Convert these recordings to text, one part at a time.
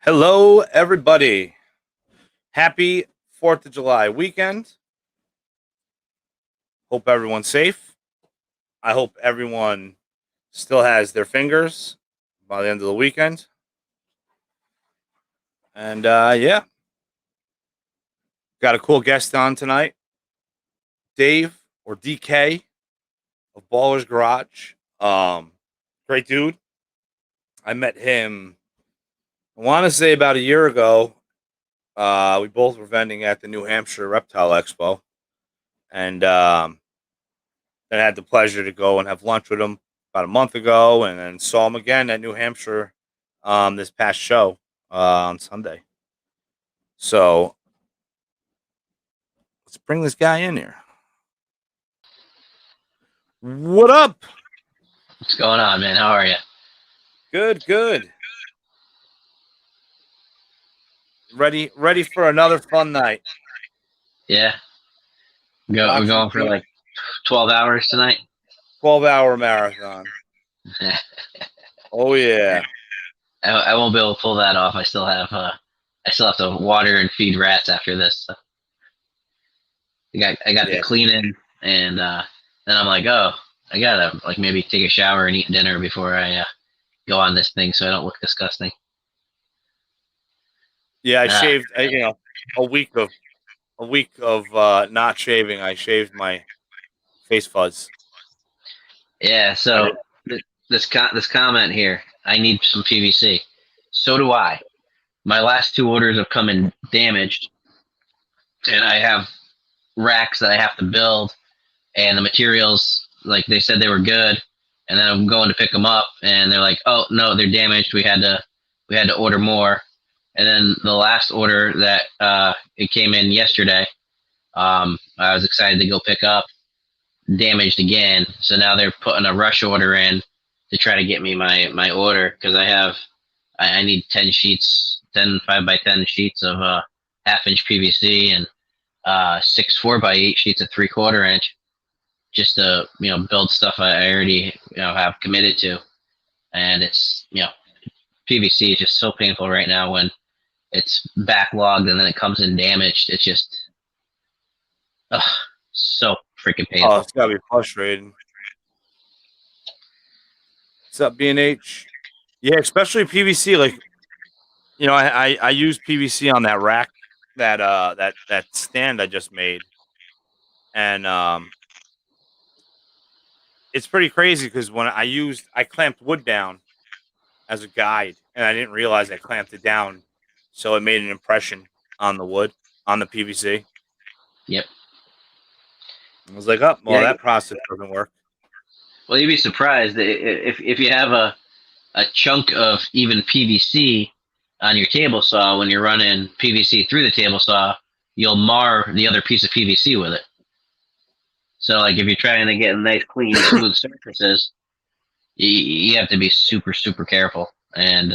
Hello, everybody. Happy 4th of July weekend. Hope everyone's safe. I hope everyone still has their fingers by the end of the weekend. And yeah, got a cool guest on tonight. Dave or DK of Ballerz Garage. Great dude. I met him, I want to say about a year ago. We both were vending at the New Hampshire Reptile Expo. And I had the pleasure to go and have lunch with him about a month ago, and then saw him again at New Hampshire this past show on Sunday. So let's bring this guy in here. What up? What's going on, man? How are you? Good. Ready for another fun night. Yeah. We're going for like 12 hours tonight. 12-hour marathon. Oh yeah. I won't be able to pull that off. I still have to water and feed rats after this. So. I got the cleaning, and then I'm like, oh, I gotta like maybe take a shower and eat dinner before I go on this thing, so I don't look disgusting. Yeah, I shaved. A week of not shaving. I shaved my face fuzz. Yeah. So this comment here, I need some PVC. So do I. My last two orders have come in damaged, and I have racks that I have to build, and the materials, like they said they were good, and then I'm going to pick them up, and they're like, oh no, they're damaged. We had to order more. And then the last order that it came in yesterday, I was excited to go pick up, damaged again. So now they're putting a rush order in to try to get me my order, because I need 10 sheets, 10 5x10 sheets of half-inch PVC, and 6 4x8 sheets of 3/4 inch, just to build stuff I already have committed to. And it's PVC is just so painful right now when it's backlogged and then it comes in damaged. It's just so freaking painful. Oh, it's gotta be frustrating. What's up, B&H? Yeah, especially PVC. Like, I use PVC on that rack, that stand I just made, and it's pretty crazy because when I clamped wood down as a guide, and I didn't realize I clamped it down, so it made an impression on the wood, on the PVC. Yep. I was like, oh, well, that process doesn't work. Well, you'd be surprised if you have a chunk of even PVC on your table saw. When you're running PVC through the table saw, you'll mar the other piece of PVC with it. So, like, if you're trying to get nice, clean, smooth surfaces, you have to be super, super careful. And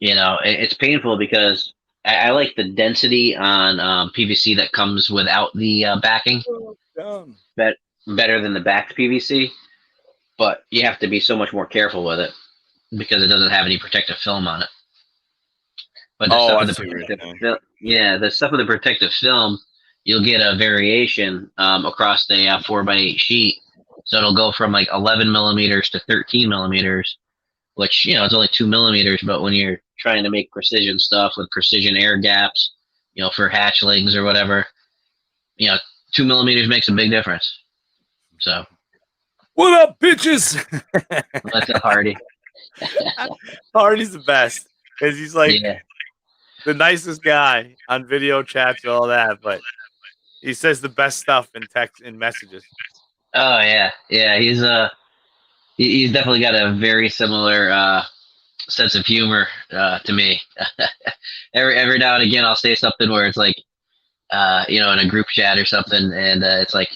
it's painful because I like the density on PVC that comes without the backing. Better than the backed PVC, but you have to be so much more careful with it because it doesn't have any protective film on it. But the stuff with the protective film, you'll get a variation across the 4x8 sheet. So it'll go from like 11 millimeters to 13 millimeters, which, it's only 2 millimeters. But when you're trying to make precision stuff with precision air gaps, for hatchlings or whatever, 2 millimeters makes a big difference. So. What up, bitches? What's up, Hardy? Hardy's the best because he's like the nicest guy on video chats and all that, but he says the best stuff in text, in messages. Oh yeah. He's definitely got a very similar sense of humor to me. every now and again, I'll say something where it's like, in a group chat or something, and it's like,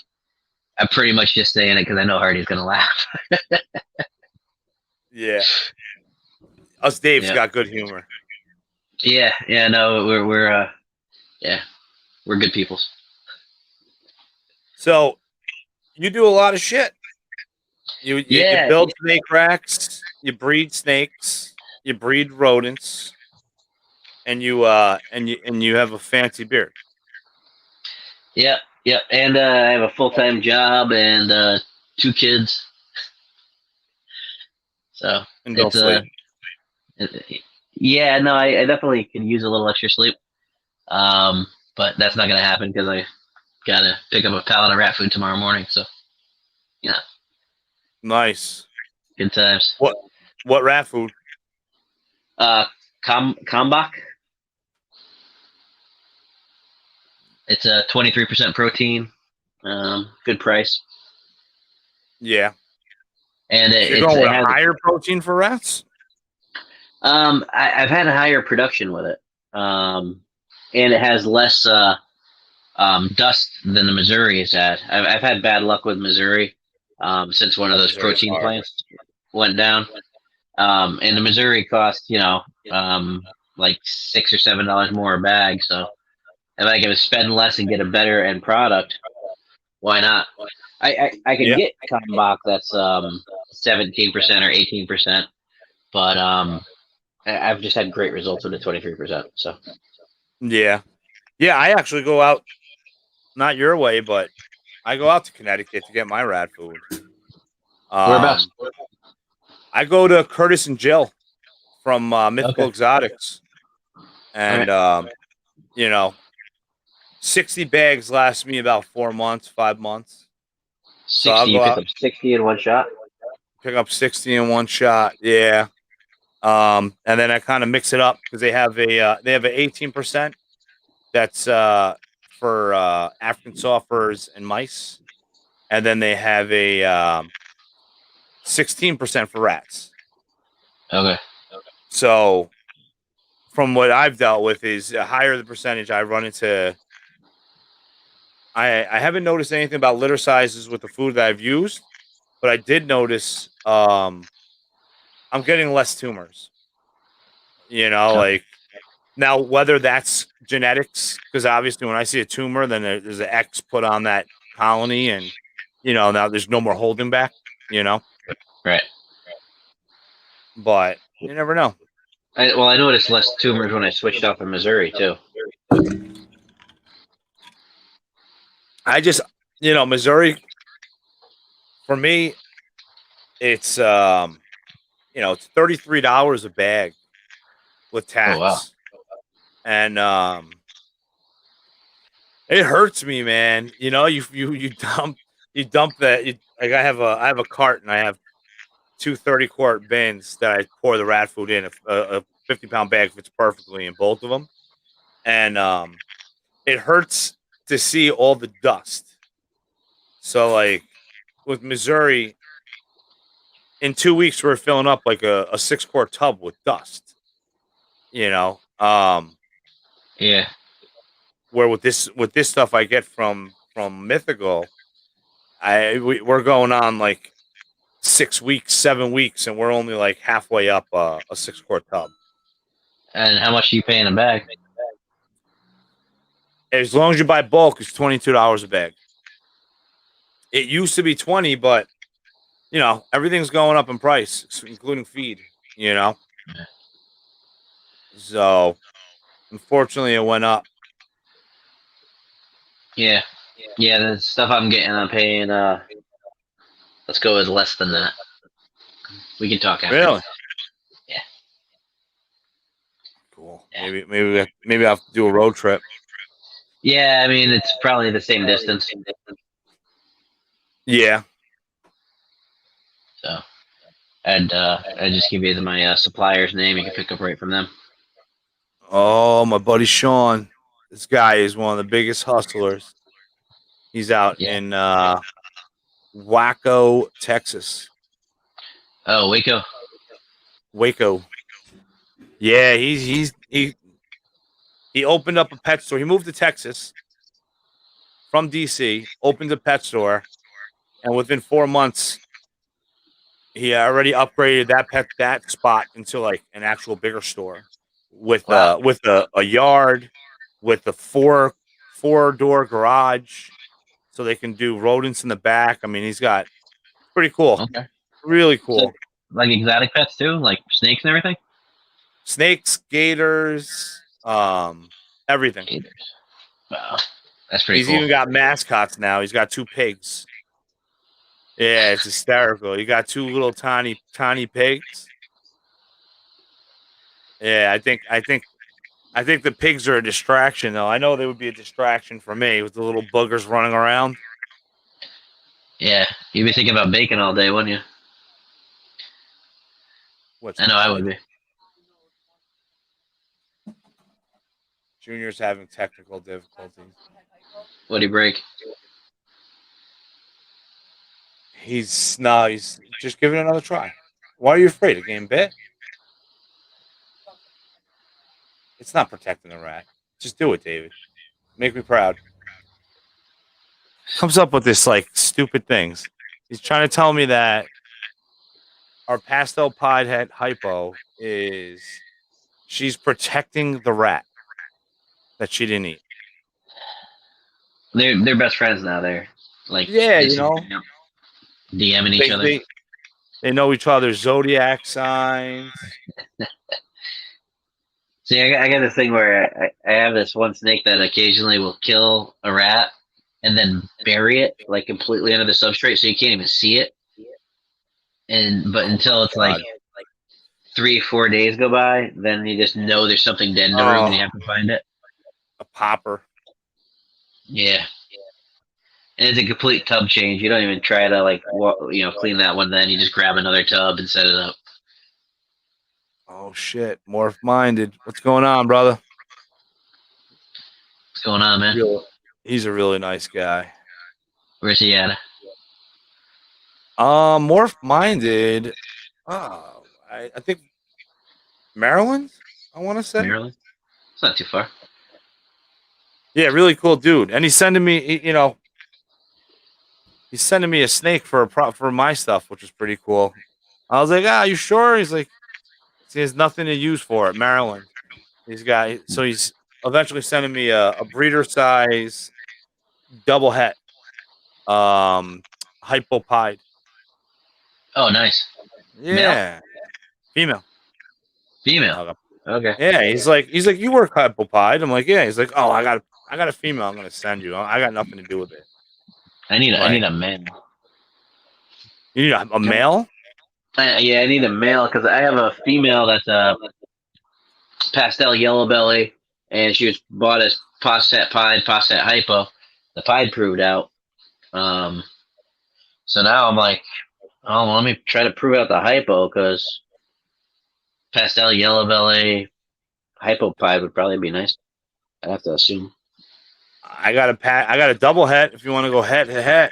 I'm pretty much just saying it because I know Hardy's gonna laugh. Yeah, us Dave's got good humor. Yeah, no, we're good people. So, you do a lot of shit. You build snake racks. You breed snakes. you breed rodents, and you have a fancy beard. Yep, yep. And I have a full-time job and 2 kids. So And don't it's sleep. yeah, no, I definitely could use a little extra sleep. But that's not gonna happen because I gotta pick up a pallet of rat food tomorrow morning. So yeah, Nice. good times. What rat food? Uh, Kalmbach. It's a 23% protein. Good price. Yeah. And So you're going with a higher protein for rats? I've had a higher production with it. And it has less dust than the Missouri has had. I've had bad luck with Missouri since one of those Missouri's protein hard. plants went down. And the Missouri cost, like $6 or $7 more a bag. So if I can spend less and get a better end product, why not? I can get Kalmbach that's 17% or 18%, but I've just had great results with the 23%. So Yeah. Yeah, I actually go out, not your way, but I go out to Connecticut to get my rat food. whereabouts? I go to Curtis and Jill from Mythical Okay. Exotics. And, All you know, 60 bags last me about 4 months, 5 months. So 60. I'll You go pick out, up 60 in one shot. pick up 60 in one shot. Yeah. And then I kind of mix it up because they have an 18% that's for African softers and mice, and then they have a 16% for rats. Okay. So from what I've dealt with is the higher the percentage, I run into. I haven't noticed anything about litter sizes with the food that I've used, but I did notice I'm getting less tumors. Okay. Like now whether that's genetics, because obviously when I see a tumor, then there's an X put on that colony, and now there's no more holding back. You know, Right. but you never know. I noticed less tumors when I switched off in Missouri too. I just Missouri for me, it's it's $33 a bag with Oh wow. tax, and it hurts me, man. You dump that. Like I have a cart, and I have two 30-quart bins that I pour the rat food in. A 50-pound bag fits perfectly in both of them, and it hurts to see all the dust. So like with Missouri, in 2 weeks we're filling up like a 6-quart tub with dust. You know, Yeah. where with this stuff I get from Mythical, we're going on like 6 weeks, 7 weeks, and we're only like halfway up a 6-quart tub. And how much are you paying a bag? As long as you buy bulk, it's $22 a bag. It used to be 20, but everything's going up in price, including feed. So unfortunately, it went up. Yeah. Yeah, the stuff I'm getting, I'm paying. Let's go with less than that. We can talk after. Really Yeah. cool. Yeah. Maybe I have to do a road trip. Yeah, I mean it's probably the same distance. Yeah. So I'd just give you my supplier's name. You can pick up right from them. Oh, my buddy Sean. This guy is one of the biggest hustlers. He's out Yeah. in Waco, Texas. Oh, Waco. Waco. Yeah, he opened up a pet store. He moved to Texas from DC, opened a pet store, and within 4 months, he already upgraded that spot into like an actual bigger store with Wow. a yard, with a four door garage, so they can do rodents in the back. I mean, he's got pretty cool, Okay. really So cool. like exotic pets too, like snakes and everything. snakes, gators, everything. Gators. Wow, that's pretty He's cool. even got mascots now. He's got 2 pigs. Yeah, it's hysterical. You got 2 little tiny pigs. Yeah, I think the pigs are a distraction though. I know they would be a distraction for me with the little boogers running around. Yeah, you'd be thinking about bacon all day, wouldn't you? What's I know I would quiet? be. Junior's having technical difficulties. What'd he break? He's just giving it another try. Why are you afraid of getting bit? It's not protecting the rat. Just do it, David. Make me proud. Comes up with this like stupid things. He's trying to tell me that our pastel pied head hypo is she's protecting the rat that she didn't eat. They're best friends now. They're like Yeah, Instagram, DMing each other. They know each other's zodiac signs. See, I got this thing where I have this one snake that occasionally will kill a rat and then bury it like completely under the substrate, so you can't even see it. But until it's like 3-4 days go by, then you just know there's something dead in the room and you have to find it. A popper. Yeah. And it's a complete tub change. You don't even try to clean that one. Then you just grab another tub and set it up. Oh shit, morph minded. What's going on, brother? What's going on, man? He's a really nice guy. Where's he at? Morph minded. Oh, I think Maryland. I want to say Maryland. It's not too far. Yeah, really cool dude. And he's sending me, he's sending me a snake for my stuff, which is pretty cool. I was like, you sure? He's like, he has nothing to use for it. Maryland. He's eventually sending me a breeder size double het, hypopide. Oh, nice. Yeah, Male? Female. Okay. Yeah, he's like, you work hypopide. I'm like, yeah. He's like, oh, I got a female. I'm gonna send you. I got nothing to do with it. I need a male. You need a male? Yeah, I need a male because I have a female that's a pastel yellow belly, and she was bought as posset pied, posset hypo. The pied proved out. So now I'm like, oh, let me try to prove out the hypo because pastel yellow belly hypo pied would probably be nice. I'd have to assume. I got a double het if you want to go het to het.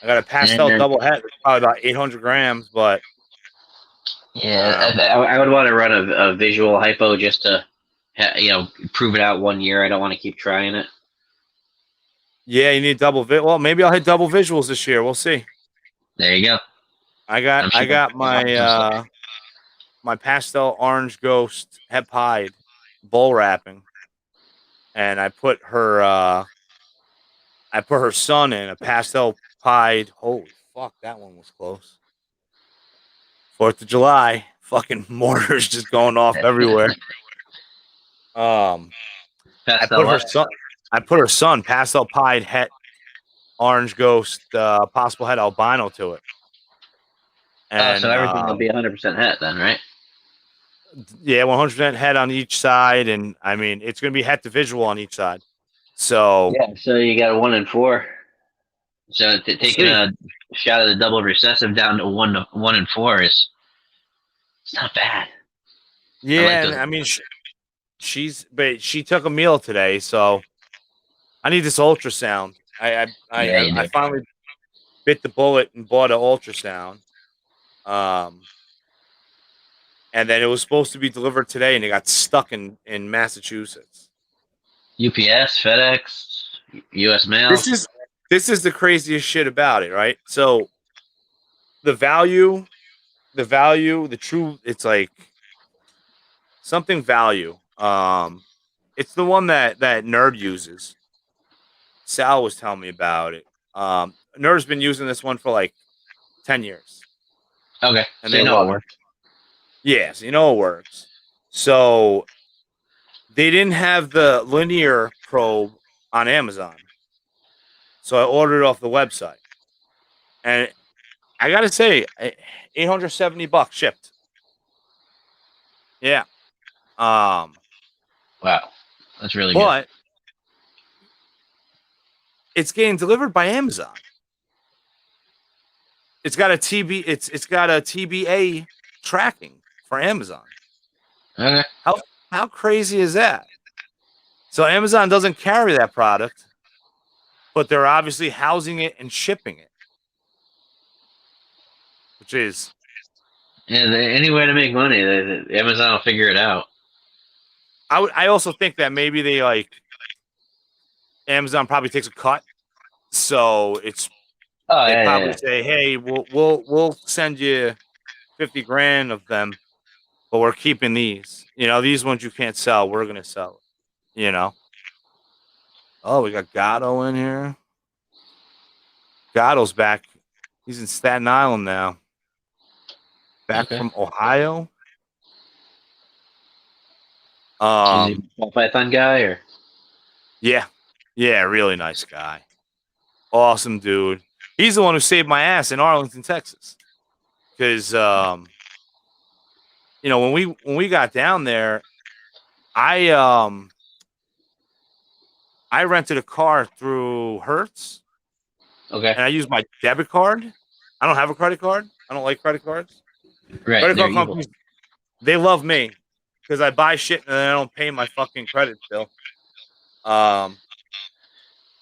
I got a pastel double het. It's probably about 800 grams, but yeah, I would want to run a visual hypo just to prove it out 1 year. I don't want to keep trying it. Yeah, you need double well, maybe I'll hit double visuals this year. We'll see. There you go. I got my my pastel orange ghost het pied bull wrapping, and I put her son in a pastel pied. Holy fuck, that one was close. 4th of July, fucking mortars just going off everywhere. I put her son pastel pied het orange ghost possible het albino to it. And so everything will be 100% het then, right? Yeah, 100% het on each side, and I mean it's going to be het to visual on each side. So yeah, so you got a 1 and 4. So taking a shot of the double recessive down to 1 and 4 it's not bad. Yeah, I mean she took a meal today, so I need this ultrasound. I finally bit the bullet and bought an ultrasound. And then it was supposed to be delivered today, and it got stuck in Massachusetts. UPS, FedEx, U.S. mail. This is the craziest shit about it, right? So the value, the true, it's like something value. It's the one that Nerd uses. Sal was telling me about it. Nerd's been using this one for like 10 years. Okay, And so they know it works. Yes, you know it works. So they didn't have the linear probe on Amazon. So I ordered it off the website. And I gotta say, $870 shipped. Yeah. Wow, that's really good. But it's getting delivered by Amazon. It's got a TBA tracking for Amazon. Okay. How crazy is that? So Amazon doesn't carry that product, but they're obviously housing it and shipping it, which is Any way to make money, Amazon will figure it out. I also think that maybe they Amazon probably takes a cut, so they probably say, hey, we'll send you 50 grand of them, but we're keeping these. These ones you can't sell. We're gonna sell it. Oh, we got Gatto in here. Gatto's back. He's in Staten Island now. Back from Ohio. Is he a Python guy or? Yeah, really nice guy. Awesome dude. He's the one who saved my ass in Arlington, Texas. Because when we got down there, I rented a car through Hertz. Okay. And I used my debit card. I don't have a credit card. I don't like credit cards. Right. Credit card companies, they love me because I buy shit and then I don't pay my fucking credit bill. So I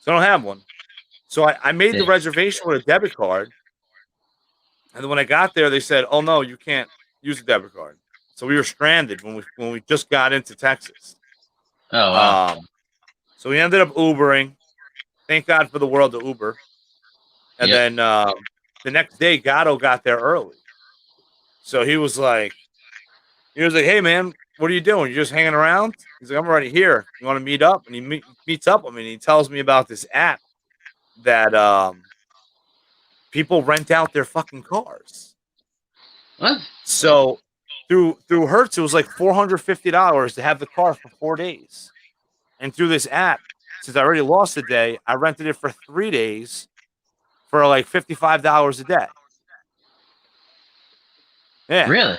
don't have one. So I made the reservation with a debit card. And then when I got there, they said, "Oh no, you can't use a debit card." So we were stranded when we just got into Texas. Oh wow. So we ended up Ubering. Thank God for the world of Uber. And then the next day, Gatto got there early. So he was like, "Hey man, what are you doing? You just hanging around?" He's like, "I'm already here. You want to meet up?" And he meets up with me and he tells me about this app that people rent out their fucking cars. What? So through Hertz, it was like $450 to have the car for 4 days. And through this app, since I already lost a day, I rented it for 3 days for like $55 a day. Yeah. Really?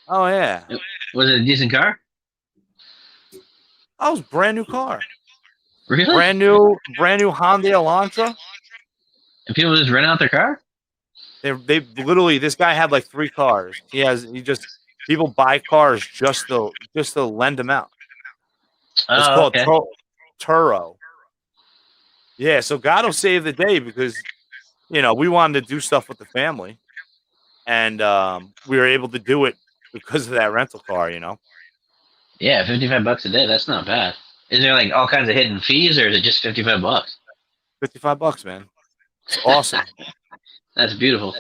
Oh yeah. Was it a decent car? Oh, it was a brand new car. Really? Brand new Hyundai Elantra. And people just rent out their car? They literally, this guy had like 3 cars. People buy cars just to lend them out. It's called Turo. Yeah, so Gatto saved the day because we wanted to do stuff with the family, and we were able to do it because of that rental car. Yeah, $55 a day. That's not bad. Is there like all kinds of hidden fees, or is it just $55? $55, man. It's awesome. That's beautiful.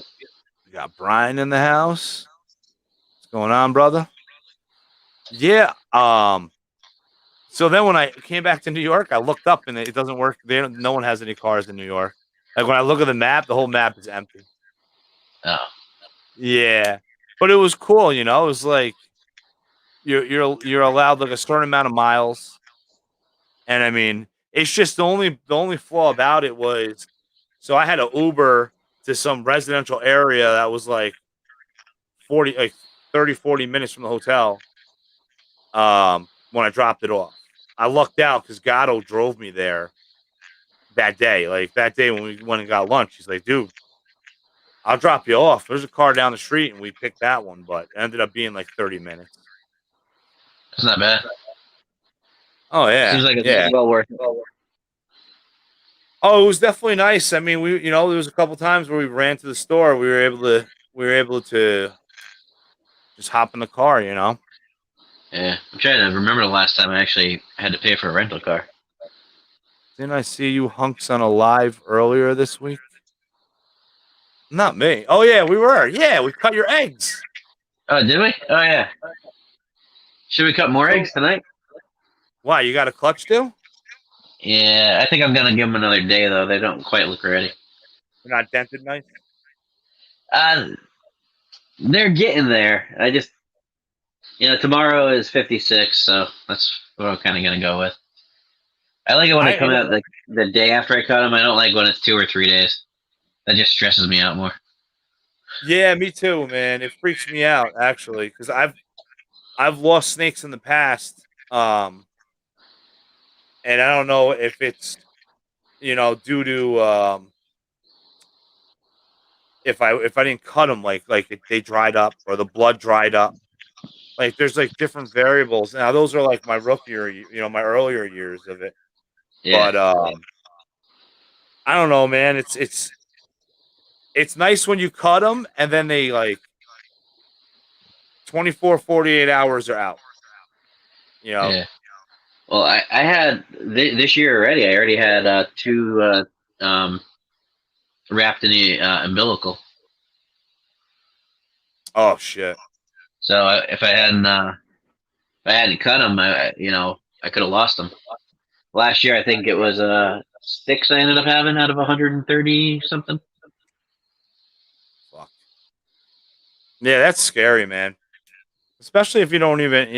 We got Brian in the house. What's going on, brother? Yeah. So then when I came back to New York, I looked up and it doesn't work. No one has any cars in New York. Like when I look at the map, the whole map is empty. Oh. Yeah, but it was cool. It was like you're allowed like a certain amount of miles, and I mean it's just the only flaw about it was, so I had an Uber to some residential area that was like 40 minutes from the hotel. When I dropped it off, I lucked out because Gatto drove me there that day. Like that day when we went and got lunch, he's like, "Dude, I'll drop you off. There's a car down the street," and we picked that one, but it ended up being like 30 minutes. That's not bad. Oh yeah, seems like it's well worth it. Oh, it was definitely nice. I mean, there was a couple times where we ran to the store. We were able to just hop in the car. Yeah, I'm trying to remember the last time I actually had to pay for a rental car. Didn't I see you hunks on a live earlier this week? Not me. Oh yeah, we were. Yeah, we cut your eggs. Oh, did we? Oh yeah. Should we cut more eggs tonight? Why, you got a clutch still? Yeah, I think I'm gonna give them another day though. They don't quite look ready. They're not dented nice. They're getting there. Tomorrow is 56, so that's what I'm kind of gonna go with. I like it when they I come out the day after I cut them. I don't like when it's 2 or 3 days. That just stresses me out more. Yeah, me too, man. It freaks me out actually because I've lost snakes in the past, and I don't know if it's due to if I didn't cut them they dried up or the blood dried up. Like there's like different variables. Now those are like my rookie or my earlier years of it, Yeah, but I don't know, man. It's nice when you cut them and then they like 24, 48 hours are out. You know. yeah. Well, I had this year already. I already had two um, wrapped in the umbilical. Oh shit. So if I hadn't cut them, I could have lost them. Last year, I think it was 6 I ended up having out of 130 something. Fuck. Yeah, that's scary, man. Especially if you don't even,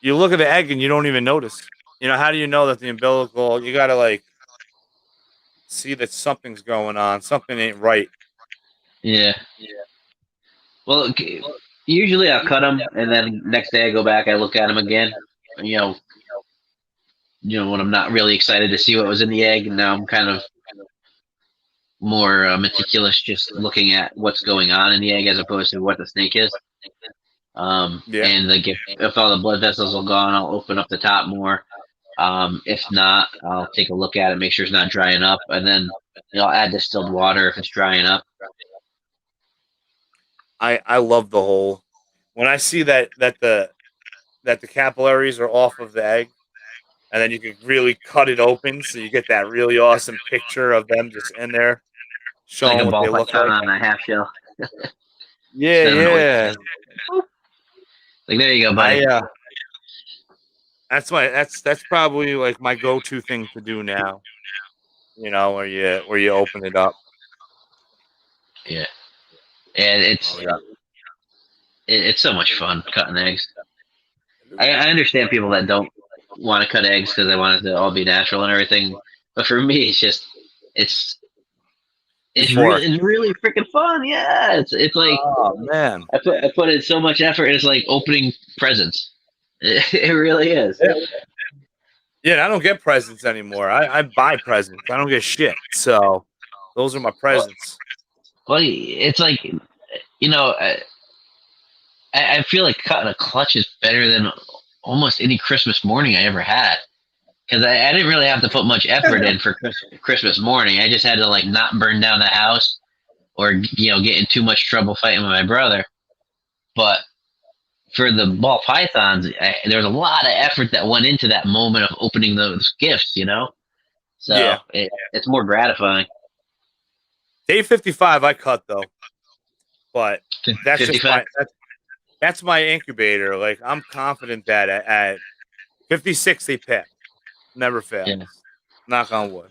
you look at the egg and you don't even notice. How do you know that the umbilical? You gotta like see that something's going on. Something ain't right. Yeah. Well, usually I'll cut them, and then next day I go back, I look at them again. You know, when I'm not really excited to see what was in the egg, and now I'm kind of more meticulous, just looking at what's going on in the egg as opposed to what the snake is. Yeah. And like if all the blood vessels are gone, I'll open up the top more. If not, I'll take a look at it, make sure it's not drying up, and then I'll add distilled water if it's drying up. I love the whole when I see that the capillaries are off of the egg, and then you can really cut it open, so you get that really awesome picture of them just in there Like a showing what ball they look python like. on a half shell Yeah, instead of an yeah. oyster. Like there you go, I buddy. that's probably like my go-to thing to do now. Where you open it up. Yeah, and Oh yeah. it's so much fun cutting eggs. I understand people that don't want to cut eggs because they want it to all be natural and everything, but for me, it's Euphoric. it's really freaking fun. Yeah, it's like Oh man. I put in so much effort. It's like opening presents. It really is. Yeah. Yeah, I don't get presents anymore. I buy presents. I don't get shit. So those are my Well, presents. well, it's like you know, I feel like cutting a clutch is better than almost any Christmas morning I ever had because I didn't really have to put much effort in for Christmas morning. I just had to like not burn down the house or get in too much trouble fighting with my brother. But for the ball pythons, there was a lot of effort that went into that moment of opening those gifts. So Yeah. it's more gratifying. Day 55 I cut though. But that's just 55. that's my incubator. Like I'm confident that at 56 they pick. Never fails. Yeah. Knock on wood.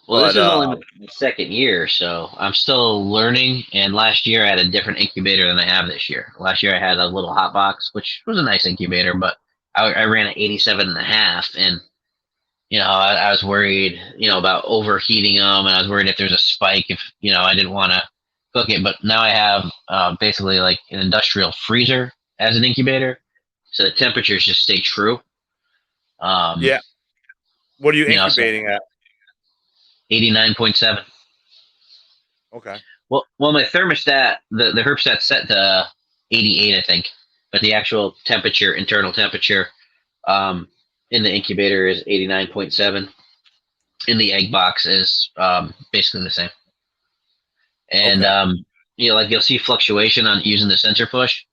Well, this But is only the second year, so I'm still learning. And last year I had a different incubator than I have this year. Last year I had a little hot box, which was a nice incubator, but I ran at 87 and a half, and I was worried, about overheating them, and I was worried if there's a spike if I didn't want to cook it. But now I have basically like an industrial freezer as an incubator, so the temperatures just stay true. Um, yeah. What are you so incubating at? 89.7. Okay. Well, my thermostat, the herpstat set to 88, I think, but the actual temperature, internal temperature, um, in the incubator is 89.7. In the egg box is basically the same. And Okay. like you'll see fluctuation on using the sensor push,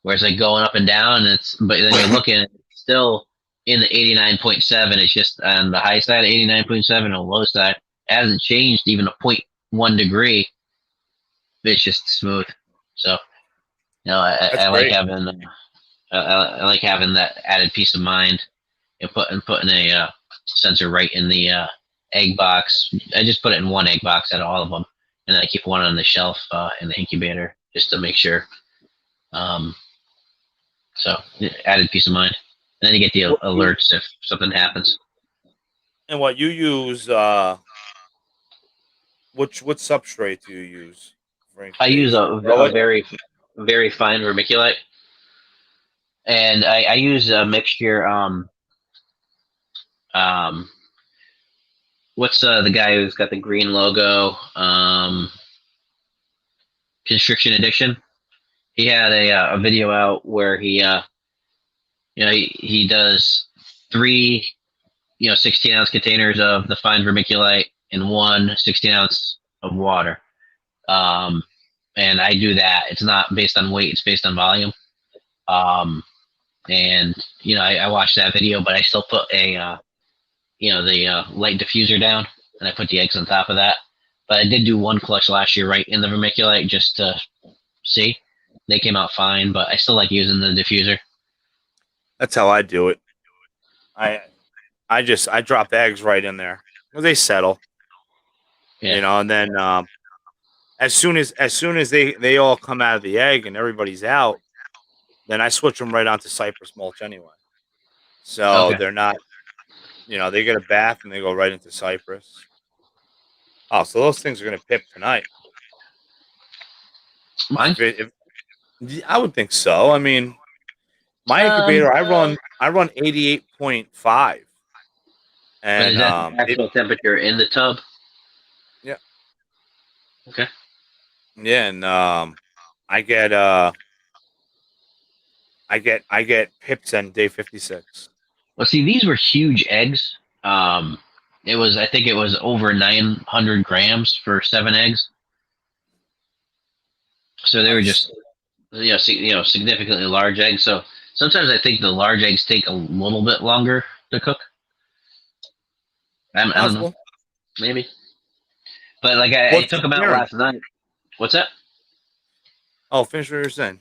where it's like going up and down. But then you're looking at it's still in the 89.7. It's just on the high side 89.7, on the low side it hasn't changed even a point 1 degree. It's just smooth. So That's I like great. having I like having that added peace of mind and putting a sensor right in the egg box. I just put it in one egg box out of all of them, and then I keep one on the shelf in the incubator just to make sure. Um, So added peace of mind. And then you get the What alerts if something happens. and what you use? What substrate do you use for I use incubation? Grow a it. very fine vermiculite, and I use a mixture. Um, what's the guy who's got the green logo? Constriction Addiction. He had a video out where he does three 16-ounce containers of the fine vermiculite and one 16-ounce of water. And I do that. It's not based on weight; it's based on volume. Um, and I watched that video, but I still put the light diffuser down, and I put the eggs on top of that. But I did do one clutch last year right in the vermiculite just to see. They came out fine, but I still like using the diffuser. That's how I do it. I I drop eggs right in there. Well, they settle, Yeah. and then as soon as they all come out of the egg and everybody's out, then I switch them right onto cypress mulch anyway. So Okay. they're not, they get a bath and they go right into cypress. Oh, so those things are gonna pip tonight. Mine. If yeah, I would think so. I mean, my Um, incubator, I run 88.5, but is and that the actual temperature in the tub? yeah, Okay. yeah, and I get I get pips on day 56. Well, see, these were huge eggs. I think it was over 900 grams for 7 eggs. So they were Nice. just, significantly large eggs. So sometimes I think the large eggs take a little bit longer to cook. I don't know, Possible. maybe. But like I What's took the them out pairing? last night. What's that? Oh, finish what you're saying.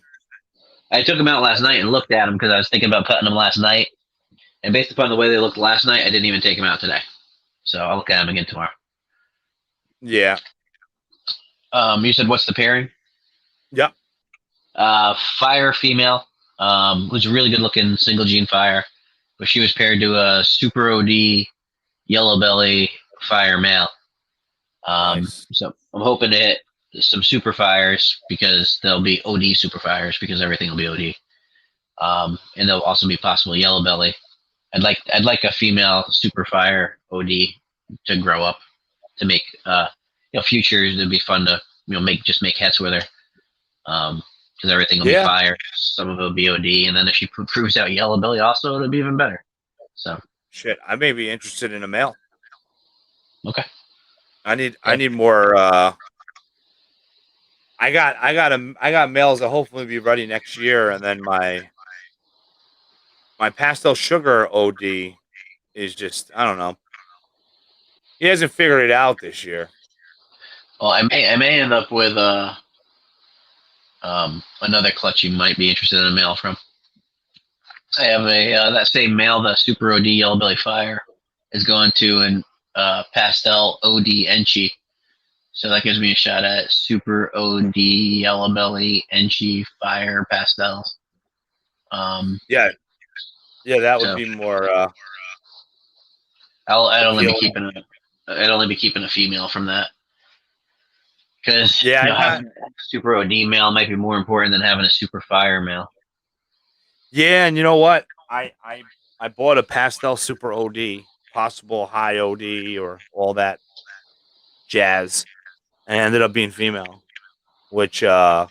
I took them out last night and looked at them because I was thinking about cutting them last night. And based upon the way they looked last night, I didn't even take them out today. So I'll look at them again tomorrow. Yeah. You said what's the pairing? Yep. Fire female, who's a really good looking single gene fire, but she was paired to a super OD yellow belly fire male. Nice. So I'm hoping to hit some super fires because they'll be OD super fires because everything will be OD. And there'll also be possible yellow belly. I'd like a female super fire OD to grow up to make futures. It'd be fun to make hets with her. Because everything will be Yeah. fire. Some of it will be OD, and then if she proves out yellow belly, also it'll be even better. So Shit, I may be interested in a male. okay, I need yeah, more. I got males that hopefully be ready next year, and then my pastel sugar OD is just, I don't know. He hasn't figured it out this year. well I may end up with another clutch you might be interested in a male from. I have that same male, the super OD yellow belly fire, is going to an pastel OD Enchi. So that gives me a shot at super OD yellow belly Enchi fire pastels. Yeah, yeah, that would So be more I'd only be appealing. keeping a female from that because Yeah, I got. having a super OD male might be more important than having a super fire male. Yeah, and you know what? I bought a pastel super OD, possible high OD or all that jazz, and ended up being female, which And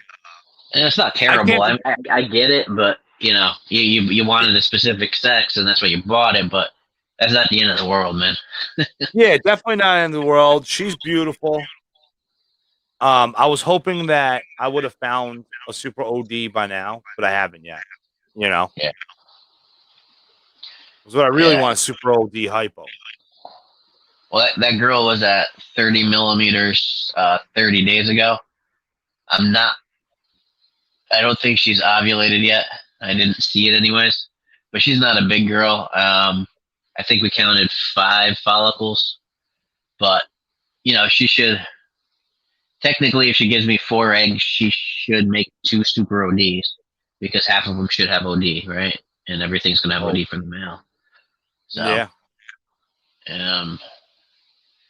it's not I terrible. can't. I get it, but you wanted a specific sex and that's why you bought it, but that's not the end of the world, man. Yeah, definitely not in the world. She's beautiful. I was hoping that I would have found a super OD by now, but I haven't yet. You know, Yeah, because what I really yeah. want is super OD hypo. Well, that girl was at 30 millimeters 30 days ago. I'm not. I don't think she's ovulated yet. I didn't see it anyways, but she's not a big girl. I think we counted 5 follicles, but she should technically, if she gives me 4 eggs, she should make 2 super ODs. because half of them should have OD, right? And everything's gonna have OD for the male. So, Yeah.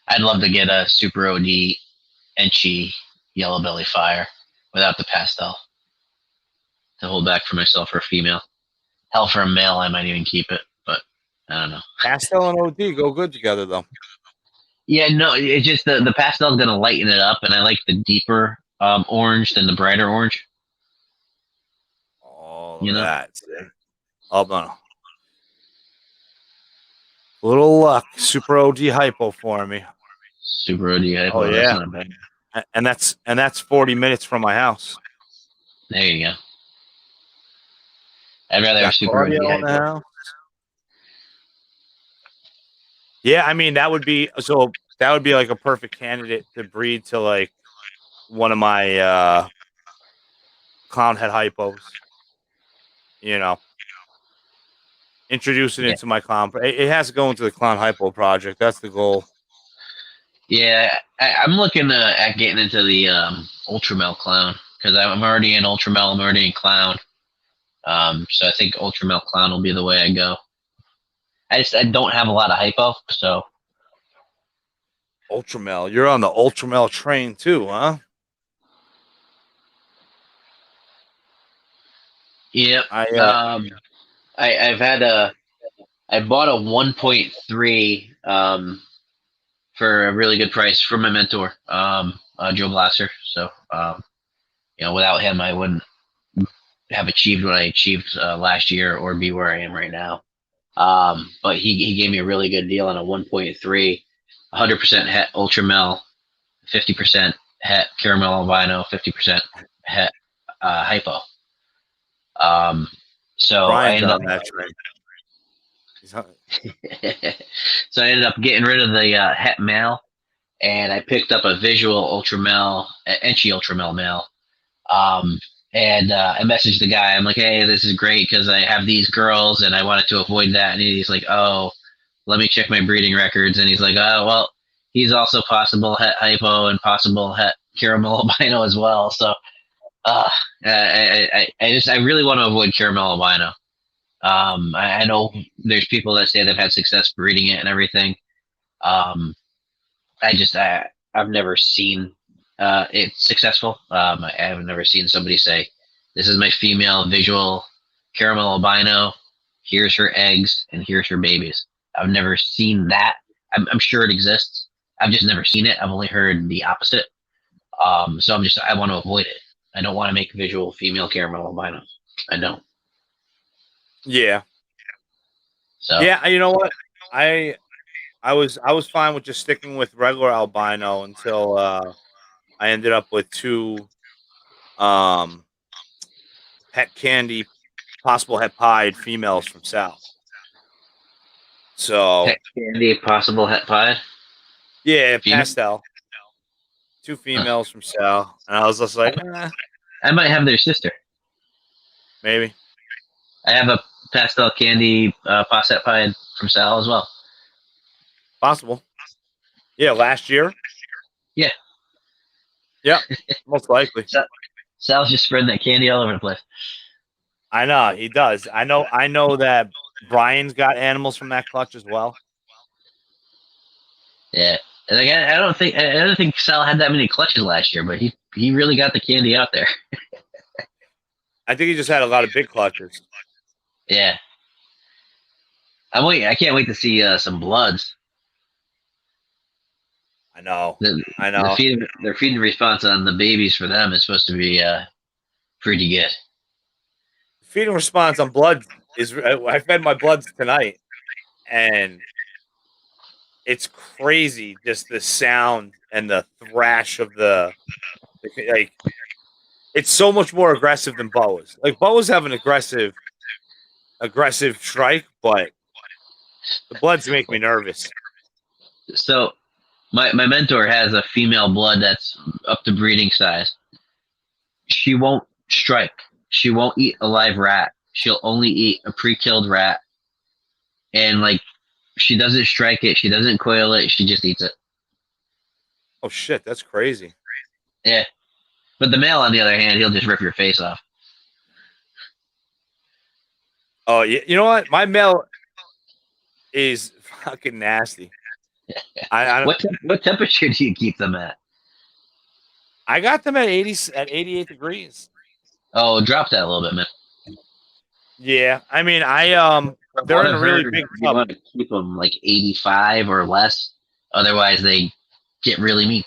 I'd love to get a super OD Enchi yellow belly fire without the pastel to hold back for myself for a female. Hell, for a male, I might even keep it, but I don't know. Pastel and OD go good together, though. Yeah, no, it's just the pastel is gonna lighten it up, and I like the deeper orange than the brighter orange. Oh, You look know, at that. See? Oh, no. Little luck. Super OD hypo for me. super OD Oh, hypo. That's yeah. not bad. And that's 40 minutes from my house. There you go. I'd rather have Got super OD cardio in the hypo. house. Yeah, I mean that would be like a perfect candidate to breed to like one of my clown head hypos. You know, introduce it Yeah, into my clown. It has to go into the clown hypo project. That's the goal. yeah. I'm looking at getting into the Ultramel clown because I'm already in Ultramel. I'm already in clown. So I think Ultramel clown will be the way I go. I don't have a lot of hypo, so Ultramel, you're on the Ultramel train too, huh? yep. I I've had I bought a 1.3 for a really good price from my mentor, Joe Blasser. So without him, I wouldn't have achieved what I achieved last year or be where I am right now. But he gave me a really good deal on a 1.3, 100% het Ultramel, 50% het caramel albino, 50% het hypo. So I Brian's ended up on that train. so I ended up getting rid of the het male, and I picked up a visual Ultramel, Enchi Ultramel male. And I messaged the guy. I'm like, hey, this is great because I have these girls and I wanted to avoid that. And he's like, oh, let me check my breeding records. And he's like, oh, well, he's also possible het hypo and possible het caramel albino as well. So I really want to avoid caramel albino. I know there's people that say they've had success breeding it and everything. I've never seen it's successful. I have never seen somebody say, "This is my female visual caramel albino. Here's her eggs and here's her babies." I've never seen that. I'm sure it exists. I've just never seen it. I've only heard the opposite. So I want to avoid it. I don't want to make visual female caramel albino. I don't. Yeah. So Yeah, you know what? I was fine with just sticking with regular albino until I ended up with two um het candy, possible het pied females from Sal. So het candy, possible het pied. yeah, Female? pastel. Two females from Sal. And I was just like, I might have their sister. maybe. I have a pastel candy posset pied from Sal as well. Possible. Yeah, last year. Yeah. Yeah, most likely. Sal's just spreading that candy all over the place. I know he does. I know that Brian's got animals from that clutch as well. Yeah. Like, I don't think Sal had that many clutches last year, but he really got the candy out there. I think he just had a lot of big clutches. Yeah. I can't wait to see some bloods. I know. Their feeding response on the babies for them is supposed to be pretty good. Feeding response on blood is. I fed my bloods tonight, and it's crazy. Just the sound and the thrash of the like. It's so much more aggressive than boas. Like boas have an aggressive strike, but the bloods make me nervous. So my mentor has a female blood that's up to breeding size. She won't strike. She won't eat a live rat. She'll only eat a pre-killed rat. And like, she doesn't strike it. She doesn't coil it. She just eats it. Oh shit, that's crazy. Yeah. But the male, on the other hand, he'll just rip your face off. Oh, you know what? My mail is fucking nasty. What temperature do you keep them at? I got them at 88 degrees. Oh, drop that a little bit, man. Yeah, I mean, From they're what in I've a really heard, big you tub. want to keep them like 85 or less. Otherwise, they get really mean.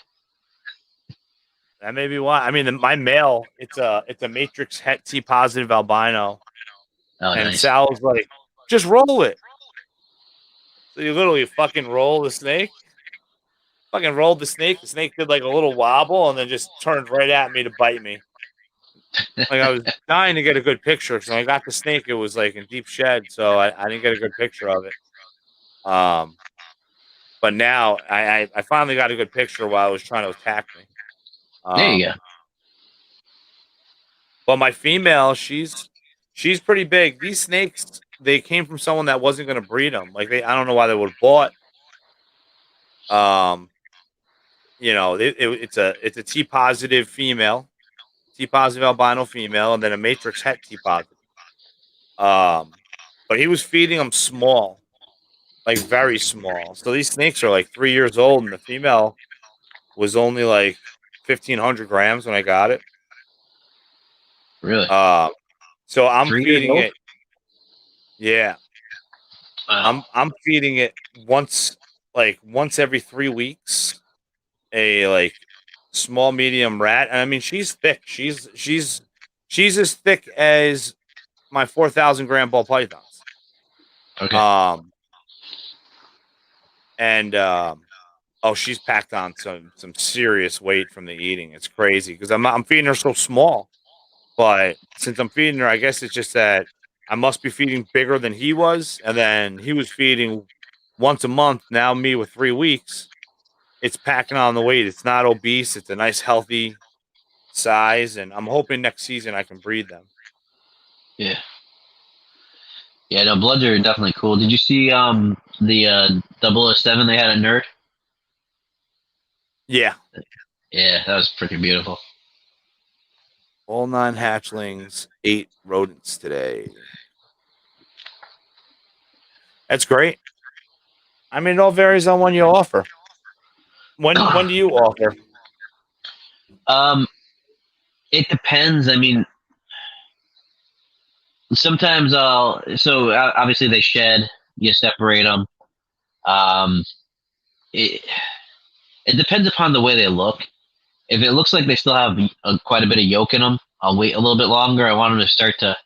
That may be why. I mean, my male, it's a matrix het T positive albino, Oh, and nice. Sal's like, just roll it. So you literally fucking roll the snake. Fucking rolled the snake. The snake did like a little wobble and then just turned right at me to bite me. Like I was dying to get a good picture. So I got the snake. It was like in deep shed, so I didn't get a good picture of it. But now I finally got a good picture while it was trying to attack me. There you go. But my female, she's pretty big. These snakes, they came from someone that wasn't going to breed them. Like I don't know why they would have bought. Um, it's a T positive female, T positive albino female, and then a matrix het T positive. But he was feeding them small, like very small. So these snakes are like 3 years old, and the female was only like 1,500 grams when I got it. Really? So I'm 3 years feeding old? it. Yeah, Wow. I'm feeding it once every 3 weeks. A like small medium rat, and I mean she's thick. She's as thick as my 4,000 gram ball pythons. Okay. Um and oh, she's packed on some serious weight from the eating. It's crazy because I'm feeding her so small. But since I'm feeding her, I guess it's just that I must be feeding bigger than he was, and then he was feeding once a month. Now me with 3 weeks, it's packing on the weight. It's not obese. It's a nice healthy size, and I'm hoping next season I can breed them. Yeah. Yeah, no, Bloods are definitely cool. Did you see the 007 they had at Nerd? Yeah, Yeah, that was pretty beautiful. all 9 hatchlings, 8 rodents today. That's great. I mean, it all varies on when you offer. When do you offer? um, it depends. I mean, sometimes obviously they shed, you separate them. Um, it it depends upon the way they look. If it looks like they still have quite a bit of yolk in them, I'll wait a little bit longer. I want them to start to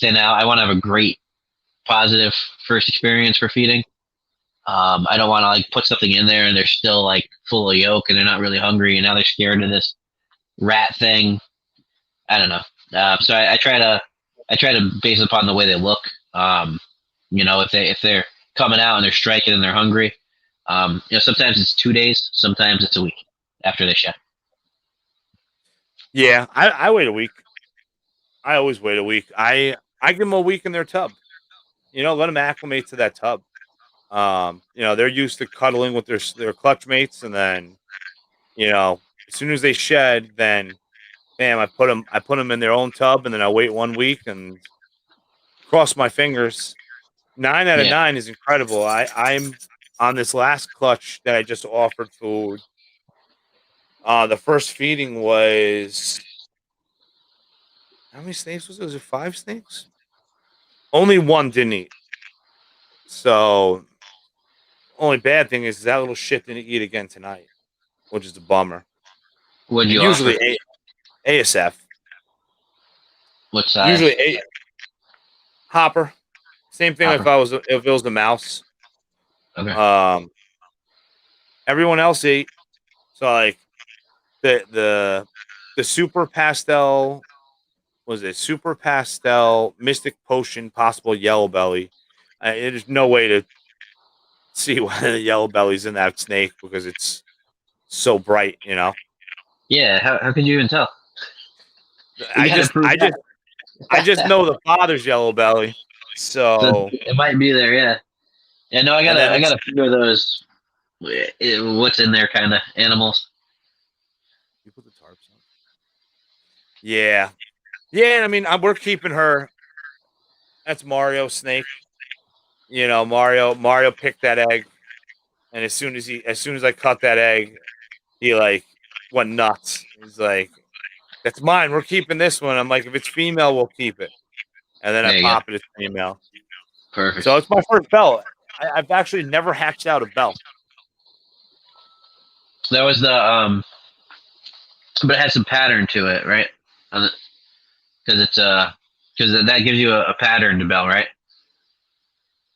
thin out. I want to have a great positive first experience for feeding. I don't want to like put something in there and they're still like full of yolk and they're not really hungry and now they're scared of this rat thing. I don't know. So I try to base it upon the way they look. If they're coming out and they're striking and they're hungry, sometimes it's 2 days, sometimes it's a week after they shed. Yeah, I wait a week. I always wait a week. I give them a week in their tub. Let them acclimate to that tub. They're used to cuddling with their clutch mates, and then as soon as they shed, then bam, I put them in their own tub, and then I wait 1 week and cross my fingers. 9 out of Yeah. 9 is incredible. I'm on this last clutch that I just offered food. The first feeding was how many snakes was it? Was it 5 snakes? Only one didn't eat. So only bad thing is that little shit didn't eat again tonight, which is a bummer. What'd And you offer? usually ASF, What size? usually a hopper. Same thing Hopper. if it was the mouse. Okay. Um, everyone else ate. So like the super pastel was it super pastel mystic potion possible yellow belly. There's no way to see why the yellow belly's in that snake because it's so bright. Yeah. How could you even tell? You I got to just prove I just I just that. know the father's yellow belly. So So it might be there. Yeah. Yeah. No, I and gotta then I it's gotta figure those. What's in there kind of animals. you put the tarps on. Yeah. Yeah, I mean we're keeping her That's Mario snake. You know, Mario picked that egg, and as soon as I cut that egg, he like went nuts. He's like, "That's mine. We're keeping this one." I'm like, "If it's female, we'll keep it." And then I There you go. pop it as female. Perfect. So it's my first bell. I've actually never hatched out a bell. That was the but it had some pattern to it, right? Because it's because that gives you a pattern to bell, right?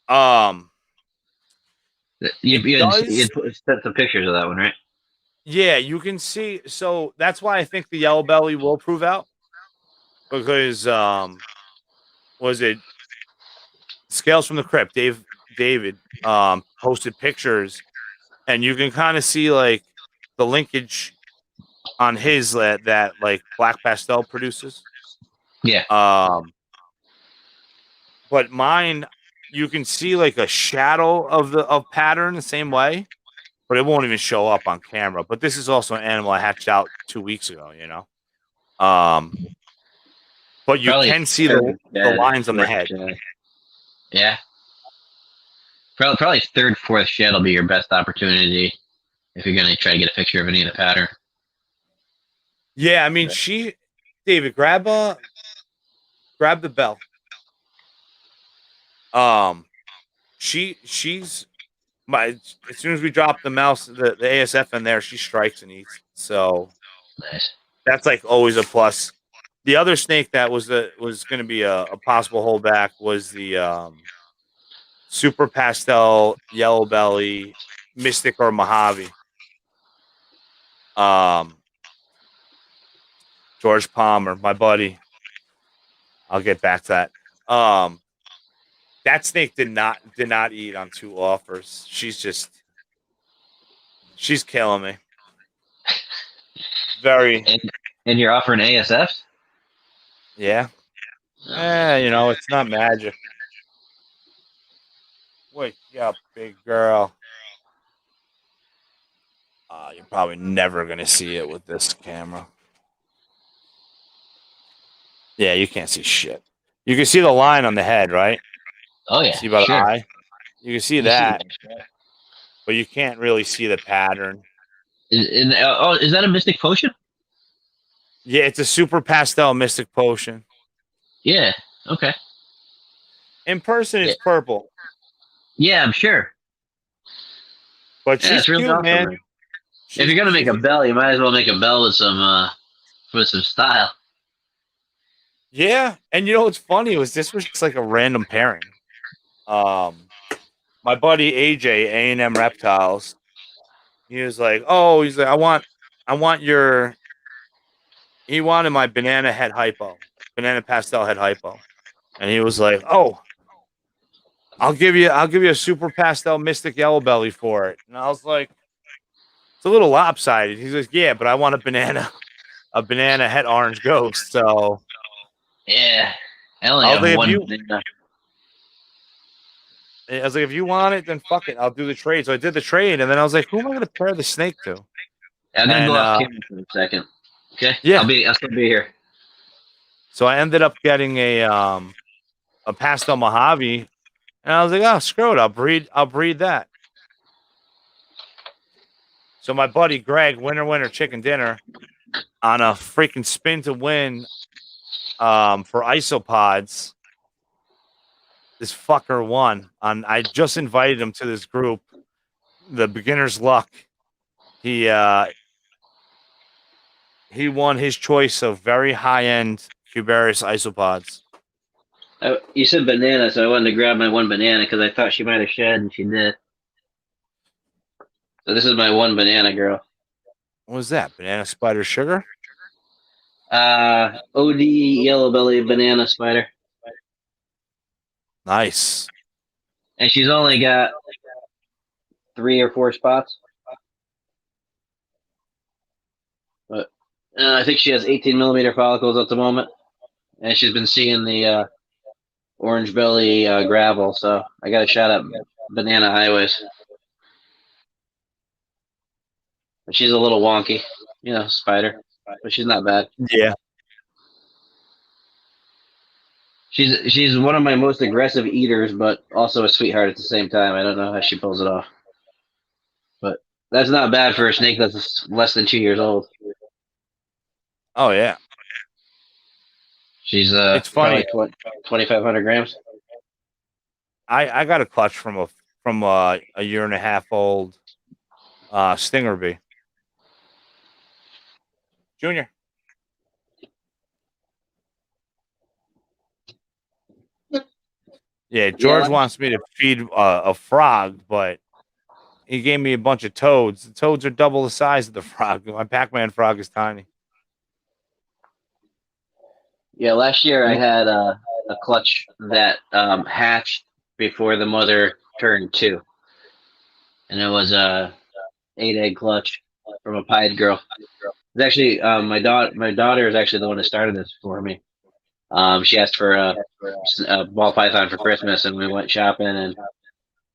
Um, You it you had, you does. had set some pictures of that one, right? Yeah, you can see. So that's why I think the yellow belly will prove out because was it Scales from the Crypt? David posted pictures, and you can kind of see like the linkage on his that like Black Pastel produces. Yeah. Um, but mine, you can see like a shadow of pattern the same way, but it won't even show up on camera. But this is also an animal I hatched out 2 weeks ago. You know, but you Probably can see third the shed, lines on the fourth head. shed. Yeah. Probably third, fourth shed will be your best opportunity if you're gonna try to get a picture of any of the pattern. Yeah, I mean, David, grab the bell. She's my. As soon as we drop the mouse, the ASF in there, she strikes and eats. So Nice. that's like always a plus. The other snake that was going to be a possible holdback was the super pastel yellow belly mystic or Mojave. Um, George Palmer, my buddy. I'll get back to that. That snake did not eat on 2 offers. She's killing me. Very. And you're offering ASFs? Yeah. You know, it's not magic. Wake up, big girl. You're probably never gonna see it with this camera. Yeah, you can't see shit. You can see the line on the head, right? Oh yeah, See by the sure. eye? You can see You see that, but you can't really see the pattern. is that a mystic potion? Yeah, it's a super pastel mystic potion. Yeah. Okay. In person, Yeah, it's purple, yeah, I'm sure. but Yeah, she's it's really cute, awesome, man. man. If you're gonna make a bell, you might as well make a bell with some style. Yeah, and you know what's funny was this was just like a random pairing. Um, my buddy AJ A&M Reptiles. He was like, "Oh, he's like, I want your." He wanted my banana pastel head hypo, and he was like, "Oh, I'll give you a super pastel mystic yellow belly for it." And I was like, "It's a little lopsided." He's like, "Yeah, but I want a banana head orange ghost." So Yeah. I only I was have like, one. if you want it, then fuck it, I'll do the trade. So I did the trade, and then I was like, "Who am I going to pair the snake to?" I'm gonna And go off camera for a second. Okay. yeah, I'll still be here. so I ended up getting a pastel Mojave, and I was like, "Oh, screw it, I'll breed that." So my buddy Greg, winner chicken dinner, on a freaking spin to win for isopods. This fucker won. I just invited him to this group, the beginner's luck. He won his choice of very high end Cubaris isopods. You said banana, so I wanted to grab my one banana because I thought she might have shed, and she did. So this is my one banana girl. What was that? Banana spider sugar? OD yellow belly banana spider. Nice. And she's only got 3 or 4 spots. But I think she has 18 millimeter follicles at the moment. And she's been seeing the orange belly gravel. So I got a shot at banana highways. But she's a little wonky, spider. But she's not bad. Yeah. She's one of my most aggressive eaters, but also a sweetheart at the same time. I don't know how she pulls it off, but that's not bad for a snake that's less than 2 years old. Oh yeah, She's it's probably funny. 2,500 grams. I got a clutch from a year and a half old stinger bee. Junior. Yeah, Yeah, George wants me to feed a frog, but he gave me a bunch of toads. The toads are double the size of the frog. My Pac-Man frog is tiny. yeah. Last year I had a clutch that hatched before the mother turned 2, and it was a 8 egg clutch from a pied girl. It's actually my daughter is actually the one that started this for me. She asked for a ball python for Christmas, and we went shopping and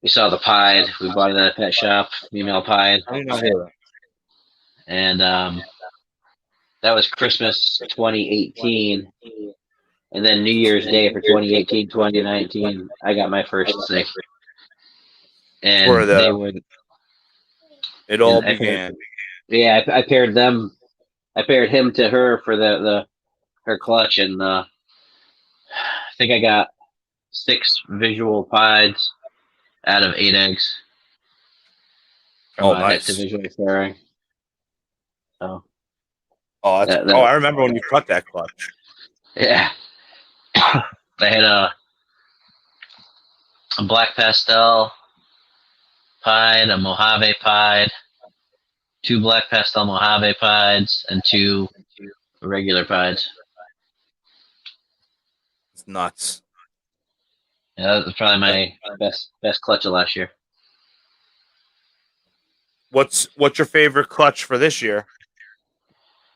we saw the pied. We bought it at a pet shop, female pied, I did not hear that. and that was Christmas 2018. And then New Year's Day for 2018, 2019, I got my first snake, Where and they the would. it And all I paired, began. yeah, I paired them. I paired him to her for the her clutch, and I think I got 6 visual pieds out of 8 eggs from Oh, a het to nice. visual pairing. So Oh, that's. that, Oh, that I remember when you cut that clutch. yeah, I had a black pastel pied, a Mojave pied, 2 black pastel Mojave pieds, and 2 regular pieds. It's nuts. Yeah, that was probably That- my best clutch of last year. what's your favorite clutch for this year,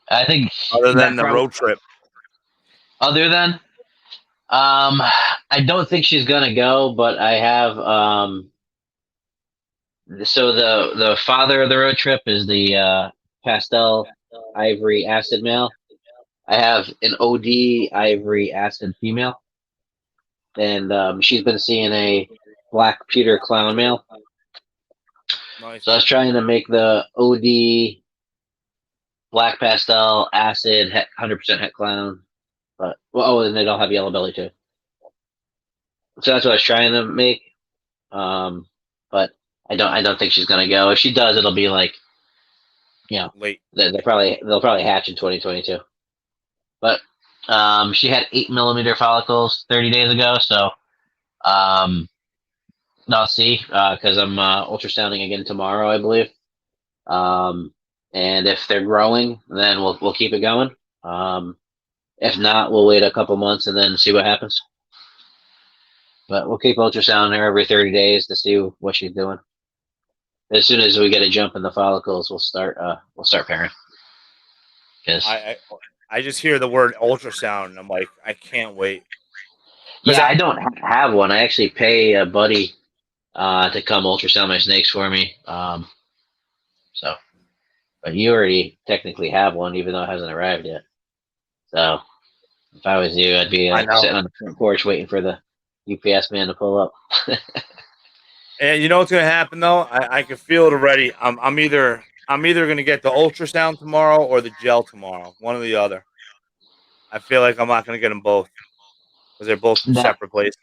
I think other than that the probably road trip? other than I don't think she's gonna go, but I have so the father of the road trip is the pastel ivory acid male. I have an OD ivory acid female, and she's been seeing a black pewter clown male. Nice. So I was trying to make the OD black pastel acid 100% het clown, but and they don't have yellow belly too. So that's what I was trying to make. But I don't think she's gonna go. If she does, it'll be like, Late. they'll probably hatch in 2022. But she had 8 millimeter follicles 30 days ago, so um, I'll see because I'm ultrasounding again tomorrow, I believe. And if they're growing, then we'll keep it going. If not, we'll wait a couple months and then see what happens. But we'll keep ultrasounding her every 30 days to see what she's doing. As soon as we get a jump in the follicles, we'll start pairing. I just hear the word ultrasound and I'm like, I can't wait. Yeah, I don't have one. I actually pay a buddy to come ultrasound my snakes for me. So, but you already technically have one, even though it hasn't arrived yet. So, if I was you, I'd be sitting on the front porch waiting for the UPS man to pull up. And you know what's gonna happen though? I can feel it already. I'm either gonna get the ultrasound tomorrow or the gel tomorrow. One or the other. I feel like I'm not gonna get them both because they're both from Now, separate places.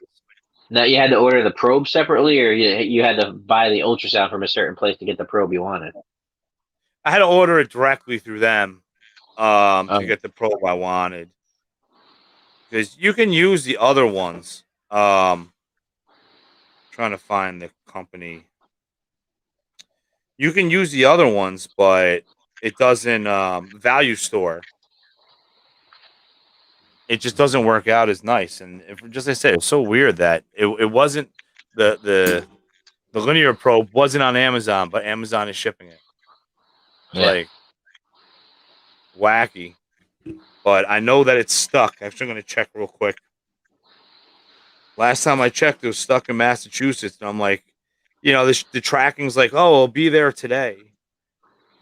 now, you had to order the probe separately, or you had to buy the ultrasound from a certain place to get the probe you wanted. I had to order it directly through them to Oh, get the probe I wanted because you can use the other ones. Trying to find the company. You can use the other ones, but it doesn't value store. It just doesn't work out as nice. And just like I said, it's so weird that it wasn't the linear probe wasn't on Amazon, but Amazon is shipping it. It's yeah. like wacky. But I know that it's stuck. Actually, I'm gonna check real quick. Last time I checked, it was stuck in Massachusetts, and I'm like, the tracking's like, oh, it'll be there today,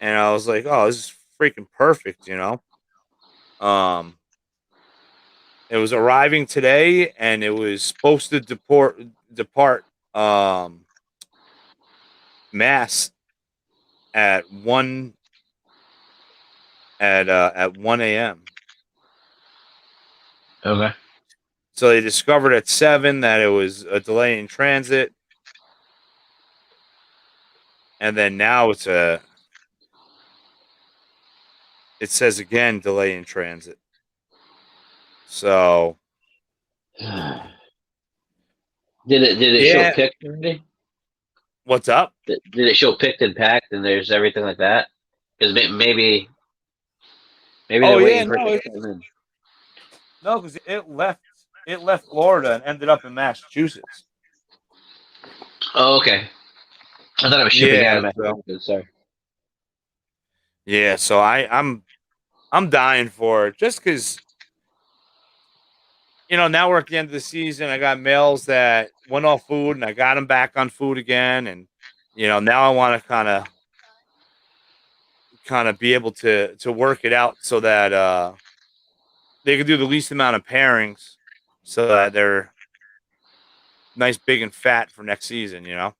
and I was like, oh, this is freaking perfect. Um, It was arriving today, and it was supposed to depart Mass at 1 a.m. Okay. So they discovered at 7 that it was a delay in transit, and then now it says again delay in transit. So did it show yeah, picked already? what's up? Did it show picked and packed and there's everything like that? Because maybe Oh they're yeah, waiting for it no, to it's come in. no, because it left Florida and ended up in Massachusetts. Oh, okay. I thought it was shipping out Yeah, of so Massachusetts. Sorry. yeah, so I'm dying for it just because now we're at the end of the season. I got males that went off food, and I got them back on food again, and now I want to kind of be able to work it out so that they can do the least amount of pairings, so that they're nice, big, and fat for next season. Yeah.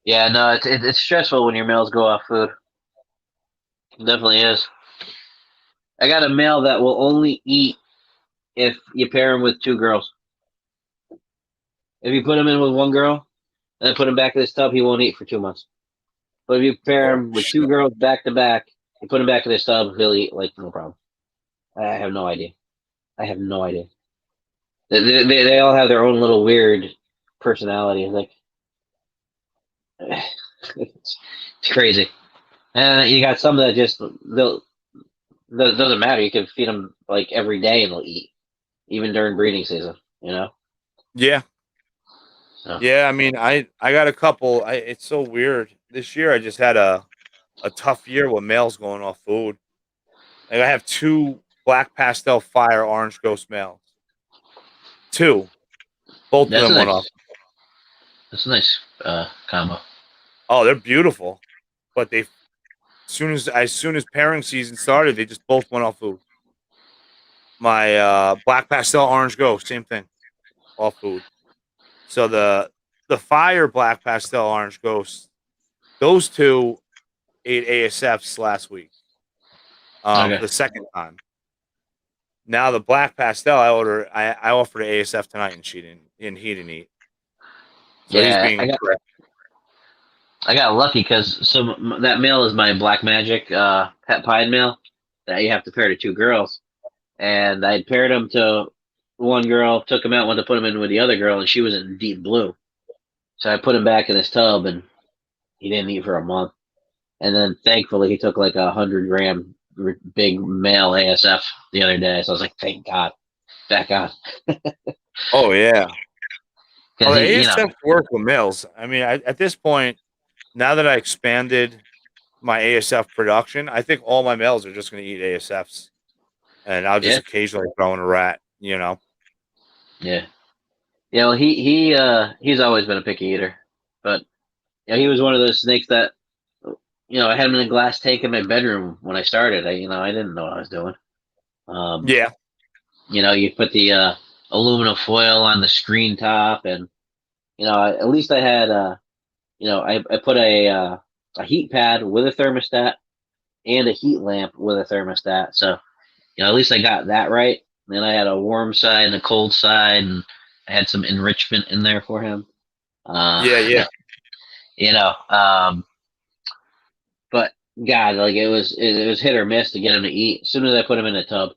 Yeah. No, it's stressful when your males go off food. It definitely is. I got a male that will only eat if you pair him with two girls. If you put him in with one girl and then put him back in his tub, he won't eat for 2 months. But if you pair Oh him with two shit! girls back to back, you put him back in his tub, he'll eat like no problem. I have no idea. I have no idea. They all have their own little weird personality. Like it's crazy. And you got some that just they'll doesn't matter. You can feed them like every day and they'll eat, even during breeding season. You know. Yeah, So, yeah. I mean, I got a couple. It's so weird. This year, I just had a tough year with males going off food. Like I have two black pastel fire orange ghost males. Two, both of that's a them went off. nice combo. Oh, they're beautiful, but they as soon as pairing season started, they just both went off food. My black pastel orange ghost, same thing, all food. So the fire black pastel orange ghost, those two ate ASFs last week. For Okay. the second time. Now the black pastel, I offered ASF tonight, and he didn't eat. So he's Yeah, being correct. I got lucky because that male is my black magic pet pied male that you have to pair to two girls, and I paired him to one girl, took him out, went to put him in with the other girl, and she was in deep blue. So I put him back in his tub, and he didn't eat for a month. And then thankfully he took like 100 gram big male ASF the other day. So I was like, thank God, back on. Oh yeah. Oh, Because the he, ASF work with males. I mean, at this point, now that I expanded my ASF production, I think all my males are just going to eat ASFs, and I'll just yeah, occasionally throw in a rat. yeah, yeah. Well, he's always been a picky eater, but yeah, he was one of those snakes that I had him in a glass tank in my bedroom when I started. I didn't know what I was doing. Um, Yeah, you put the aluminum foil on the screen top, and at least I had I put a heat pad with a thermostat and a heat lamp with a thermostat. So at least I got that right. Then I had a warm side and a cold side, and I had some enrichment in there for him. Uh, yeah, yeah. you know, um, but God, like it was hit or miss to get him to eat. As soon as I put him in a tub,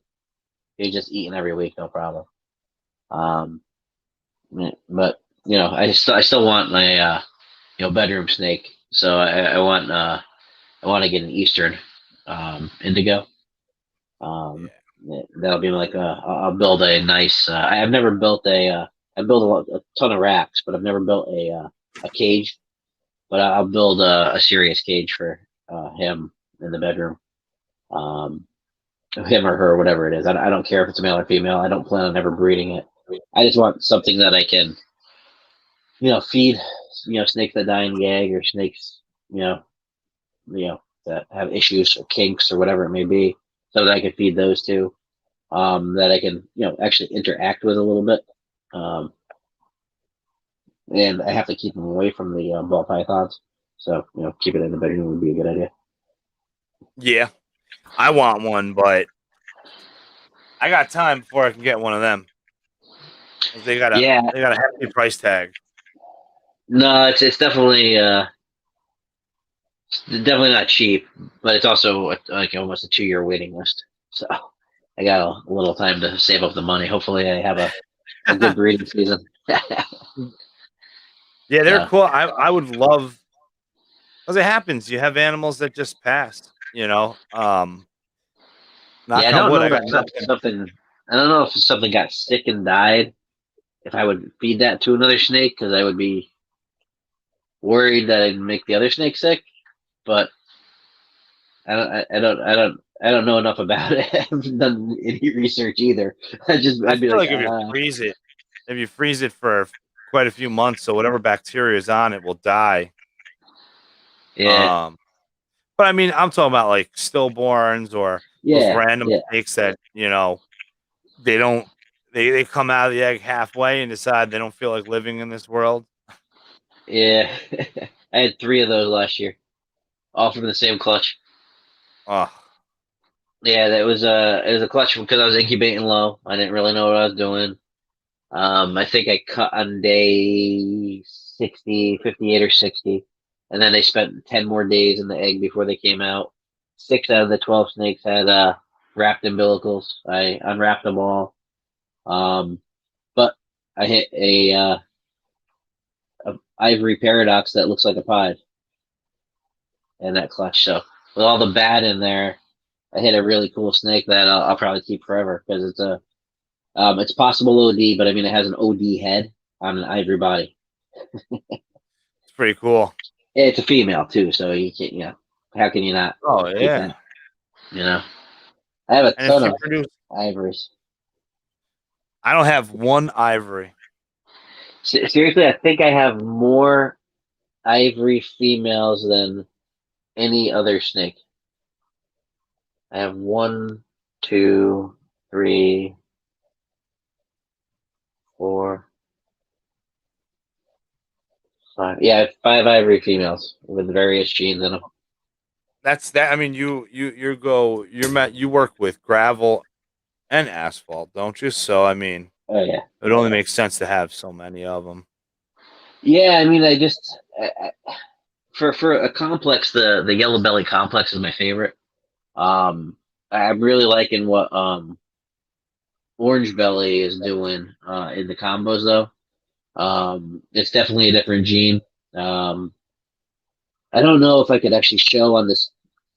he was just eating every week, no problem. Um, but I still want my bedroom snake. So I want to get an eastern indigo. Um, Yeah. that'll be like I'll build a nice. I've never built I build a ton of racks, but I've never built a cage. But I'll build a serious cage for him in the bedroom. Um, him or her, whatever it is. I don't care if it's a male or female. I don't plan on ever breeding it. I just want something that I can, feed, snakes that die in the egg or snakes, you know, that have issues or kinks or whatever it may be, so that I can feed those two. that I can actually interact with a little bit. And I have to keep them away from the ball pythons. So keep it in the bedroom would be a good idea. Yeah, I want one, but I got time before I can get one of them. They got a Yeah, hefty price tag. no, it's definitely not cheap, but it's also like almost a 2-year waiting list. So I got a little time to save up the money. Hopefully, I have a good breeding season. Yeah, they're So, cool. I would love, because it happens. You have animals that just pass. yeah, I Knock on don't wood. know I got that nothing. something. I don't know if something got sick and died. If I would feed that to another snake, because I would be worried that I'd make the other snake sick. But I don't know enough about it. I haven't done any research either. I I'd be feel like, like if you freeze it for quite a few months, so whatever bacteria is on it will die. yeah, Um, but I mean, I'm talking about like stillborns or those yeah, random yeah, snakes that they don't they come out of the egg halfway and decide they don't feel like living in this world. yeah. I had 3 of those last year, all from the same clutch. Oh, Yeah, that was it was a clutch because I was incubating low. I didn't really know what I was doing. I think I cut on day 60, 58 or 60, and then they spent 10 more days in the egg before they came out. 6 out of the 12 snakes had wrapped umbilicals. I unwrapped them all. Um, but I hit a ivory paradox that looks like a pied in that clutch. So with all the bad in there, I hit a really cool snake that I'll probably keep forever because it's possible OD, but I mean it has an OD head on an ivory body. it's pretty cool. It's a female too, so you can't, how can you not Oh keep yeah, that? You know, I have a and if ton she of produce, ivories. I don't have one ivory. Seriously, I think I have more ivory females than any other snake. I have one, two, three, four, five. Yeah, I have 5 ivory females with various genes in them. That's that. I mean, you work with gravel and asphalt, don't you? So I mean, Oh yeah, it only makes sense to have so many of them. yeah. I mean, for a complex, the yellow belly complex is my favorite. I'm really liking what Orange Belly is doing in the combos though. It's definitely a different gene. Um, I don't know if I could actually show on this,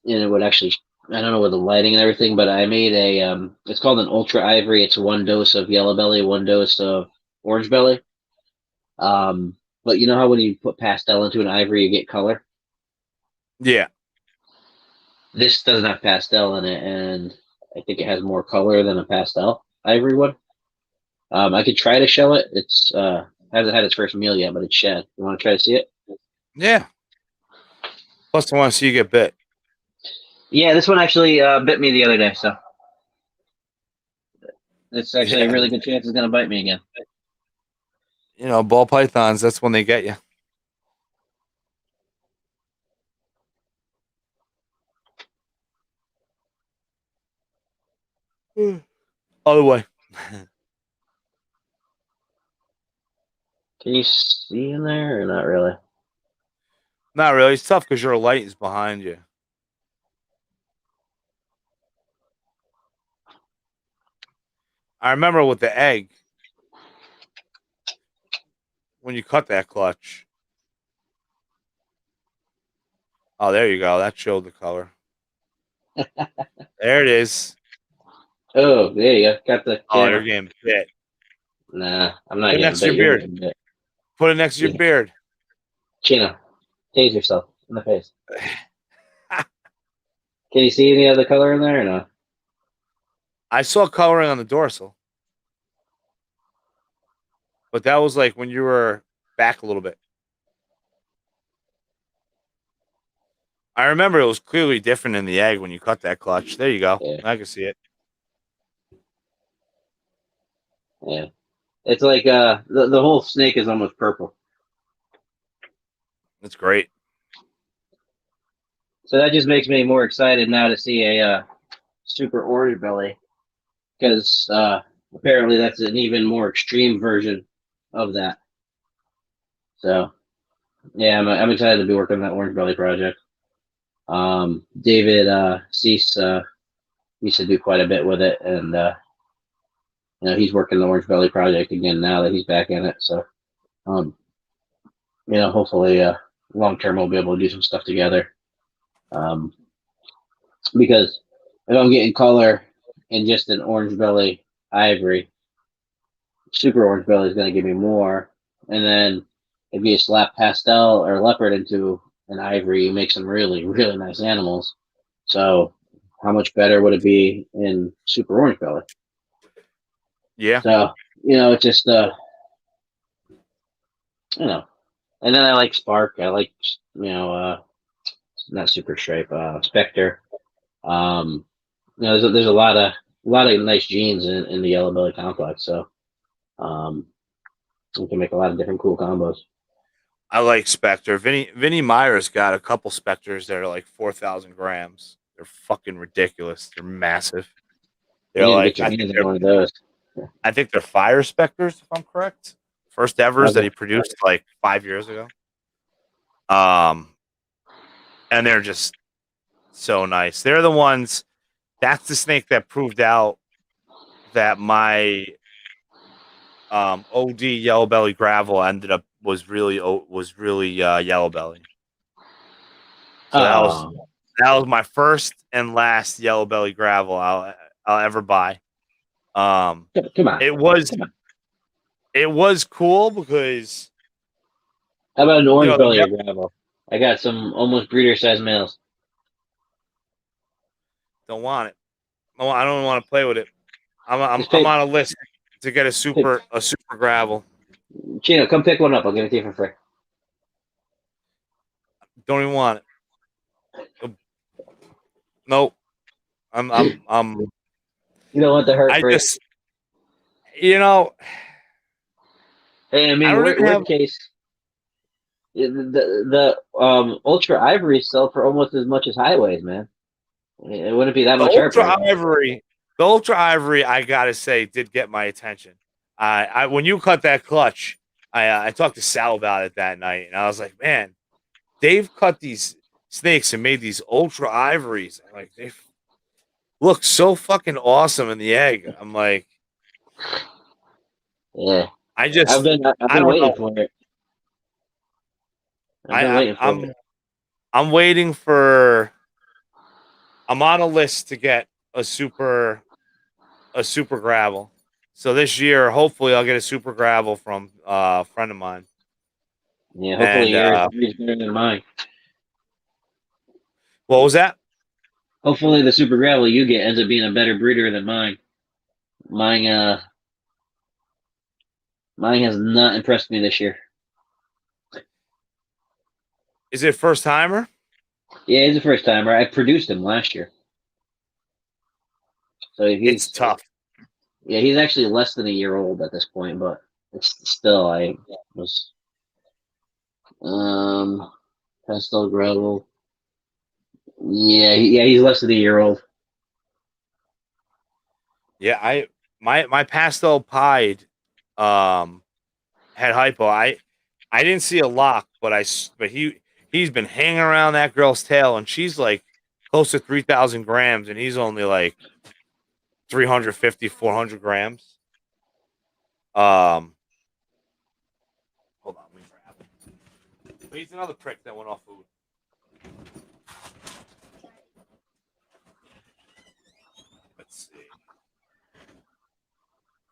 it would actually. I don't know with the lighting and everything, but I made a. It's called an Ultra Ivory. It's 1 dose of Yellow Belly, 1 dose of Orange Belly. But you know how when you put pastel into an ivory, you get color. Yeah, This doesn't have pastel in it, and I think it has more color than a pastel ivory would. I could try to show it. It's hasn't had its first meal yet, but it's shed. You want to try to see it? yeah. Plus, I want to see you get bit. Yeah, this one actually bit me the other day, so it's actually a Yeah, really good chance it's gonna bite me again. ball pythons. That's when they get you. Other way. Can you see in there or not really? Not really. It's tough because your light is behind you. I remember with the egg when you cut that clutch. Oh, there you go. That showed the color. There it is. Oh, there you go. Got the Oh, you're camera. getting bit. Nah, I'm not Put it getting next to bit. your You're beard. getting bit. Put it next to your Yeah. beard. Chino, tase yourself in the face. Can you see any other color in there or no? I saw coloring on the dorsal, but that was like when you were back a little bit. I remember it was clearly different in the egg when you cut that clutch. There you go. Yeah. I can see it. Yeah, it's like the whole snake is almost purple. It's great. So that just makes me more excited now to see a super orange belly because apparently that's an even more extreme version of that. So yeah, I'm excited to be working on that orange belly project. David Cease used to do quite a bit with it, and he's working the orange belly project again now that he's back in it. So um, hopefully long term we'll be able to do some stuff together. Because if I'm getting color in just an orange belly ivory, super orange belly is going to give me more. And then if you slap pastel or leopard into an ivory, you make some really, really nice animals. So how much better would it be in super orange belly? Yeah. So, it's just, and then I like Spark. I like, not Super Stripe, Spectre. There's a lot of nice genes in the yellow belly complex. So, we can make a lot of different cool combos. I like Spectre. Vinny Meyer's got a couple Spectres that are like 4,000 grams. They're fucking ridiculous. They're massive. You They're need to like get your hands on one of those. I think they're Fire Spectres, if I'm correct. First evers that Okay. he produced like 5 years ago. And they're just so nice. They're the ones. That's the snake that proved out that my OD yellow belly gravel was really yellow belly. So that was my first and last yellow belly gravel I'll ever buy. Come on. It was cool because How about an orange belly the or gravel? I got some almost breeder size males. don't want it. I don't want to play with it. Just I'm pick, on a list to get a pick. super gravel. Chino, come pick one up. I'll give it to you for free. Don't even want it. Nope. I'm You don't want the hurt I free. just you know Hey, I I mean, don't even have worst case, the ultra ivories sell for almost as much as highways, man. It wouldn't be that the much ultra heartbreak. ivory. The ultra ivory, I gotta say, did get my attention. I when you cut that clutch, I talked to Sal about it that night, and I was like, man, they've cut these snakes and made these ultra ivories. I'm like, they look so fucking awesome in the egg. I'm like, Yeah, I I've just, I been don't waiting know. for it. I've I, been I'm waiting for it. I'm I'm waiting for. I'm on a list to get a super gravel. So this year, hopefully, I'll get a super gravel from a friend of mine. Yeah, hopefully And yours is better than mine. what was that? Hopefully the super gravel you get ends up being a better breeder than mine. Mine, mine has not impressed me this year. Is it first timer? Yeah, he's a first timer. I produced him last year, so It's he's tough. yeah, he's actually less than a year old at this point, but it's still I was pastel gravel. Yeah, he's less than a year old. Yeah, my pastel pied had hypo. I didn't see a lock, but he's been hanging around that girl's tail, and she's like close to 3,000 grams, and he's only like 350, 400 grams. Um, hold on, let me grab it. But he's another prick that went off food. Let's see.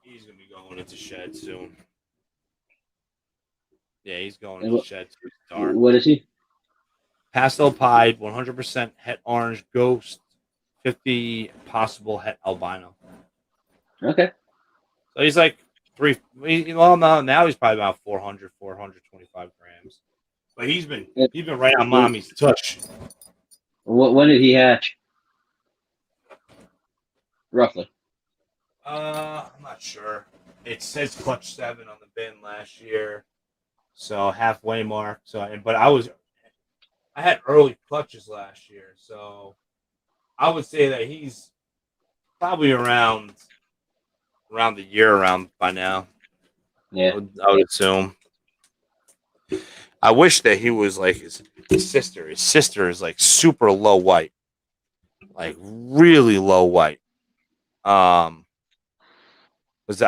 He's gonna be going into shed soon. Yeah, he's going into shed too. Dark. What is he? Pastel pied, 100% het orange ghost, 50 possible het albino. Okay. So he's like well, now he's probably about 400, 425 grams. But he's been right on mommy's touch. When did he hatch? Roughly. I'm not sure. it says clutch 7 on the bin last year, so halfway mark. So, but I had early clutches last year, so I would say that he's probably around the year around by now. Yeah. I would assume. I wish that he was like his sister. His sister is like super low white, like really low white. Um, because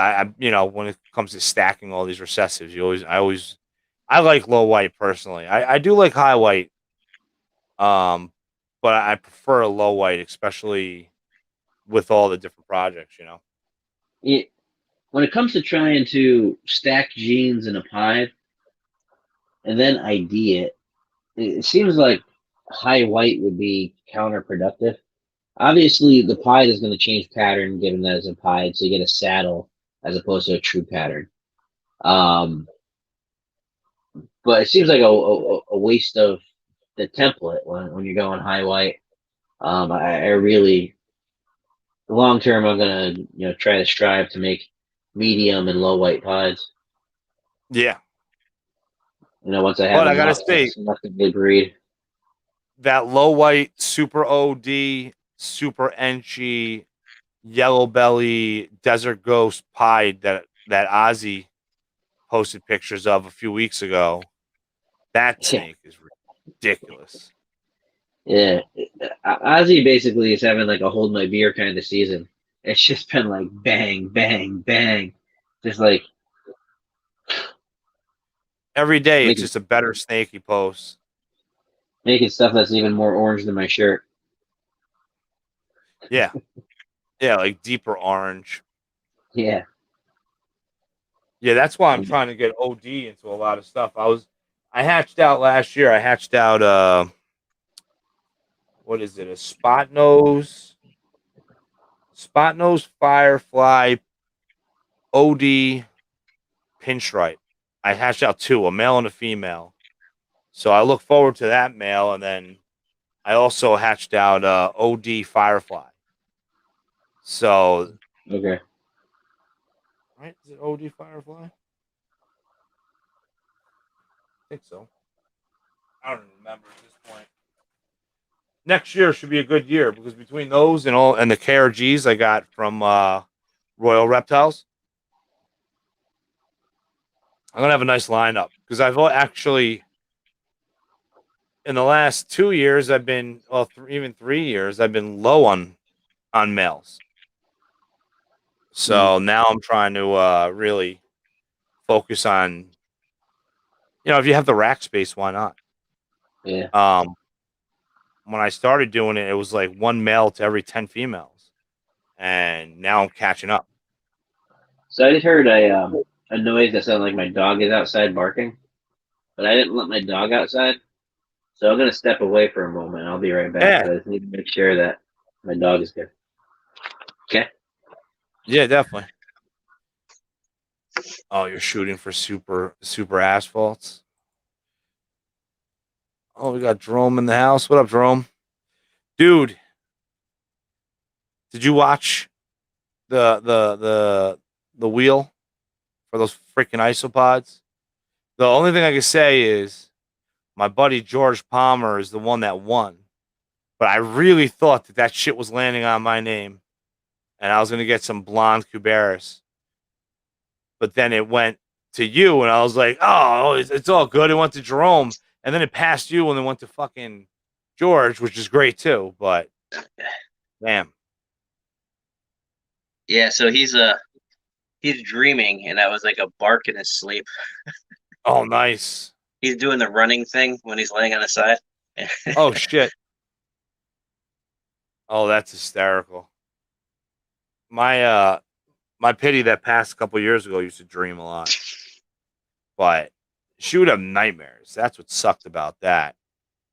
when it comes to stacking all these recessives, I like low white personally. I do like high white, um, but I prefer a low white, especially with all the different projects. It, when it comes to trying to stack genes in a pipe and then ID it, it seems like high white would be counterproductive. Obviously, the pied is going to change pattern given that it's a pied, so you get a saddle as opposed to a true pattern. Um, but it seems like a waste of the template when you're going high white. I really long term I'm gonna try to strive to make medium and low white pies. Yeah, Once I have but I gotta enough to say selectively breed. that low white super OD, super Enchy, yellow belly, desert ghost pied that Ozzy posted pictures of a few weeks ago. That Yeah, snake is ridiculous. yeah. Ozzy basically is having like a hold my beer kind of season. It's just been like bang, bang, bang, just like Every day, it's making just a better snake he posts. making stuff that's even more orange than my shirt. Yeah, yeah, like deeper orange. Yeah. Yeah, that's why I'm trying to get OD into a lot of stuff. I hatched out last year. I hatched out what is it? A spot nose firefly OD pinstripe. I hatched out two, a male and a female. So I look forward to that male, and then I also hatched out OD firefly. So, Okay. right, is it OD firefly? I think so. I don't remember at this point. Next year should be a good year because between those and the KRGs I got from Royal Reptiles, I'm gonna have a nice lineup because I've actually in the last 2 years I've been even 3 years I've been low on males. Mm, So now I'm trying to really focus on if you have the rack space, why not? yeah. Um, when I started doing it, it was like one male to every 10 females, and now I'm catching up. So I just heard a noise that sounded like my dog is outside barking, but I didn't let my dog outside, so I'm gonna step away for a moment. I'll be right back Yeah, because I just need to make sure that my dog is good. Okay. yeah, definitely. Oh, you're shooting for super asphalts. Oh, we got Jerome in the house. What up, Jerome? Dude, did you watch the wheel for those freaking isopods? The only thing I can say is my buddy George Palmer is the one that won, but I really thought that shit was landing on my name, and I was gonna get some blonde Cubaris. But then it went to you, and I was like, oh, it's all good. It went to Jerome, and then it passed you, and then went to fucking George, which is great too. But damn, Yeah. So he's dreaming, and that was like a bark in his sleep. oh nice. He's doing the running thing when he's laying on his side. Oh shit. Oh, that's hysterical. My pity that passed a couple years ago used to dream a lot, but she would have nightmares. That's what sucked about that.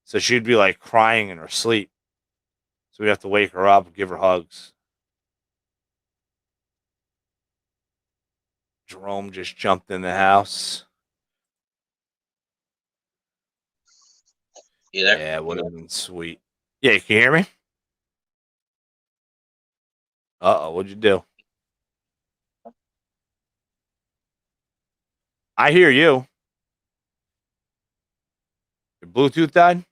So she'd be like crying in her sleep. So we'd have to wake her up, give her hugs. Jerome just jumped in the house. You there? Yeah, it would have been sweet. Yeah, can you hear me? Uh oh, what'd you do? I hear you. Your Bluetooth died? I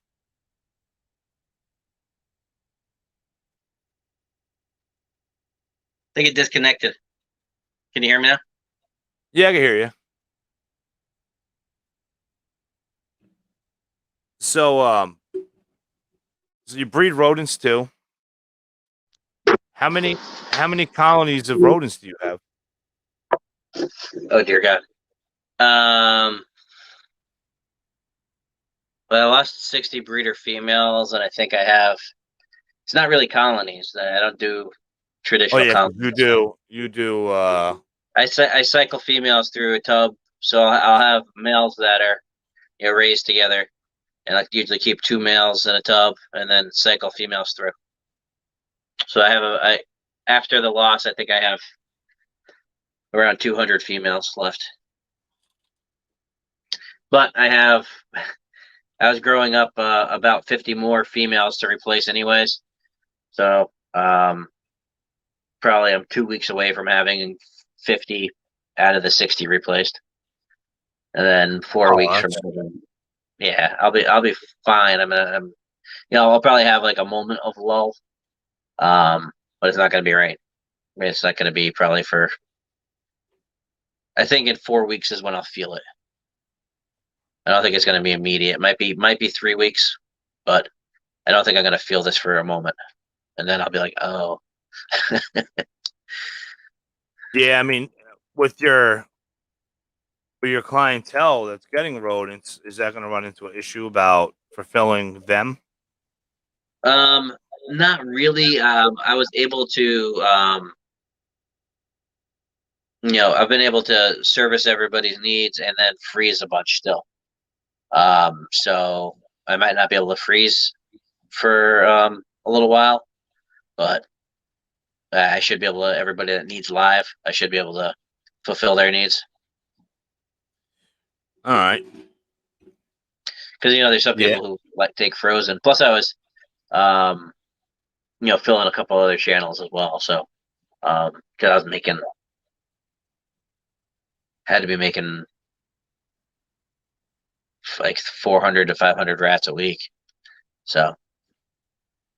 think it disconnected. Can you hear me now? Yeah, I can hear you. So, so you breed rodents too. How many colonies of rodents do you have? Oh dear God. Well, I lost 60 breeder females, and I think I have. It's not really colonies. I don't do Oh traditional yeah, 'cause colonies. you do. You do. I cycle females through a tub, so I'll have males that are raised together, and I usually keep two males in a tub, and then cycle females through. So I after the loss, I think I have around 200 females left. But I was growing up about 50 more females to replace anyways. So probably I'm 2 weeks away from having 50 out of the 60 replaced. And then 4 weeks Oh, from then, yeah, I'll be fine. I'll probably have like a moment of lull. But it's not gonna be right. I mean, it's not gonna be probably for I think in 4 weeks is when I'll feel it. I don't think it's gonna be immediate. It might be 3 weeks, but I don't think I'm gonna feel this for a moment. And then I'll be like, oh. yeah. I mean, with your clientele that's getting rodents, is that going to run into an issue about fulfilling them? Um, Not really. I was able to I've been able to service everybody's needs and then freeze a bunch still. So I might not be able to freeze for a little while, but I should be able to. Everybody that needs live, I should be able to fulfill their needs. All right. Because there's some Yeah. people who like take frozen. Plus, I was um, filling a couple other channels as well. So because I was had to be making like 400 to 500 rats a week. So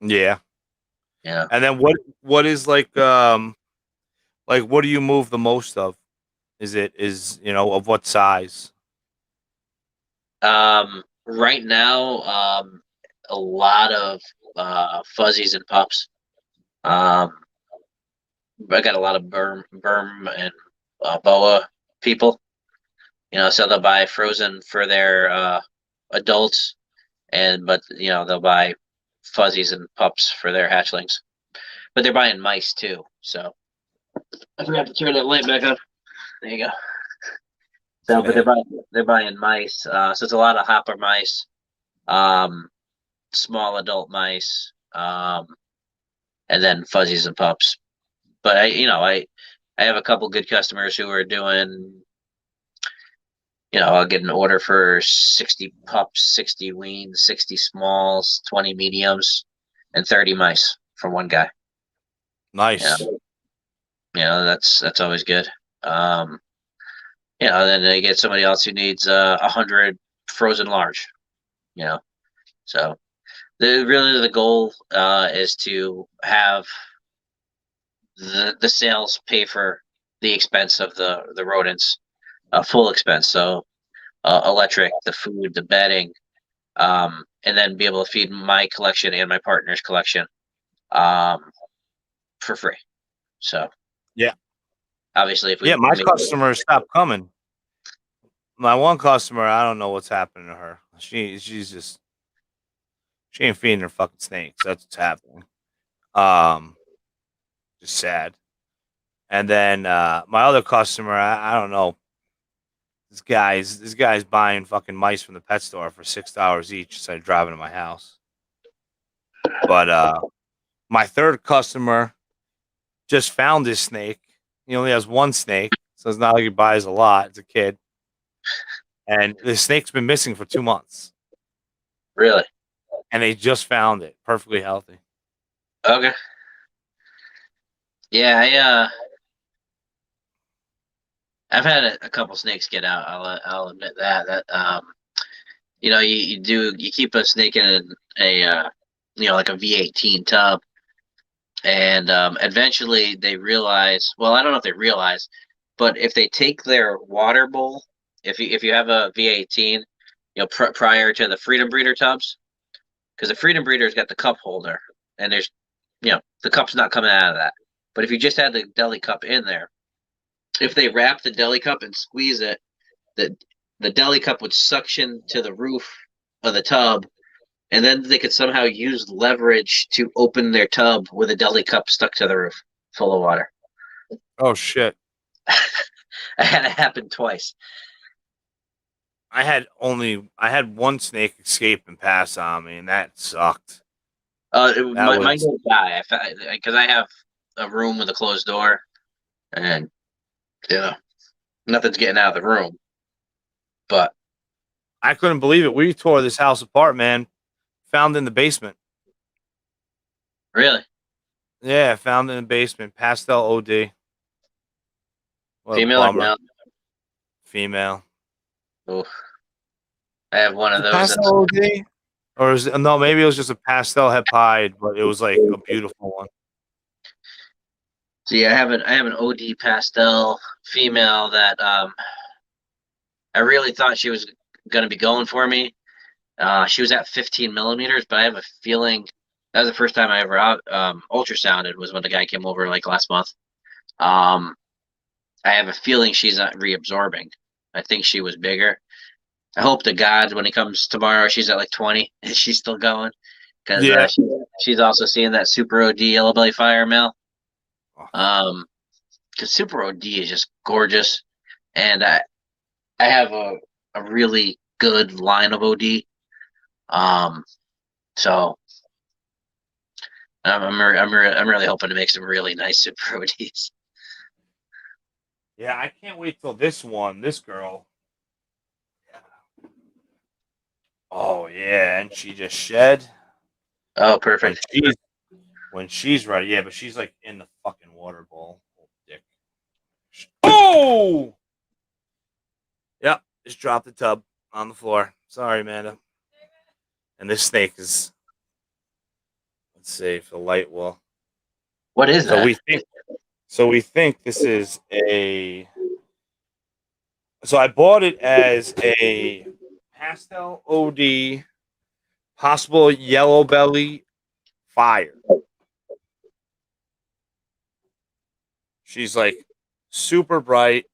Yeah. yeah. And then what is like what do you move the most of? Is of what size? Right now, a lot of fuzzies and pups. Um, I got a lot of berm and boa people. So they'll buy frozen for their adults, but they'll buy fuzzies and pups for their hatchlings. But they're buying mice too. So I forgot to turn that light back up. There you go. So, but they're buying mice. So it's a lot of hopper mice, um, small adult mice, and then fuzzies and pups. But I have a couple good customers who are doing. I'll get an order for 60 pups, 60 weans, 60 smalls, 20 mediums, and 30 mice from one guy. Yeah, Nice. that's always good. Um, then they get somebody else who needs 100 frozen large. You know, so the goal is to have the sales pay for the expense of the rodents, full expense. So electric, the food, the bedding, and then be able to feed my collection and my partner's collection um, for free. So Yeah. obviously, if Yeah, we my make it, customers stopped coming. My one customer, I don't know what's happening to her. She ain't feeding her fucking snakes. That's what's happening. Um, just sad. And then my other customer, I don't know. This guy's buying fucking mice from the pet store for $6 each instead of driving to my house. But my third customer just found his snake. He only has one snake, so it's not like he buys a lot. It's a kid, and the snake's been missing for 2 months, really, and they just found it, perfectly healthy. okay, yeah, I've had a couple snakes get out. I'll admit that you keep a snake in a like a V18 tub, and eventually they realize. Well, I don't know if they realize, but if they take their water bowl, if you have a V18, prior to the Freedom Breeder tubs, because the Freedom Breeder's got the cup holder, and there's the cup's not coming out of that. But if you just had the deli cup in there, if they wrap the deli cup and squeeze it, the the deli cup would suction to the roof of the tub, and then they could somehow use leverage to open their tub with a deli cup stuck to the roof, full of water. Oh shit! I had it happen twice. I had one snake escape and pass on me, and that sucked. That Mine was didn't die. Because I have a room with a closed door, and nothing's getting out of the room. But I couldn't believe it. We tore this house apart, man. Found in the basement. really, Yeah, found in the basement. Pastel OD. What a female or bummer. male? Female. Oof. I have one Is of it those. pastel OD? Or is it, no, maybe it was just a pastel het pied, but it was like a beautiful one. See, I have an OD pastel female that I really thought she was gonna be going for me. She was at 15 millimeters, but I have a feeling that was the first time I ever ultrasounded was when the guy came over like last month. Um, I have a feeling she's not reabsorbing. I think she was bigger. I hope to God when he comes tomorrow, she's at like 20 and she's still going because Yeah. she's also seeing that Super OD Yellow Belly Fire male. Oh. Because Super OD is just gorgeous, and I have a really good line of OD. So I'm really hoping to make some really nice Super ODs. Yeah, I can't wait till this girl. Oh yeah, and she just shed Oh, when perfect. she's ready. Yeah, but she's like in the fucking water bowl. Oh, dick. Oh! Yep, just dropped the tub on the floor. Sorry, Amanda. And this snake is, let's see if the light will. What is So that? we think this is a. So I bought it as a pastel OD, possible yellow belly fire. She's like super bright,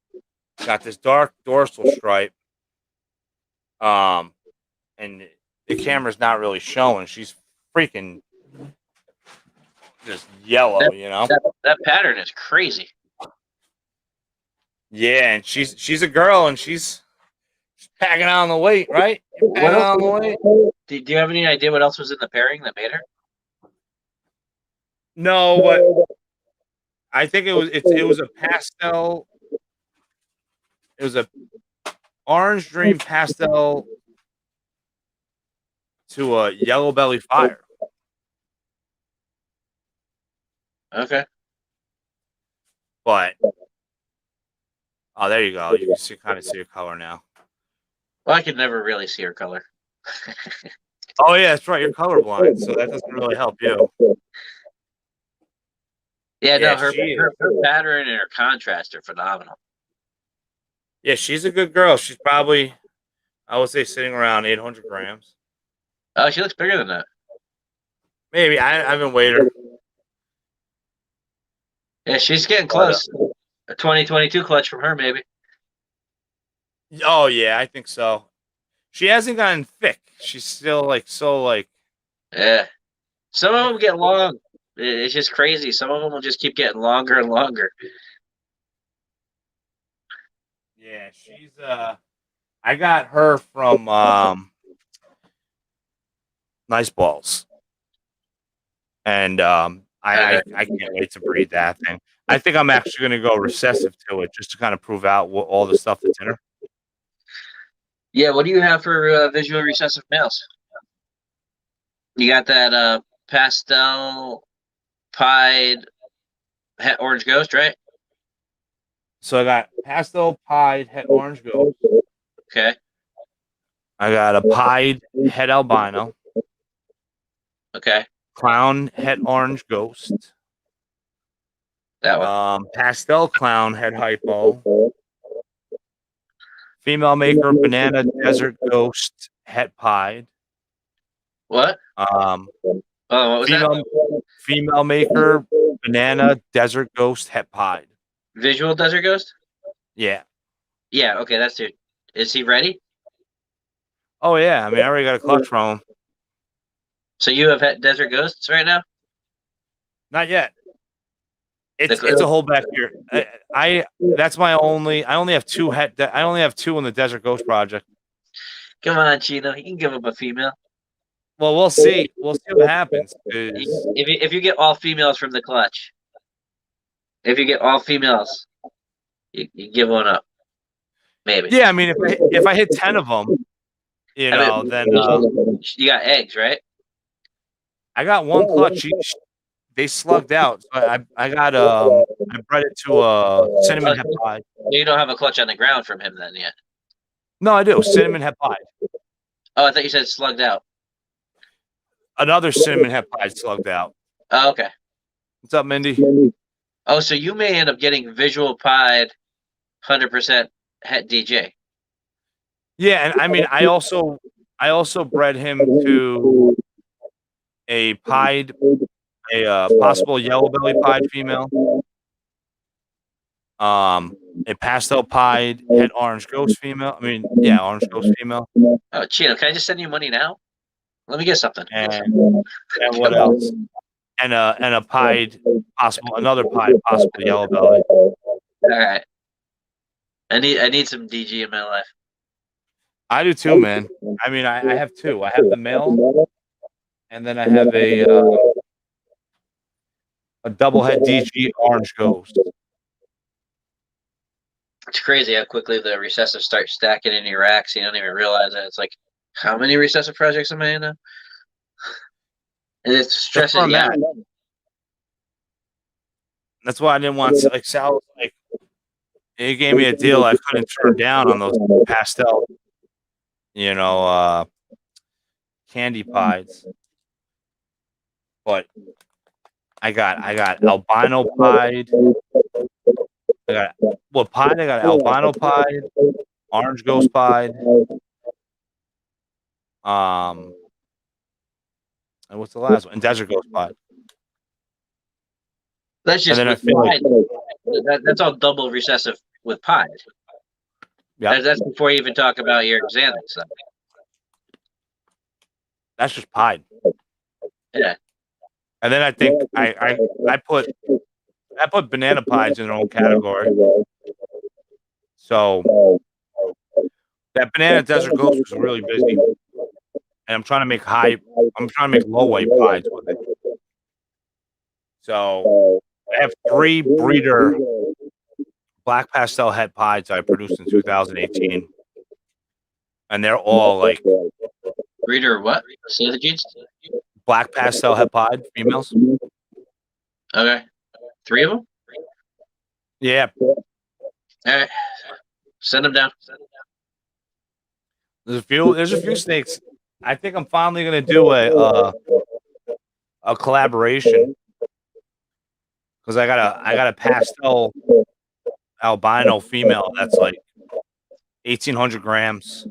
got this dark dorsal stripe. And the camera's not really showing. She's freaking just yellow, That pattern is crazy. Yeah, and she's a girl, and she's packing on the weight, right? You're packing on the weight. Do you have any idea what else was in the pairing that made her? No, but I think it was a pastel. It was a orange dream pastel to a yellow belly fire. Okay. But oh, there you go. You can kind of see her color now. Well, I could never really see her color. Oh yeah, that's right. You're colorblind, so that doesn't really help you. Yeah, Yeah, no, her pattern and her contrast are phenomenal. Yeah, she's a good girl. She's probably, I would say, sitting around 800 grams. Oh, she looks bigger than that. Maybe I haven't weighed her. Yeah, she's getting close. A 2022 clutch from her, maybe. Oh yeah, I think so. She hasn't gotten thick. She's still like. Yeah. Some of them get long. It's just crazy. Some of them will just keep getting longer and longer. Yeah, she's I got her from Nice Balls, and I can't wait to breed that thing. I think I'm actually going to go recessive to it just to kind of prove out all the stuff that's in her. Yeah, what do you have for visual recessive males? You got that pastel pied orange ghost, right? So I got pastel pied het orange ghost. Okay. I got a pied het albino. Okay. Clown het orange ghost. That one. Pastel clown het hypo. Female maker banana desert ghost het pied. What? What was that? Female maker banana desert ghost het pied. Visual Desert Ghost? Yeah. Yeah, okay, that's dude. Is he ready? Oh yeah, I mean I already got a clutch from him. So you have Desert Ghosts right now? Not yet. It's a whole back here. That's my only. I only have two I only have two in the Desert Ghost project. Come on, Chino. You can give him a female. Well, we'll see. We'll see what happens. If you get all females from the clutch, if you get all females, you give one up. Maybe. Yeah, I mean, if I hit 10 of them, you know, then you got eggs, right? I got one clutch. They slugged out. So I got I bred it to a cinnamon het pied. You don't have a clutch on the ground from him then yet. No, I do. Cinnamon het pied. Oh, I thought you said slugged out. Another cinnamon het pied slugged out. Oh, okay. What's up, Mindy? Oh, so you may end up getting visual pied 100% het DJ. Yeah, and I mean I also bred him to a pied, a possible yellow belly pied female. A pastel pied het orange ghost female. I mean, yeah, orange ghost female. Oh, Chino, can I just send you money now? Let me get something. And what else? And a pied another pied possible yellow belly. All right. I need some DG in my life. I do too, man. I mean, I have two. I have the male, and then I have a double head DG orange ghost. It's crazy how quickly the recessives start stacking in your racks. You don't even realize it. It's like, how many recessive projects am I in now? And it's stressing me out. That's why I didn't want to, like, Sal, like, he gave me a deal I couldn't turn down on those pastel, you know, candy pies. But I got albino pied. I got what pied? I got albino pied, orange ghost pied. And what's the last one? And desert ghost pied. That's just with pied. That's all double recessive with pied. Yeah, that's before you even talk about your Xanax stuff. That's just pied. Yeah. And then I think I put banana pies in their own category. So that banana desert ghost was really busy, and I'm trying to make low weight pies with it. So I have 3 breeder black pastel het pies I produced in 2018, and they're all like breeder what? Say the genes? Black pastel het pied females. Okay. 3 of them? Yeah. All right. Send them down. There's a few snakes. I think I'm finally gonna do a collaboration because I got a pastel albino female that's like 1,800 grams,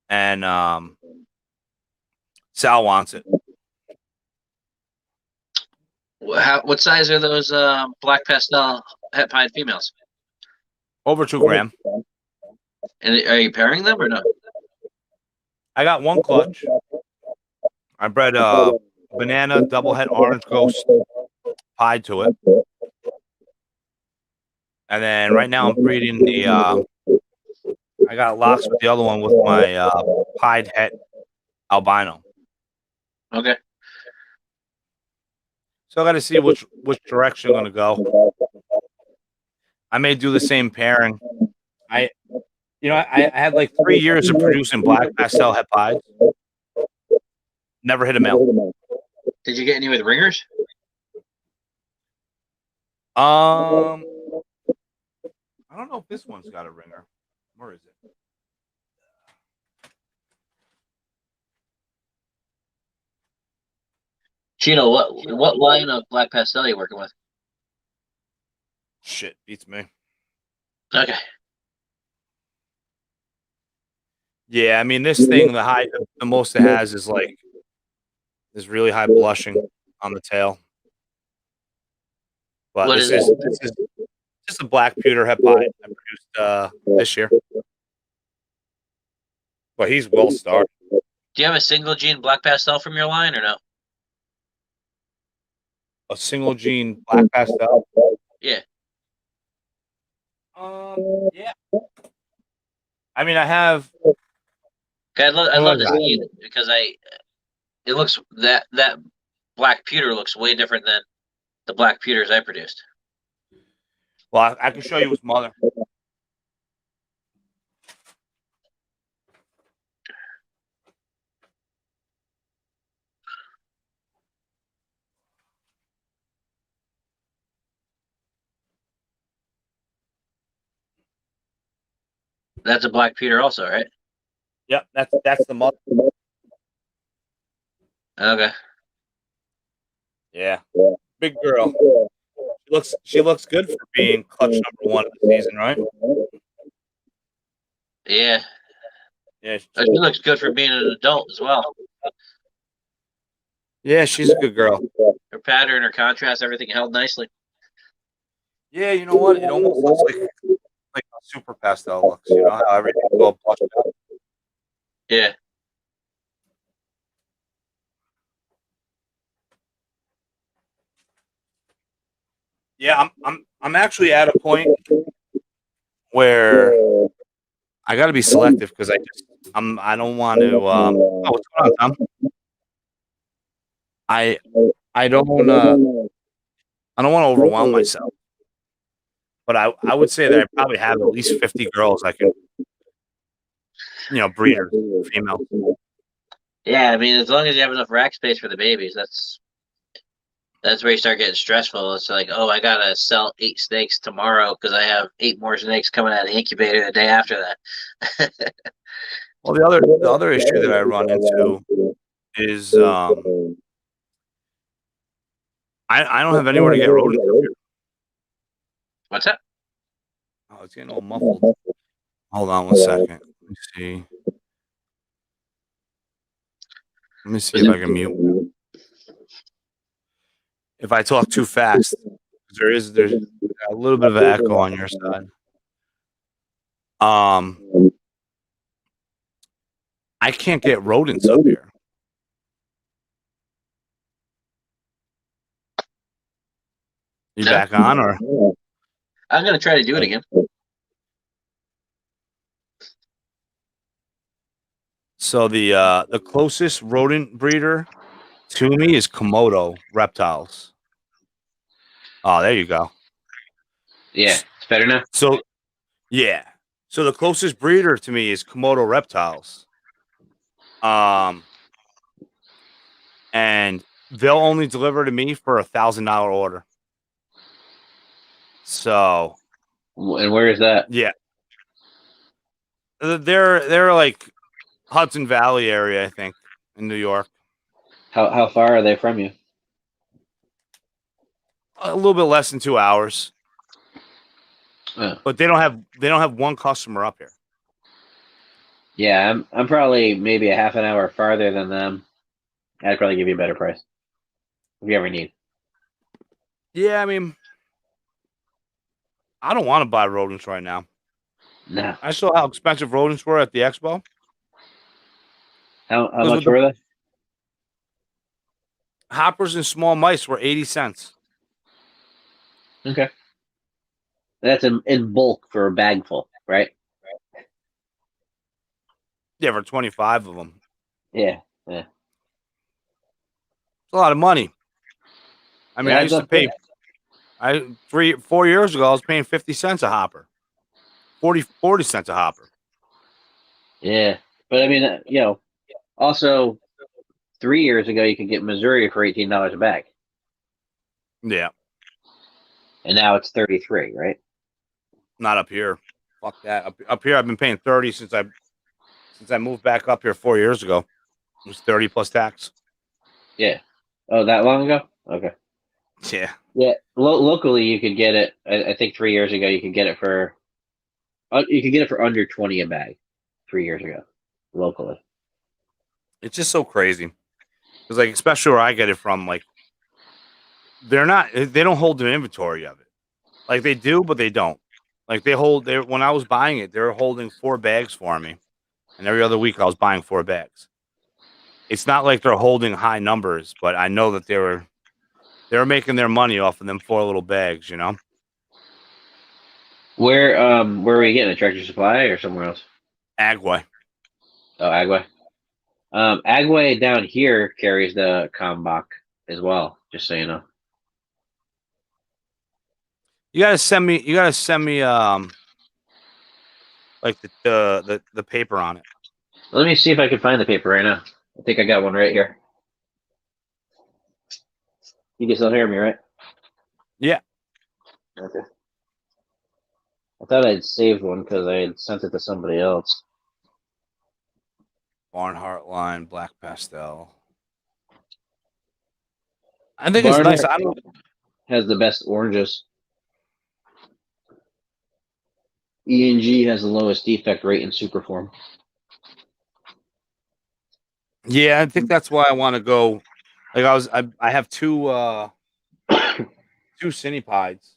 and Sal wants it. What size are those black pastel het pied females? Over 2 grams. And are you pairing them or no? I got one clutch. I bred banana double head orange ghost pied to it. And then right now I'm breeding the I got locks with the other one with my pied het albino. Okay. So I got to see which direction I'm going to go. I may do the same pairing. I had like 3 years of producing black pastel het pies. Never hit a male. Did you get any with ringers? if this one's got a ringer. Where is it? Chino, what line of black pastel are you working with? Shit, beats me. Okay. Yeah, I mean this thing, the most it has is like this really high blushing on the tail. But What this is it? is just a black pewter hepide I produced this year. But he's well started. Do you have a single gene black pastel from your line or no? A single gene black pastel. Yeah. Yeah. I mean, I have. I'd love to I see it because it looks that black pewter looks way different than the black pewters I produced. Well, I can show you his mother. That's a black pewter also, right? Yep, that's the mother. Okay. Yeah, big girl. She looks good for being clutch number 1 of the season, right? Yeah. Yeah, She looks good for being an adult as well. yeah, she's a good girl. Her pattern, her contrast, everything held nicely. Yeah, you know what? It almost looks like a super pastel looks. You know how everything's all blushed out. Yeah. Yeah, I'm actually at a point where I got to be selective because I don't want to. Oh, what's going on, Tom? I don't want to overwhelm myself, but I would say that I probably have at least 50 girls I can, breeders, females. Yeah, I mean, as long as you have enough rack space for the babies, that's where you start getting stressful. It's like, oh, I gotta sell 8 snakes tomorrow because I have 8 more snakes coming out of the incubator the day after that. Well, the other issue that I run into is I don't have anywhere to get rodents up here. What's that? Oh, it's getting all muffled. Hold on 1 second. Let me see. Let me see if I can mute. If I talk too fast, there's a little bit of an echo on your side. I can't get rodents up here. You back on, or I'm gonna try to do it again. So the closest rodent breeder to me is Komodo reptiles. Oh, there you go. Yeah, it's better now. So yeah. So the closest breeder to me is Komodo reptiles. And they'll only deliver to me for $1,000 order. So And where is that? yeah. They're like Hudson Valley area, I think, in New York. How far are they from you? A little bit less than 2 hours. Oh. But they don't have one customer up here. Yeah, I'm probably maybe a half an hour farther than them. I'd probably give you a better price if you ever need. Yeah, I mean, I don't want to buy rodents right now. No. I saw how expensive rodents were at the expo. How much were they? Hoppers and small mice were 80 cents. Okay. That's in bulk for a bag full, right? Yeah, for 25 of them. Yeah. It's a lot of money. I mean, I used to pay. 4 years ago, I was paying 50 cents a hopper. 40 cents a hopper. Yeah, but I mean, also 3 years ago you could get Missouri for $18 a bag. Yeah. And now it's 33, right? Not up here. Fuck that. Up here, I've been paying 30 since I moved back up here 4 years ago. It was 30 plus tax. Yeah. Oh, that long ago? Okay. Yeah. Yeah. Locally, you could get it. I think 3 years ago, you could get it for. You could get it for under 20 a bag. 3 years ago, locally. It's just so crazy. Because, like, especially where I get it from, like, they don't hold an inventory of it. Like, they do, but they don't. Like, when I was buying it, they were holding 4 bags for me. And every other week I was buying 4 bags. It's not like they're holding high numbers, but I know that they were making their money off of them 4 little bags, you know? Where were you getting a Tractor Supply or somewhere else? Agway. Oh, Agway. Agway down here carries the Kalmbach as well. Just so you know. You gotta send me like the paper on it. Let me see if I can find the paper right now. I think I got one right here. You can still hear me, right? Yeah. Okay. I thought I'd saved one because I had sent it to somebody else. Barnhart line, black pastel. I think it's nice. Barnhart I don't has the best oranges. E&G has the lowest defect rate in Superform. Yeah, I think that's why I want to go. Like I have two Cinepides.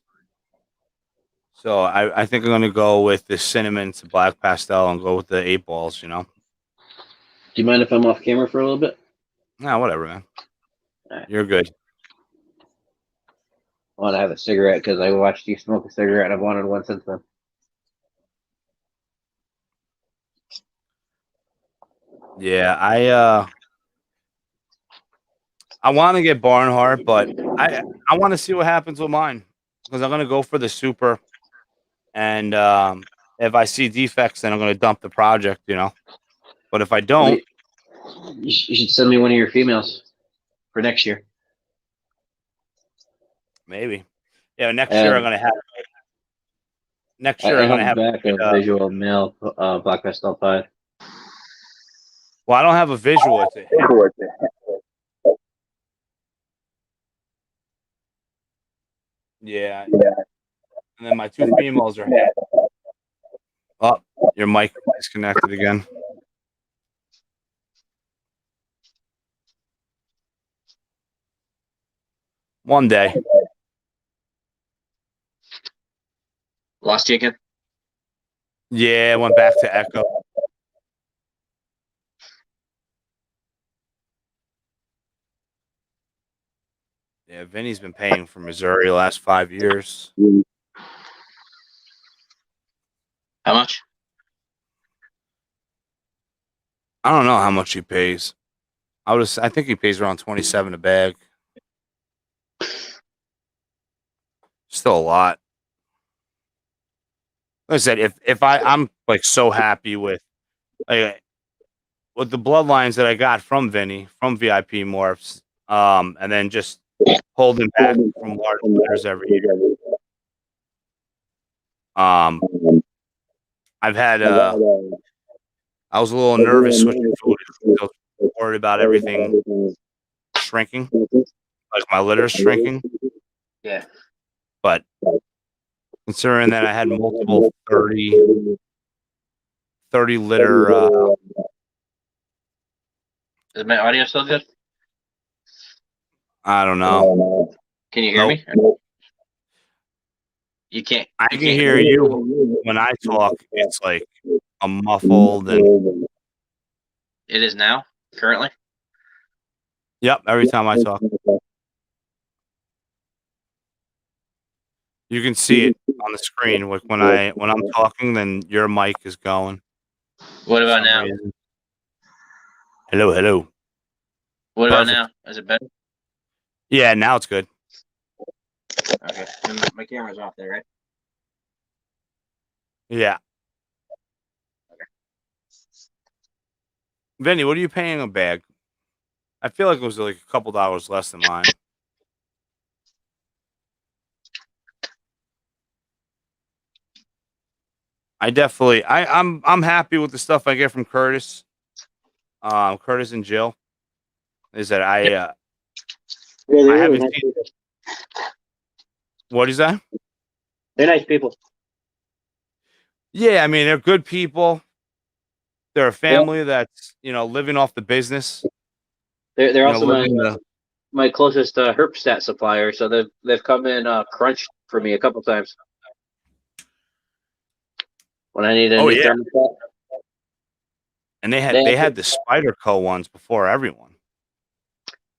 So I think I'm gonna go with the cinnamon to black pastel and go with the 8 balls, you know? Do you mind if I'm off camera for a little bit? Nah, whatever, man. Right. You're good. I want to have a cigarette because I watched you smoke a cigarette and I've wanted one since then. Yeah, I want to get Barnhart, but I want to see what happens with mine because I'm gonna go for the super, and if I see defects, then I'm gonna dump the project, you know. But if I don't, You should send me one of your females for next year. maybe. Yeah, next year I'm gonna have. Next year I I'm gonna have have. back a visual male black pastel pie. Well, I don't have a visual. It's a hit. Yeah, and then my 2 females are hit. Oh, your mic disconnected again. One day. Lost you again? Yeah, went back to Echo. Yeah, Vinny's been paying for Missouri the last 5 years. How much? I don't know how much he pays. I think he pays around 27 a bag. Still a lot. Like I said, if I'm like so happy with like with the bloodlines that I got from Vinny from VIP morphs, and then just holding back from large litters every year. I've had I was a little nervous switching food. I was worried about everything shrinking, like my litters shrinking. Yeah. But considering that I had multiple 30 liter. Is my audio still good? I don't know. Can you hear me? You can't. I can hear you, but when I talk, it's like a muffled and. It is now, currently? Yep, every time I talk. You can see it on the screen. Like when I'm talking, then your mic is going. What about now? Reason. Hello. What about now? Is it better? Yeah, now it's good. Okay. My camera's off there, right? Yeah. Okay. Vinny, what are you paying a bag? I feel like it was like a couple dollars less than mine. I'm happy with the stuff I get from Curtis. Curtis and Jill. Is that Yep. Yeah, they're I really haven't nice seen people. what is that? They're nice people. Yeah, I mean they're good people. They're a They're family that's living off the business. they're also Living the. my closest Herpstat supplier, so they've come in crunched for me a couple times when I need a Oh new yeah, thermostat. and they had They they actually had the Spider Co ones before everyone.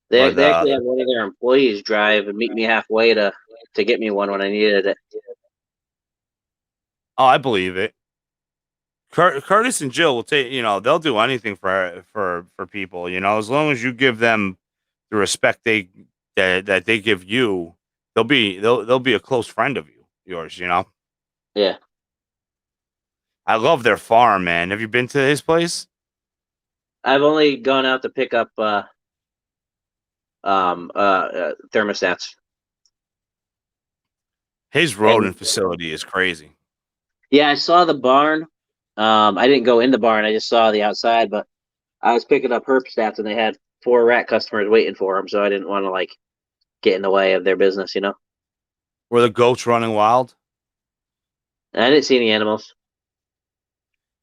they, But they actually had one of their employees drive and meet me halfway to get me one when I needed it. oh, I believe it. Curtis and Jill will take. They'll do anything for people. As long as you give them the respect that they give you, they'll be a close friend of yours. Yeah, I love their farm, man. Have you been to his place? His And rodent facility is crazy. yeah, I saw the barn. I didn't go in the barn. I just saw the outside, but I was picking up Herpstats and they had 4 rat customers waiting for them, so I didn't want to like get in the way of their business, you know. Were the goats running wild? And I didn't see any animals.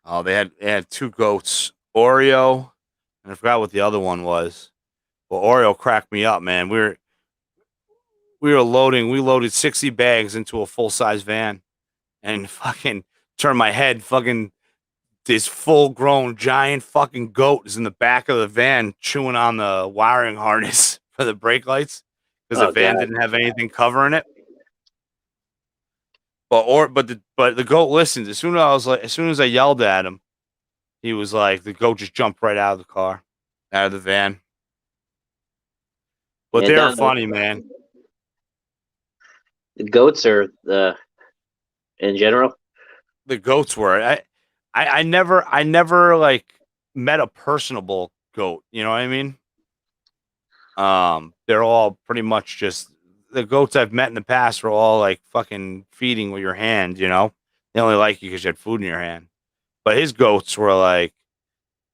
Oh, they had two goats, Oreo, and I forgot what the other one was. Well, Oreo cracked me up, man. We loaded 60 bags into a full size van, and fucking turned my head. Fucking this full grown giant fucking goat is in the back of the van chewing on the wiring harness for the brake lights because the Oh van god. didn't have anything covering it. But the goat listens. As soon as I yelled at him, he was like, the goat just jumped right out of the car, out of the van. But Yeah, they were down funny, man. the goats are the in general. The goats were. I never like met a personable goat. You know what I mean? They're all pretty much just the goats I've met in the past were all like fucking feeding with your hand. They only like you because you had food in your hand. But his goats were like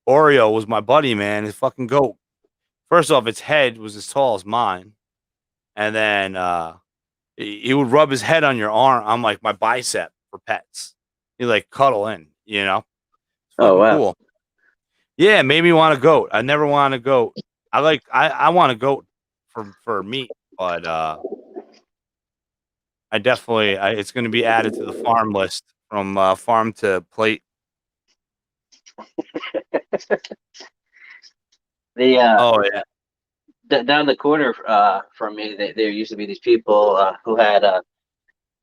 Oreo was my buddy, man. His fucking goat. First off, its head was as tall as mine, and then he would rub his head on your arm, on like my bicep for pets. He like cuddle in. It's Oh fucking wow. cool. Yeah, it made me want a goat. I never wanted a goat. I want a goat for meat, but it's going to be added to the farm list from farm to plate. The Oh yeah, down the corner from me, there used to be these people who had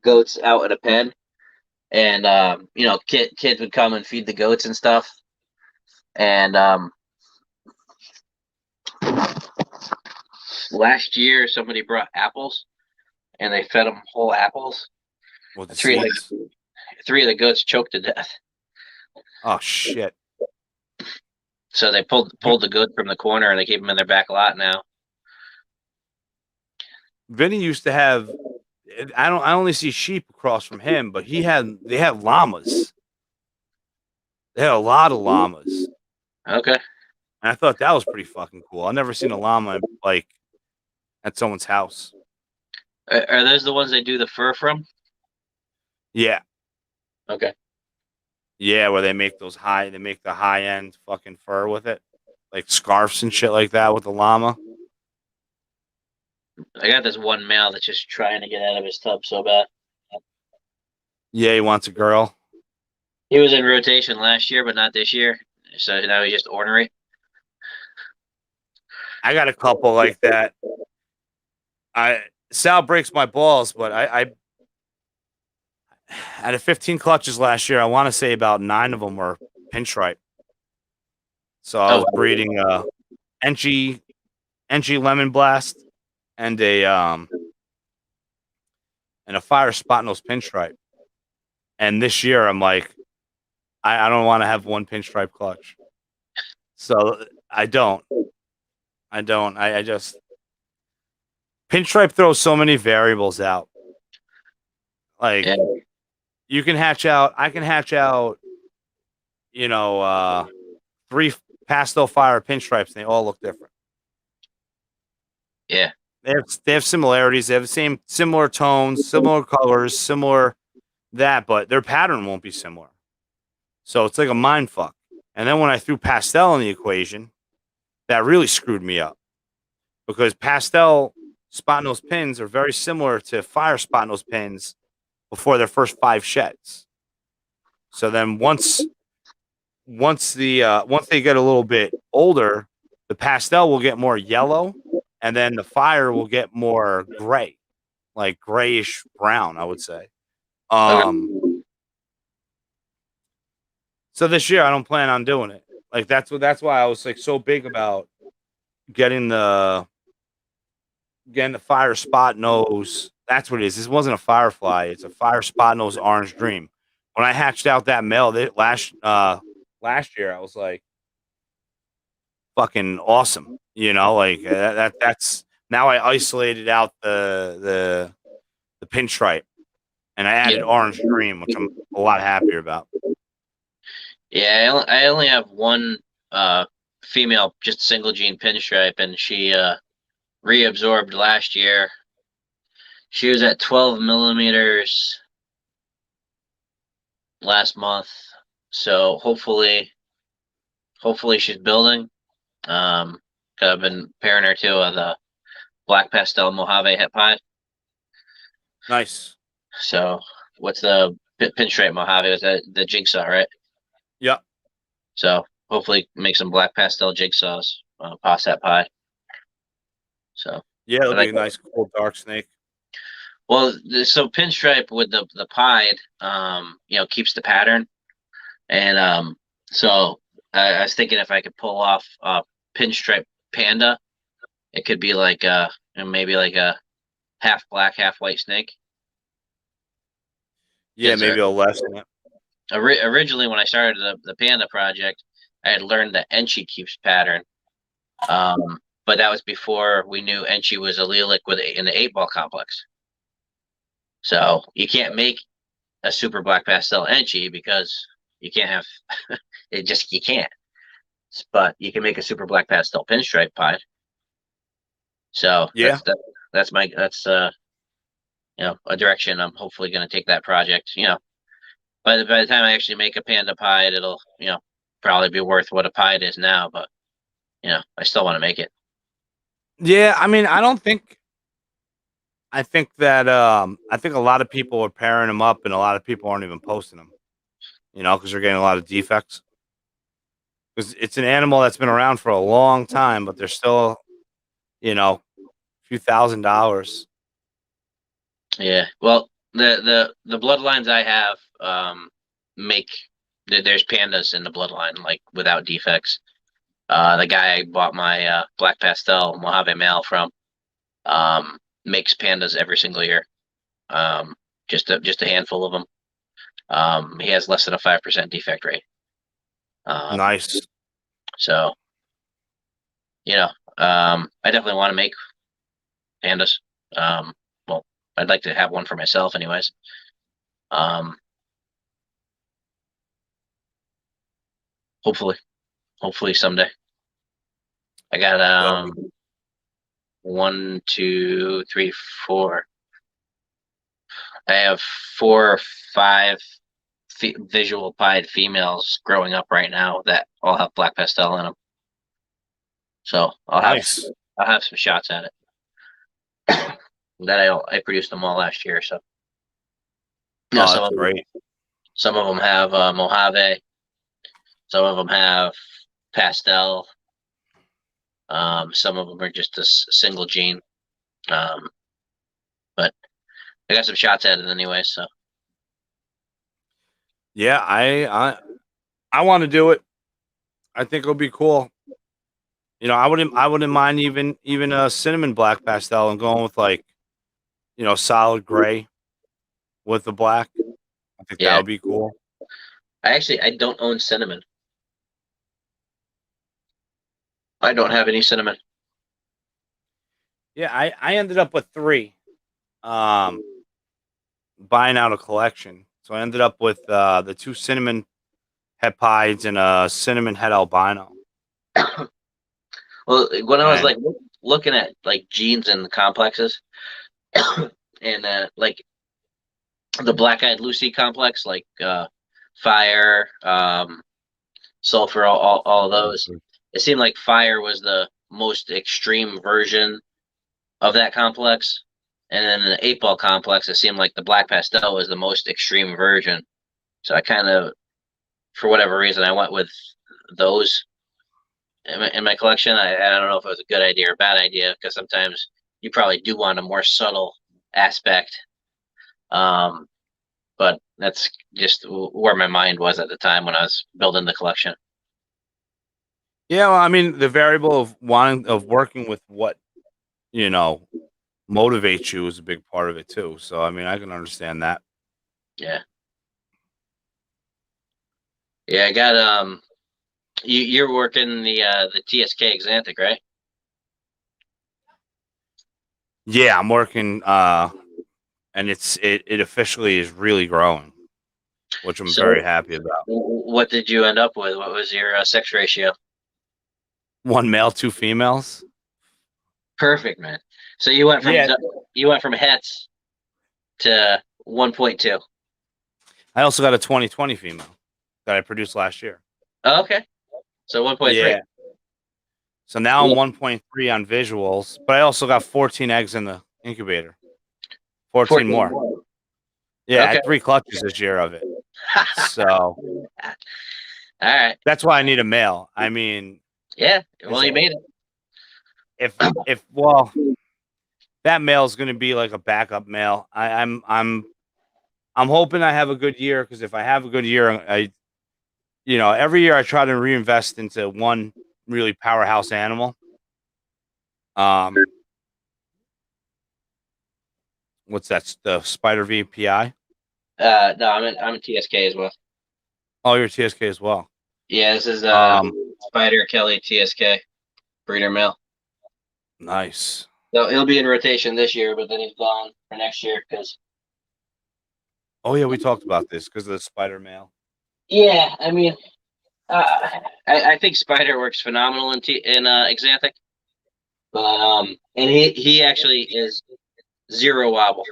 goats out in a pen, and kids would come and feed the goats and stuff. And last year, somebody brought apples, and they fed them whole apples. with the Three of seeds. three of the goats choked to death. Oh shit. So they pulled the goat from the corner and they keep them in their back lot now. Vinny used to have. I only see sheep across from him, but they had llamas. They had a lot of llamas, Okay. and I thought that was pretty fucking cool. I've never seen a llama like at someone's house. Are those the ones they do the fur from? Yeah, Okay. yeah, where they make the high end fucking fur with it, like scarves and shit like that with the llama. I got this one male that's just trying to get out of his tub so bad. Yeah, he wants a girl. He was in rotation last year, but not this year. So now he's just ornery. I got a couple like that. Sal breaks my balls, but I out of 15 clutches last year, I want to say about 9 of them were pinstripe. So I was breeding Enchi Lemon Blast and a fire spot nose pinstripe. And this year I'm like, I don't want to have one pinstripe clutch. So I don't. I just pinstripe throws so many variables out. Like Yeah. you can hatch out. I can hatch out. 3 pastel fire pinstripes, and they all look different. Yeah. They have similarities. They have the similar tones, similar colors, similar that, but their pattern won't be similar. So it's like a mind fuck. And then when I threw pastel in the equation, that really screwed me up because pastel spot nose pins are very similar to fire spot nose pins before their first 5 sheds. So then once they get a little bit older, the pastel will get more yellow, and then the fire will get more gray, like grayish brown, I would say. So this year I don't plan on doing it. Like that's why I was like so big about getting the fire spot nose. That's what it is. This wasn't a firefly. It's a fire spot nose orange dream. When I hatched out that male last year, I was like, fucking awesome. Like that's now I isolated out the pinstripe and I added orange dream, which I'm a lot happier about. Yeah, I only have one female, just single gene pinstripe, and she reabsorbed last year. She was at 12 millimeters last month, so hopefully she's building. I've been pairing her to the black pastel Mojave het pied. Nice. So what's the pinstripe Mojave? Was that the jigsaw, right? Yeah. So hopefully make some black pastel jigsaws past that pie. So yeah, it'll be a nice cool dark snake. Well, so pinstripe with the pied, keeps the pattern, and so I was thinking if I could pull off a pinstripe panda, it could be like maybe like a half black, half white snake. Yeah, maybe I'll lessen it. Originally, when I started the panda project, I had learned that Enchi keeps pattern, but that was before we knew Enchi was allelic in the 8-ball complex. So you can't make a super black pastel Enchi because you can't have you can't. But you can make a super black pastel pinstripe pied. So yeah, that's a direction I'm hopefully going to take that project. By the time I actually make a panda pied, it'll probably be worth what a pied is now. But I still want to make it. Yeah, I mean, I think that I think a lot of people are pairing them up, and a lot of people aren't even posting them. Because they're getting a lot of defects. Because it's an animal that's been around for a long time, but they're still, a few $1,000s. Yeah. Well, the bloodlines I have there's pandas in the bloodline, like without defects. The guy I bought my black pastel Mojave male from makes pandas every single year. Just a handful of them. He has less than a 5% defect rate. Nice. So, I definitely want to make pandas. Well, I'd like to have one for myself, anyways. Hopefully someday. I got 1, 2, 3, 4. I have 4 or 5 visual pied females growing up right now that all have black pastel in them. So I'll have some shots at it. That I produced them all last year. So that's great. Some of them have Mojave. Some of them have pastel. Some of them are just a single gene. But I got some shots at it anyway. So yeah, I want to do it. I think it'll be cool. I wouldn't mind even a cinnamon black pastel and going with like, solid gray with the black. I think that would be cool. I don't own cinnamon. I don't have any cinnamon. Yeah, I ended up with 3. Buying out a collection. So I ended up with the 2 cinnamon het pieds and a cinnamon het albino. Well, when I was And like looking at like genes and complexes, and like the black-eyed Lucy complex, like fire, sulfur, all of those. It seemed like fire was the most extreme version of that complex, and then the 8-ball complex, it seemed like the black pastel was the most extreme version. So I kind of, for whatever reason, I went with those in my collection. I don't know if it was a good idea or a bad idea, because sometimes you probably do want a more subtle aspect. But that's just where my mind was at the time when I was building the collection. yeah, well, I mean, the variable of working with what, motivates you is a big part of it too. So, I mean, I can understand that. Yeah. Yeah, I got you're working the TSK Xanthic, right? Yeah, I'm working and it officially is really growing, which I'm So very happy about. what did you end up with? What was your sex ratio? 1 male, 2 females. Perfect, man. So you went from Yeah. hets to 1.2. I also got a 2020 female that I produced last year. Oh, okay. So 1.3. Yeah. So now I'm 1.3 on visuals, but I also got 14 eggs in the incubator. 14 more. Yeah, I Okay. had 3 clutches this year of it. So All right. that's why I need a male. I mean, Yeah. Well, you made it. if that male is going to be like a backup male. I'm hoping I have a good year, because if I have a good year, every year I try to reinvest into one really powerhouse animal. What's that? The Spider VPI? No, I'm in TSK as well. Oh, you're TSK as well. Yeah, this is Spider Kelly TSK breeder male. Nice. So he'll be in rotation this year, but then he's gone for next year because. Oh yeah, we talked about this because of the Spider male. Yeah, I mean, I think Spider works phenomenal in Xanthic, but and he actually is 0 wobble,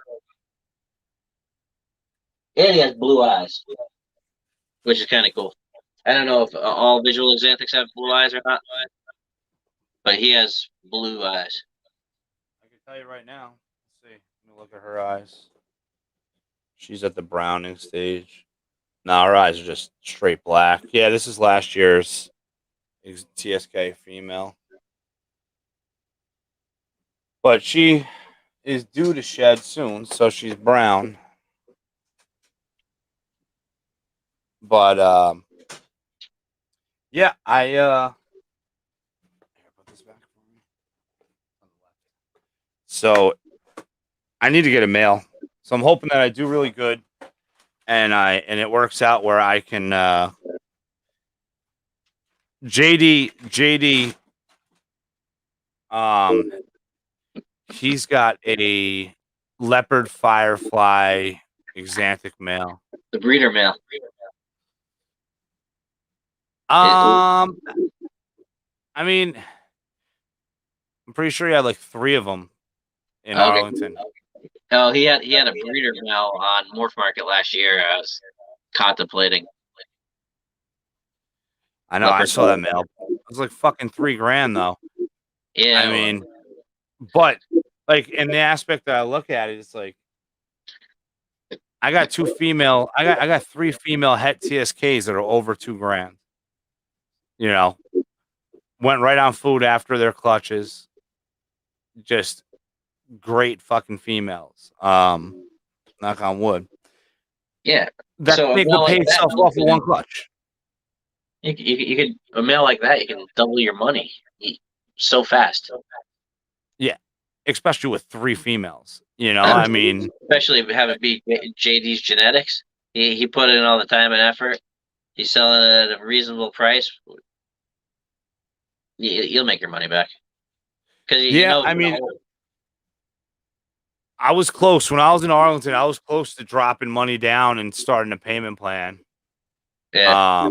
and he has blue eyes, which is kind of cool. I don't know if all visual Xanthics have blue eyes or not, but he has blue eyes. I can tell you right now. Let's see. Let me look at her eyes. She's at the browning stage. No, her eyes are just straight black. Yeah, this is last year's TSK female. But she is due to shed soon, so she's brown. But yeah, put this back for me. So I need to get a male. So I'm hoping that I do really good, and it works out where I can JD he's got a leopard firefly Xanthic male. The breeder male. I mean, I'm pretty sure he had like 3 of them in Arlington. Oh, he had a breeder male on Morph Market last year. I was contemplating. I know, I saw that male. It was like fucking $3,000 though. Yeah, I mean, but like in the aspect that I look at it, it's like I got 3 female het TSKs that are over $2,000. Went right on food after their clutches. Just great fucking females. Knock on wood. Yeah. That thing could pay itself off with 1 clutch. You could, a male like that, you can double your money so fast. Yeah, especially with 3 females. I mean, especially if have it be JD's genetics. He put in all the time and effort. He's selling it at a reasonable price. You'll make your money back. Because I mean, I was close when I was in Arlington. I was close to dropping money down and starting a payment plan. Yeah.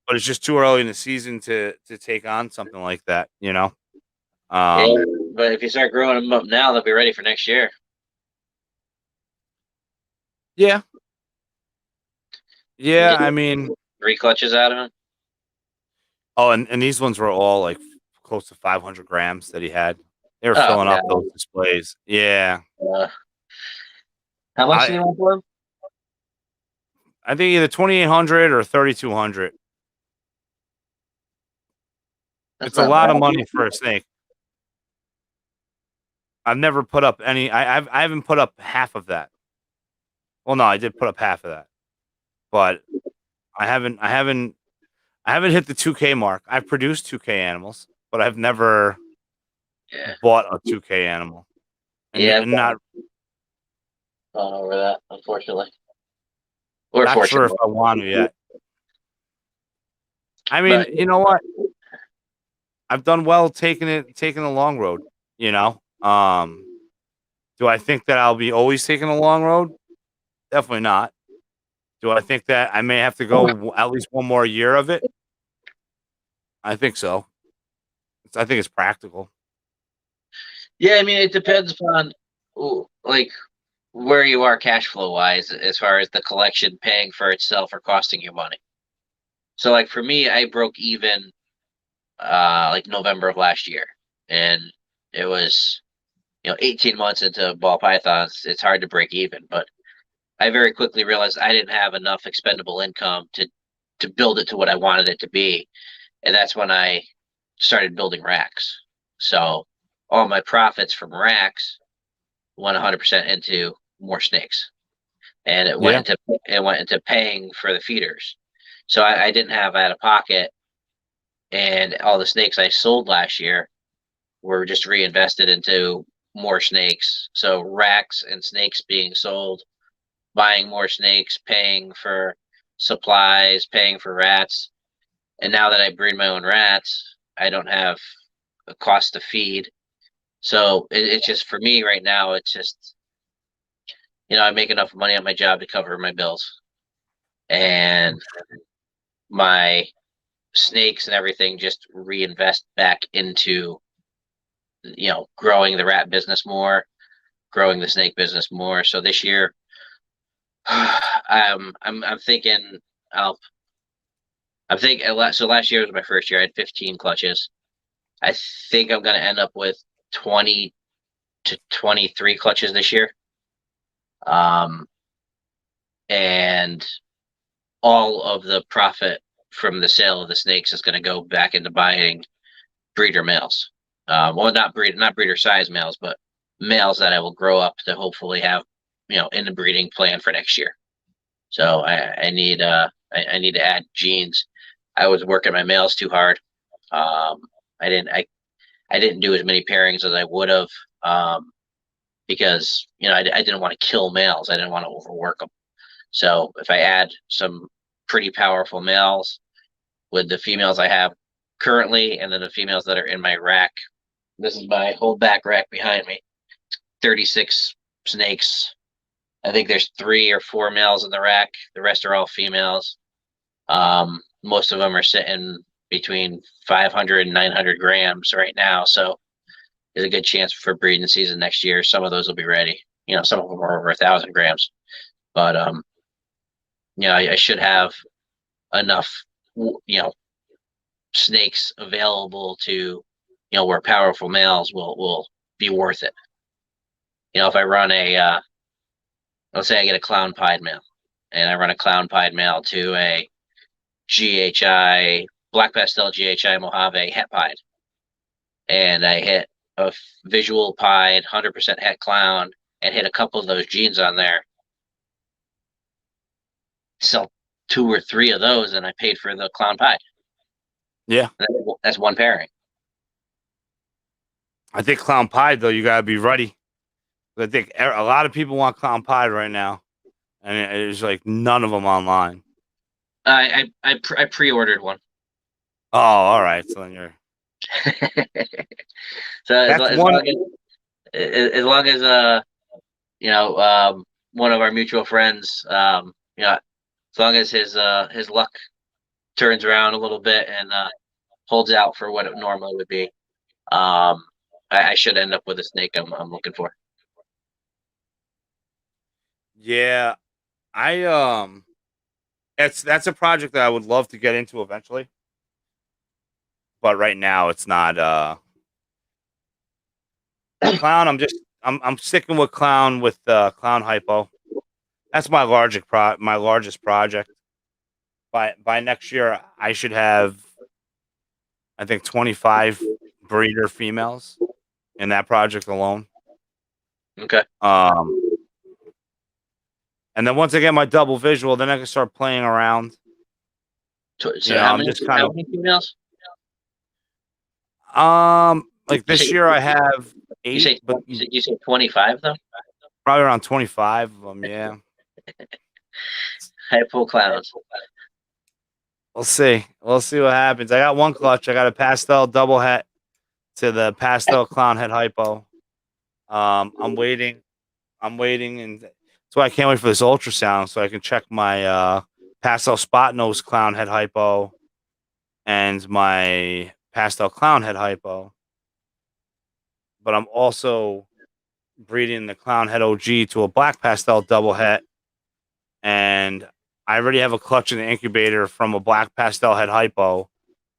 But it's just too early in the season to take on something like that, you know. Yeah, but if you start growing them up now, they'll be ready for next year. Yeah. Yeah, Get I mean, 3 clutches out of them. oh, and these ones were all like close to 500 grams that he had. They were Oh, filling up God. those displays. Yeah. How much do you want for them? I think either 2,800 or 3,200. That's It's a not lot bad. of money for a snake. I've never put up any. I haven't put up half of that. Well, no, I did put up half of that, but I haven't hit the 2K mark. I've produced 2K animals, but I've never Yeah. bought a 2K animal. And, Yeah, and not gone over that, unfortunately. Or not sure if fortunately. I want to yet. I mean, But you know what? I've done well taking the long road, you know. Do I think that I'll be always taking the long road? Definitely not. Do I think that I may have to go at least one more year of it? I think so. I think it's practical. yeah, I mean, it depends upon like where you are cash flow wise, as far as the collection paying for itself or costing you money. So, like for me, I broke even like November of last year, and it was 18 months into ball pythons. It's hard to break even, but I very quickly realized I didn't have enough expendable income to build it to what I wanted it to be, and that's when I started building racks. So all my profits from racks went 100% into more snakes, and Yeah. it went into paying for the feeders. So I didn't have out of pocket, and all the snakes I sold last year were just reinvested into more snakes. So racks and snakes being sold, buying more snakes, paying for supplies, paying for rats. And now that I breed my own rats, I don't have a cost to feed. So it's just for me right now, it's just, I make enough money at my job to cover my bills. And my snakes and everything just reinvest back into, growing the rat business more, growing the snake business more. So this year, I'm thinking I'll I think so. Last year was my first year. I had 15 clutches. I think I'm going to end up with 20 to 23 clutches this year. And all of the profit from the sale of the snakes is going to go back into buying breeder males. Well, not breeder size males, but males that I will grow up to hopefully have, in the breeding plan for next year. So I need I need to add genes. I was working my males too hard. I didn't do as many pairings as I would have, because I didn't want to kill males. I didn't want to overwork them. So if I add some pretty powerful males with the females I have currently, and then the females that are in my rack, this is my whole back rack behind me. 36 snakes. I think there's 3 or 4 males in the rack. The rest are all females. Most of them are sitting between 500 and 900 grams right now. So there's a good chance for breeding season next year. Some of those will be ready. Some of them are over 1,000 grams. But I should have enough, snakes available to, where powerful males will be worth it. If I run let's say I get a clown pied male, and I run a clown pied male to a GHI, Black Pastel GHI Mojave het pied, and I hit a visual pied 100% het clown and hit a couple of those genes on there, sell 2 or 3 of those, and I paid for the clown pied. Yeah. That's one pairing. I think clown pied though, you gotta be ready. I think a lot of people want clown pied right now, and there's like none of them online. I pre-ordered one. Oh, all right. So then you're. So as long as one of our mutual friends, as long as his luck turns around a little bit and holds out for what it normally would be, I should end up with a snake I'm looking for. Yeah, that's a project that I would love to get into eventually, but right now it's not. Clown. I'm sticking with clown with clown hypo. That's my largest project. By next year, I should have, I think, 25 breeder females in that project alone. Okay. And then once I get my double visual, then I can start playing around. So how many females? Like this year I have 8, but you say 25 though? Probably around 25 of them. Yeah. Hypo clowns. We'll see. We'll see what happens. I got one clutch. I got a pastel double het to the pastel clown head hypo. I'm waiting, and that's why I can't wait for this ultrasound so I can check my pastel spot nose clown head hypo and my pastel clown head hypo. But I'm also breeding the clown head OG to a black pastel double het, and I already have a clutch in the incubator from a black pastel head hypo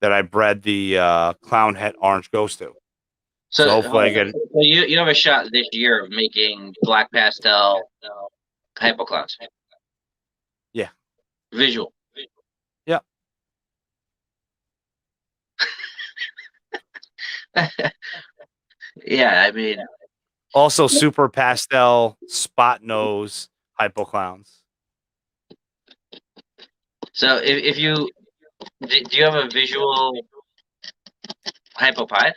that I bred the clown head orange ghost to. So hopefully I get. So you have a shot this year of making black pastel hypo clowns. Yeah. Visual. Yep. Yeah, I mean. Also, super pastel spot nose hypo clowns. So if you do, you have a visual hypo pied?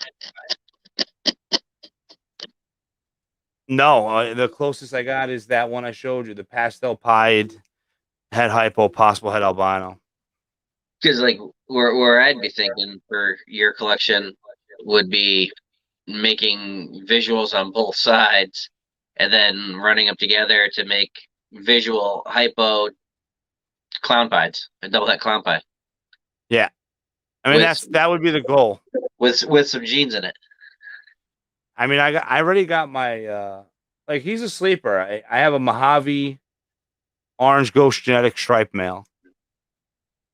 No, the closest I got is that one I showed you, the pastel pied head hypo, possible head albino. Because like where I'd be thinking for your collection would be making visuals on both sides and then running them together to make visual hypo clown pies, a double het clown pie. Yeah, I mean that would be the goal with some genes in it. I mean, I already got my like he's a sleeper. I have a Mojave orange ghost genetic stripe male,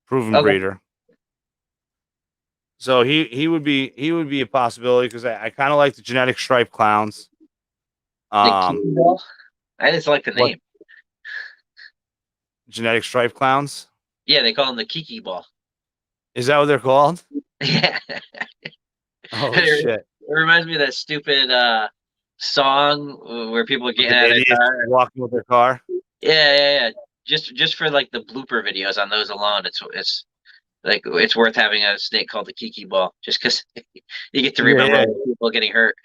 proven breeder. So he would be a possibility because I kind of like the genetic stripe clowns. I just like the name. Genetic stripe clowns. Yeah, they call them the Kiki ball. Is that what they're called? Yeah. Oh shit! It reminds me of that stupid song where people get out of their car, walking with their car. Yeah. Just for like the blooper videos on those alone, it's like it's worth having a snake called the Kiki ball just because you get to remember people getting hurt.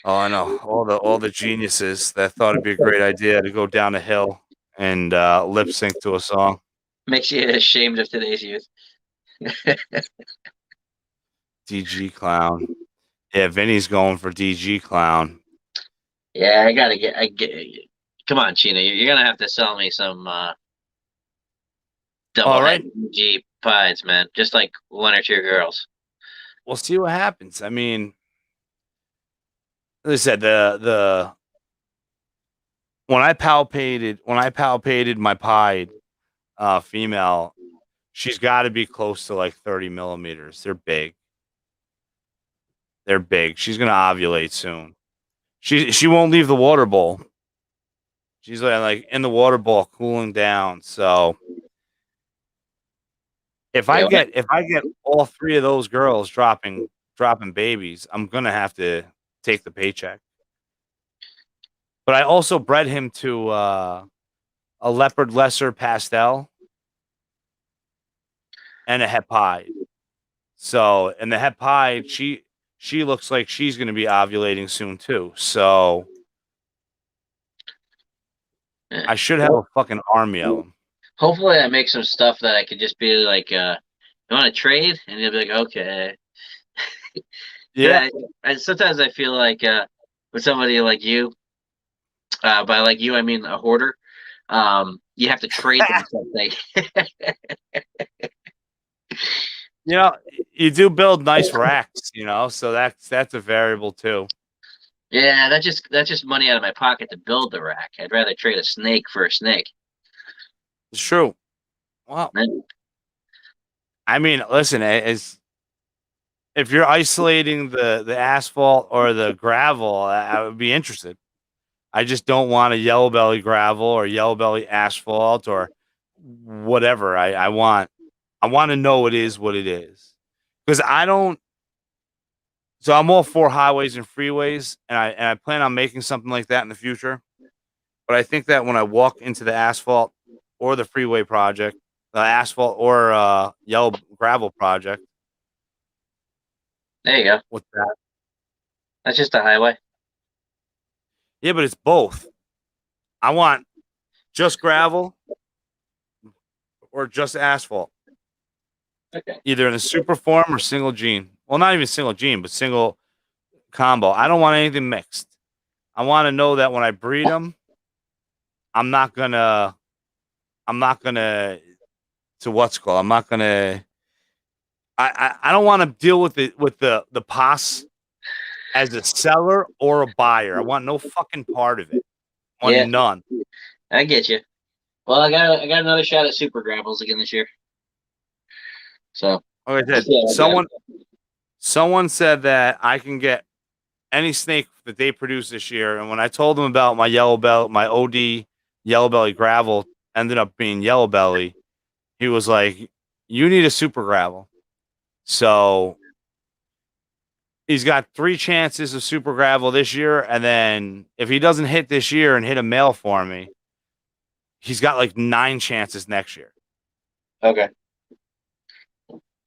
Oh, I know all the geniuses that thought it'd be a great idea to go down a hill and lip sync to a song. Makes you ashamed of today's youth. DG clown. Yeah, Vinny's going for DG clown. Yeah, I get. Come on, Chino, you're gonna have to sell me some double head DG pies, man. Just like one or two girls. We'll see what happens. I mean, as I said, the when I palpated my pied female, she's got to be close to like 30 millimeters. They're big. She's gonna ovulate soon. She won't leave the water bowl. She's like in the water bowl, cooling down. So if I get all three of those girls dropping babies, I'm gonna have to take the paycheck. But I also bred him to a leopard lesser pastel and a het pied. So, and the het pied, she looks like she's going to be ovulating soon too. So I should have a fucking army of them. Hopefully I make some stuff that I could just be like, you want to trade? And he'll be like, okay. Yeah. And sometimes I feel like with somebody like you, By like you, I mean a hoarder. You have to trade them something. You know, you do build nice racks, you know, so that's a variable too. Yeah, that's just money out of my pocket to build the rack. I'd rather trade a snake for a snake. It's true. Well, I mean, listen, if you're isolating the asphalt or the gravel, I would be interested. I just don't want a yellow belly gravel or yellow belly asphalt or whatever. I want to know it is what it is. Because I don't so I'm all for highways and freeways, and I plan on making something like that in the future. But I think that when I walk into the asphalt or the freeway project, the asphalt or yellow gravel project, There you go. what's that? That's just a highway. Yeah, but it's both. I want just gravel or just asphalt, Okay. either in a super form or single gene. Well, not even single gene, but single combo. I don't want anything mixed. I want to know that when I breed them, I'm not gonna to what's called. I'm not gonna. I don't want to deal with the pos as a seller or a buyer. I want no fucking part of it. I want Yeah, none. I get you. Well, I got another shot at super gravels again this year. So Like I said, yeah, someone said that I can get any snake that they produce this year. And when I told them about my yellow belt, my OD yellow belly gravel ended up being yellow belly. He was like, "You need a super gravel." So he's got 3 chances of super gravel this year, and then if he doesn't hit this year and hit a male for me, he's got like 9 chances next year. okay.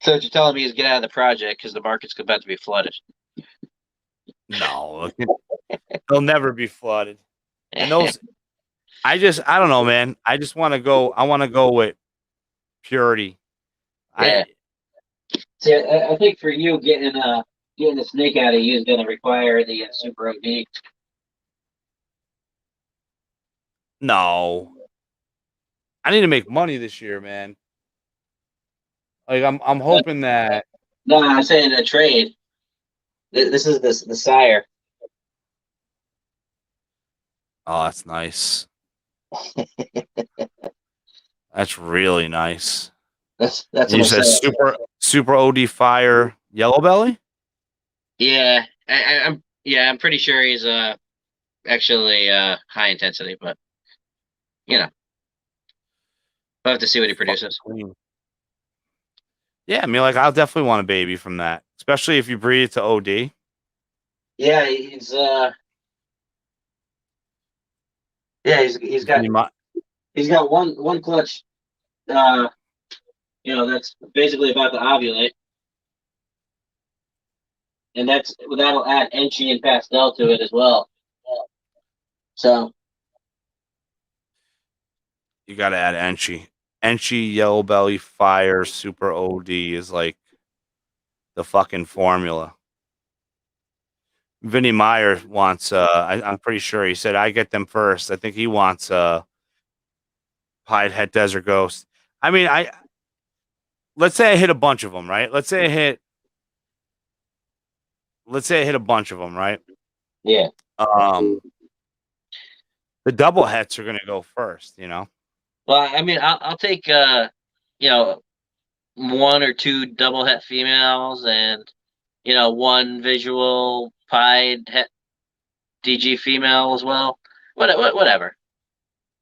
So what you're telling me is get out of the project because the market's about to be flooded. No, they'll never be flooded. And those, I don't know, man. I just want to go. I want to go with purity. Yeah. See, I think for you getting the snake out of you is going to require the super OD. No, I need to make money this year, man. Like I'm hoping that. No, I'm saying a trade. This is the sire. Oh, that's nice. That's really nice. That's And what you I'm said saying. super OD fire yellow belly. Yeah, I'm pretty sure he's actually high intensity, but you know, we'll have to see what he produces. Yeah, I mean, like I'll definitely want a baby from that, especially if you breed it to OD. Yeah, he's he's got one clutch that's basically about to ovulate. And that'll add Enchi and Pastel to it as well. So You got to add Enchi. Enchi, yellow belly, fire, super OD is like the fucking formula. Vinny Meyer wants. I'm pretty sure he said I get them first. I think he wants Pied Het Desert Ghost. I mean, let's say I hit a bunch of them, right? Let's say I hit a bunch of them, right? yeah. The double hets are gonna go first, you know. Well, I mean, I'll take one or two double het females and one visual pied het DG female as well. Whatever.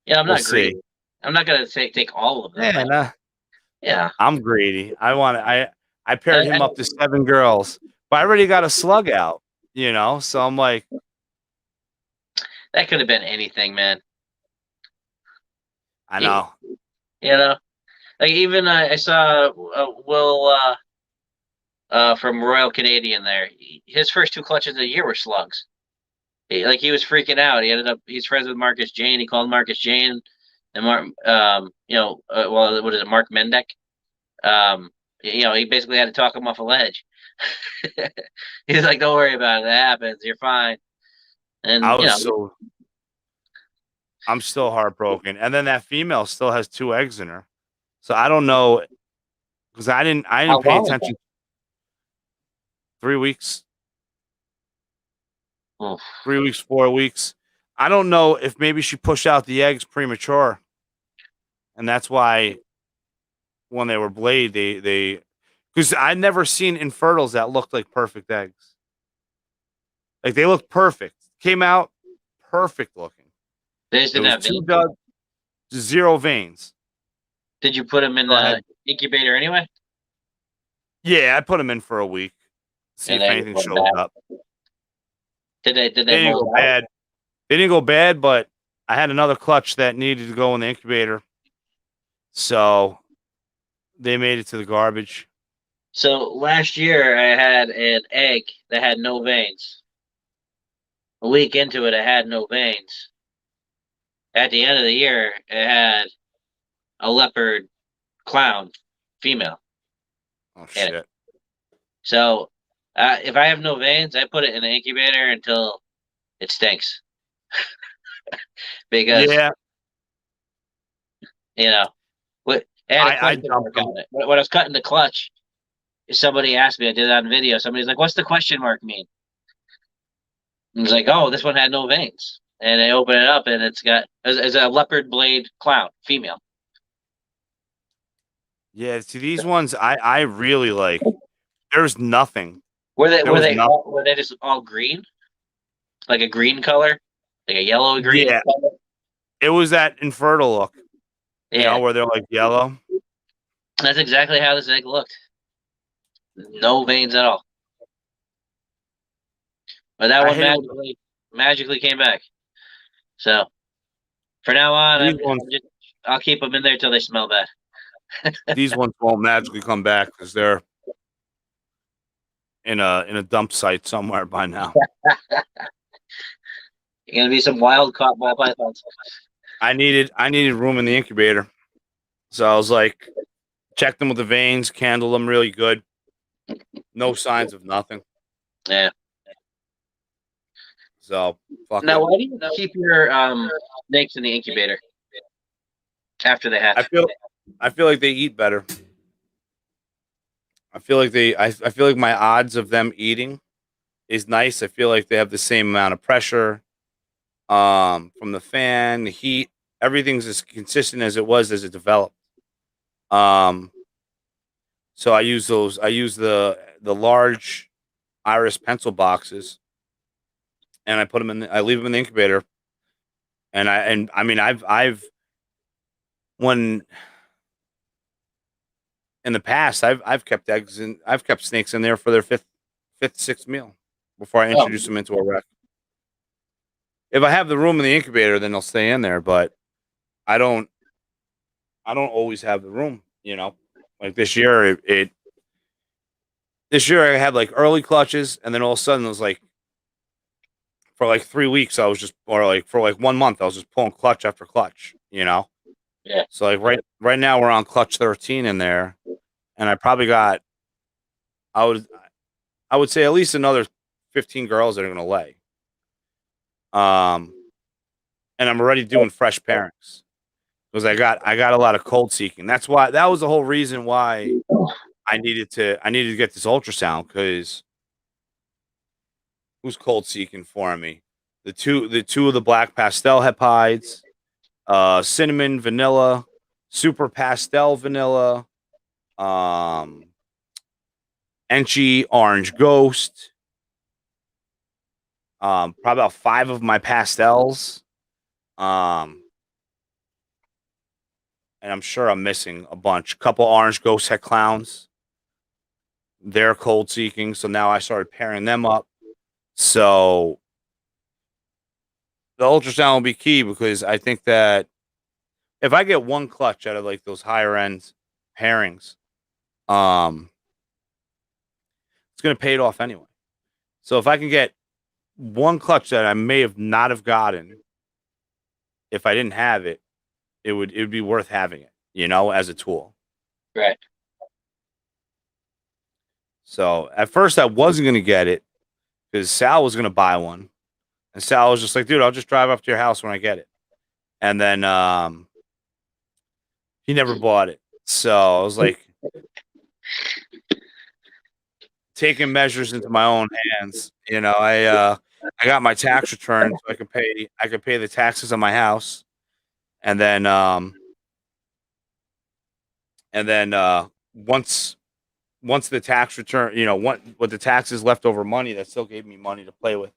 Yeah, I'm We'll not see. greedy. I'm not gonna take all of them. Yeah, nah, Yeah. I'm greedy. I paired him up to 7 girls, but I already got a slug out, you know. So I'm like, that could have been anything, man. I know. Like even I saw Will from Royal Canadian there. His first 2 clutches of the year were slugs. He was freaking out. He's friends with Marcus Jane. He called Marcus Jane and Mark, what is it, Mark Mendek? He basically had to talk him off a ledge. He's like, "Don't worry about it. That happens. You're fine." And I'm still heartbroken. And then that female still has 2 eggs in her. So I don't know, because I didn't How pay long is attention. 3 weeks, that? 3 weeks, 4 weeks. I don't know if maybe she pushed out the eggs premature, and that's why when they were blade, they because I'd never seen infertile that looked like perfect eggs. Like they looked perfect. Came out perfect looking. They just It didn't was have 2 veins. duds, 0 veins. Did you put them in So I the had, incubator anyway? yeah, I put them in for a week, see And if they anything went shows bad. up. Did They they didn't mold go out? bad. They didn't go bad, but I had another clutch that needed to go in the incubator, so they made it to the garbage. So last year I had an egg that had no veins. A week into it, it had no veins. At the end of the year, it had a leopard clown female Oh in it. shit! So if I have no veins, I put it in the incubator until it stinks. Because, Yeah, you know, what it had a I question dumped mark them. on it. When I was cutting the clutch, somebody asked me, I did it on video. Somebody's like, "What's the question mark mean?" And it's like, "Oh, this one had no veins." And I open it up, and it's a leopard blade clown female. Yeah, see these ones, I really like. There's nothing. Were they There were was they nothing. all, were they just all green, like a green color, like a yellow green Yeah, color? it was that infertile look, Yeah, where they're like yellow. that's exactly how this egg looked. No veins at all. But that I one hit it with magically came back. So for now on, these ones. I'll keep them in there till they smell bad. These ones won't magically come back because they're in a dump site somewhere by now. You're gonna be some wild caught ball pythons. I needed room in the incubator, so I was like, checked them with the veins, candled them really good. No signs of nothing. Yeah. So fuck Now, it. why do you keep your snakes in the incubator after they hatch? I feel like they eat better. I feel like I feel like my odds of them eating is nice. I feel like they have the same amount of pressure from the fan, the heat, everything's as consistent as it was as it developed. Um so I use the large iris pencil boxes, and I leave them in the incubator, and I mean I've when in the past I've kept I've kept snakes in there for their sixth meal before I Oh, introduce them into a rec. If I have the room in the incubator, then they'll stay in there, but I don't I don't always have the room, Like this year this year I had like early clutches, and then all of a sudden it was like for like 3 weeks I was just, or like for like 1 month I was just pulling clutch after clutch. yeah. So like right now we're on clutch 13 in there, and I probably got I would I would say at least another 15 girls that are gonna lay. Um and I'm already doing fresh pairings because I got a lot of cold seeking. That was the whole reason why I needed to get this ultrasound, because who's cold seeking for me? The two of the black pastel hepides, cinnamon vanilla, super pastel vanilla, um, Enchi orange ghost, probably about 5 of my pastels, um, and I'm sure I'm missing a bunch. Couple orange ghost head clowns. They're cold seeking, so now I started pairing them up. So the ultrasound will be key, because I think that if I get one clutch out of like those higher end pairings, it's gonna pay it off anyway. So if I can get one clutch that I may have not have gotten if I didn't have it, it would be worth having it, as a tool. Right. So at first I wasn't gonna get it because Sal was gonna buy one, and Sal was just like, "Dude, I'll just drive up to your house when I get it." and then he never bought it. So I was like taking measures into my own hands. You know, I got my tax return so I could pay the taxes on my house, and then once the tax return, you know, what the taxes left over money, that still gave me money to play with.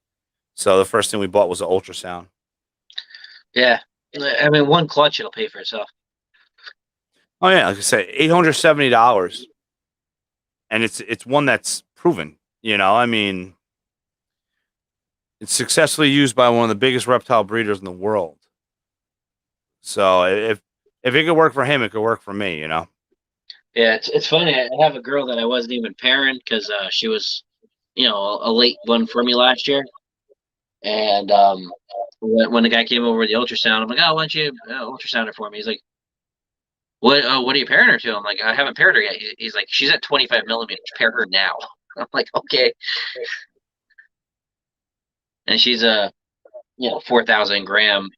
So the first thing we bought was an ultrasound. Yeah, I mean, one clutch it'll pay for itself. Oh yeah, like I said, $870, and it's one that's proven. You know, I mean, it's successfully used by one of the biggest reptile breeders in the world. So if it could work for him, it could work for me. You know. Yeah, it's funny. I have a girl that I wasn't even pairing because she was, a late one for me last year. And when the guy came over with the ultrasound, I'm like, "Oh, why don't you ultrasound her for me?" He's like, "What? What are you pairing her to?" I'm like, "I haven't paired her yet." He's like, "She's at 25 millimeters. Pair her now." I'm like, "Okay." And she's a 4,000 gram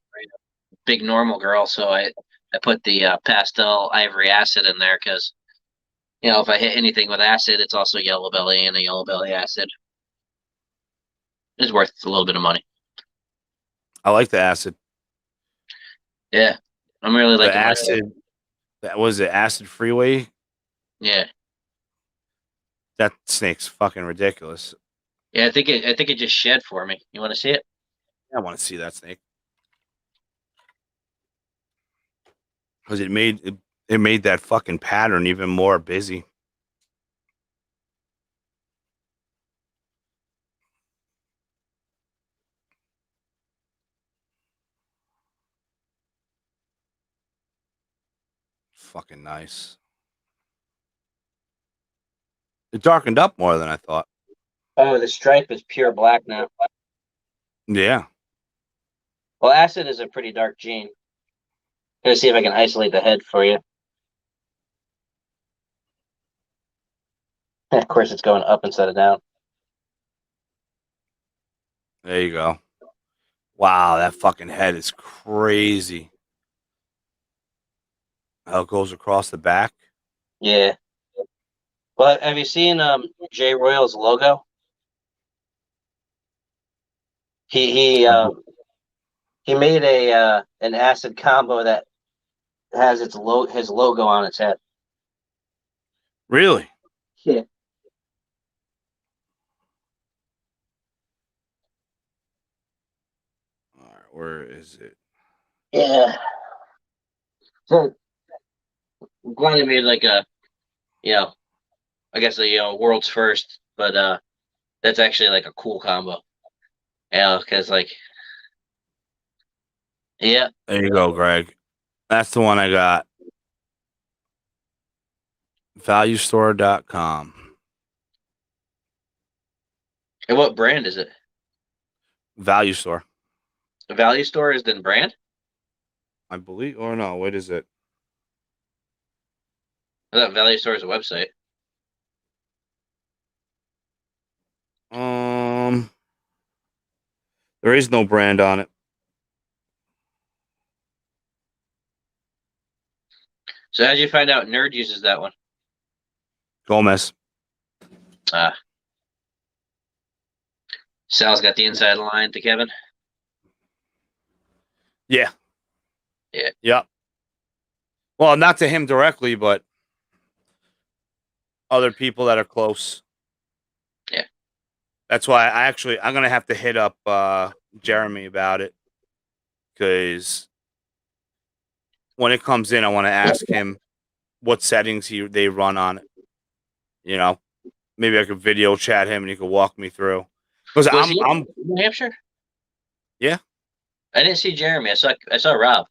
big normal girl, so I put the pastel ivory acid in there because if I hit anything with acid, it's also yellow belly, and a yellow belly acid is worth a little bit of money. I like the acid. Yeah, I'm really The liking acid. That was it. Acid Freeway. Yeah, That snake's fucking ridiculous. yeah. I think it just shed for me. You want to see it? I want to see that snake because it made that fucking pattern even more busy. Fucking nice. It darkened up more than I thought. Oh, the stripe is pure black now. Yeah. Well, acid is a pretty dark gene. Gonna see if I can isolate the head for you. Of course, it's going up instead of down. There you go. Wow, that fucking head is crazy. How it goes across the back. Yeah. Well, have you seen Jay Royal's logo? He made an acid combo that has his logo on its head. Really? Yeah. All right, where is it? Yeah. So I'm glad he made like a, I guess a world's first, but that's actually like a cool combo. Yeah, because yeah. There you go, Greg. That's the one I got. Valuestore.com. And what brand is it? Value Store. The Value Store is the brand? I believe, or no, what is it? I thought Value Store is a website. There is no brand on it. So how'd you find out Nerd uses that one? Gomez. Sal's got the inside line to Kevin. Yeah. Yeah. Yep. Well, not to him directly, but other people that are close. Yeah. That's why I'm gonna have to hit up Jeremy about it, because when it comes in, I want to ask him what settings they run on it. You know, maybe I could video chat him and he could walk me through. Because I'm New Hampshire. Yeah. I didn't see Jeremy. I saw Rob.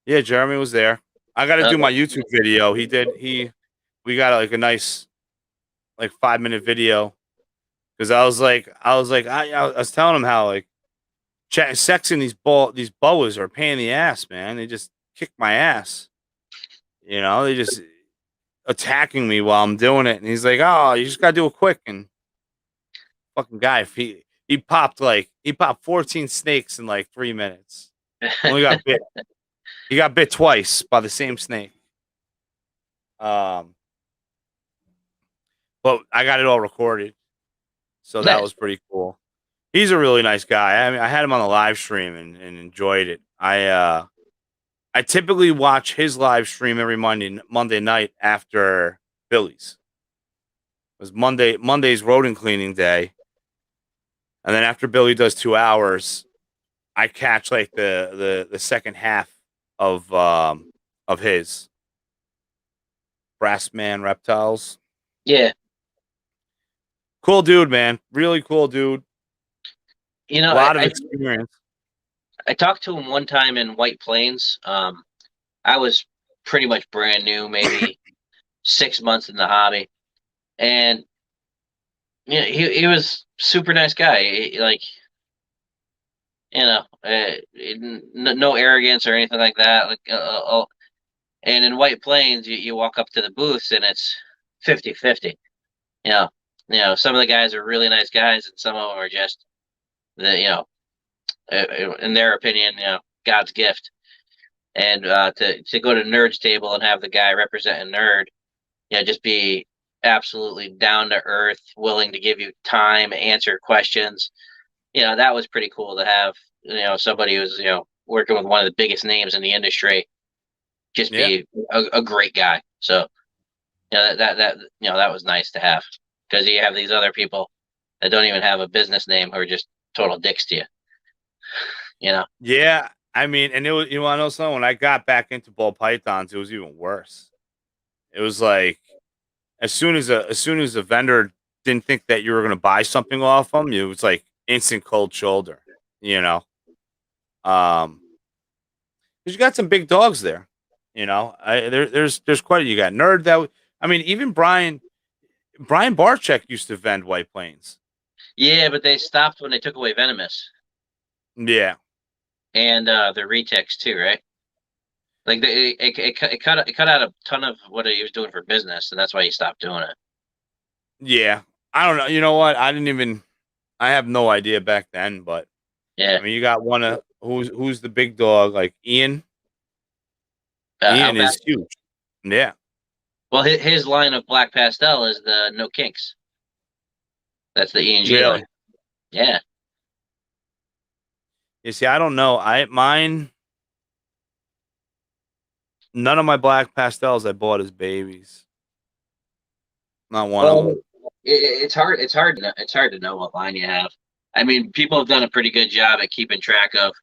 Yeah, Jeremy was there. I got to do my YouTube video. We got like a nice, like 5-minute video. Because I was telling him how like sexing these boas are a pain in the ass, man. They just kick my ass. You know, they just attacking me while I'm doing it. And he's like, "Oh, you just gotta do it quick." And fucking guy, he popped 14 snakes in like 3 minutes. Only got bit. He got bit twice by the same snake. But I got it all recorded, so that Nice. was pretty cool. He's a really nice guy. I mean, I had him on the live stream and enjoyed it. I typically watch his live stream every Monday night after Billy's. It was Monday's rodent cleaning day, and then after Billy does 2 hours, I catch like the second half of his Brass Man Reptiles. Yeah. Cool dude, man. Really cool dude. You A know, lot of experience. I talked to him one time in White Plains. I was pretty much brand new, maybe 6 months in the hobby, and you know, he was super nice guy. Like, you know, no arrogance or anything like that. Like, and in White Plains, you walk up to the booths and it's 50-50. Some of the guys are really nice guys, and some of them are just in their opinion, God's gift. And to go to Nerd's table and have the guy representing Nerd, just be absolutely down to earth, willing to give you time, answer questions. That was pretty cool to have. Somebody who's working with one of the biggest names in the industry, just be a great guy. So that was nice to have, because you have these other people that don't even have a business name who are just total dicks to you. Yeah, I mean, and it was, you want to know something? When I got back into ball pythons, it was even worse. It was like as soon as a vendor didn't think that you were going to buy something off them, it was like instant cold shoulder. Because you got some big dogs there. There's quite. You got Nerd that. I mean, even Brian Barczyk used to vend White Plains. Yeah, but they stopped when they took away Venomous. Yeah. And the retex too, right? Like it cut out a ton of what he was doing for business, and that's why he stopped doing it. Yeah, I don't know. You know what? I have no idea back then, but yeah. I mean, you got one of who's the big dog, like Ian. Ian is huge. Yeah. Well, his line of black pastel is the No Kinks. That's the E&G really? line. Yeah. You see, I don't know. None of my black pastels I bought as babies. Not one of them. It's hard. It's hard to know what line you have. I mean, people have done a pretty good job at keeping track of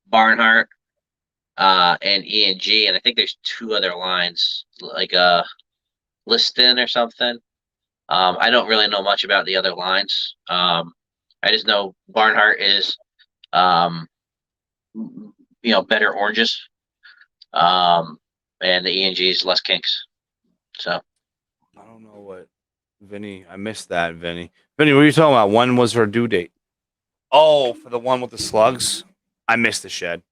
Barnhart, and E&G, and I think there's 2 other lines, like Liston or something. I don't really know much about the other lines. I just know Barnhart is, better oranges, and the E&G is less kinks. So I don't know what Vinny. I missed that, Vinny. Vinny, what are you talking about? When was her due date? Oh, for the one with the slugs. I missed the shed.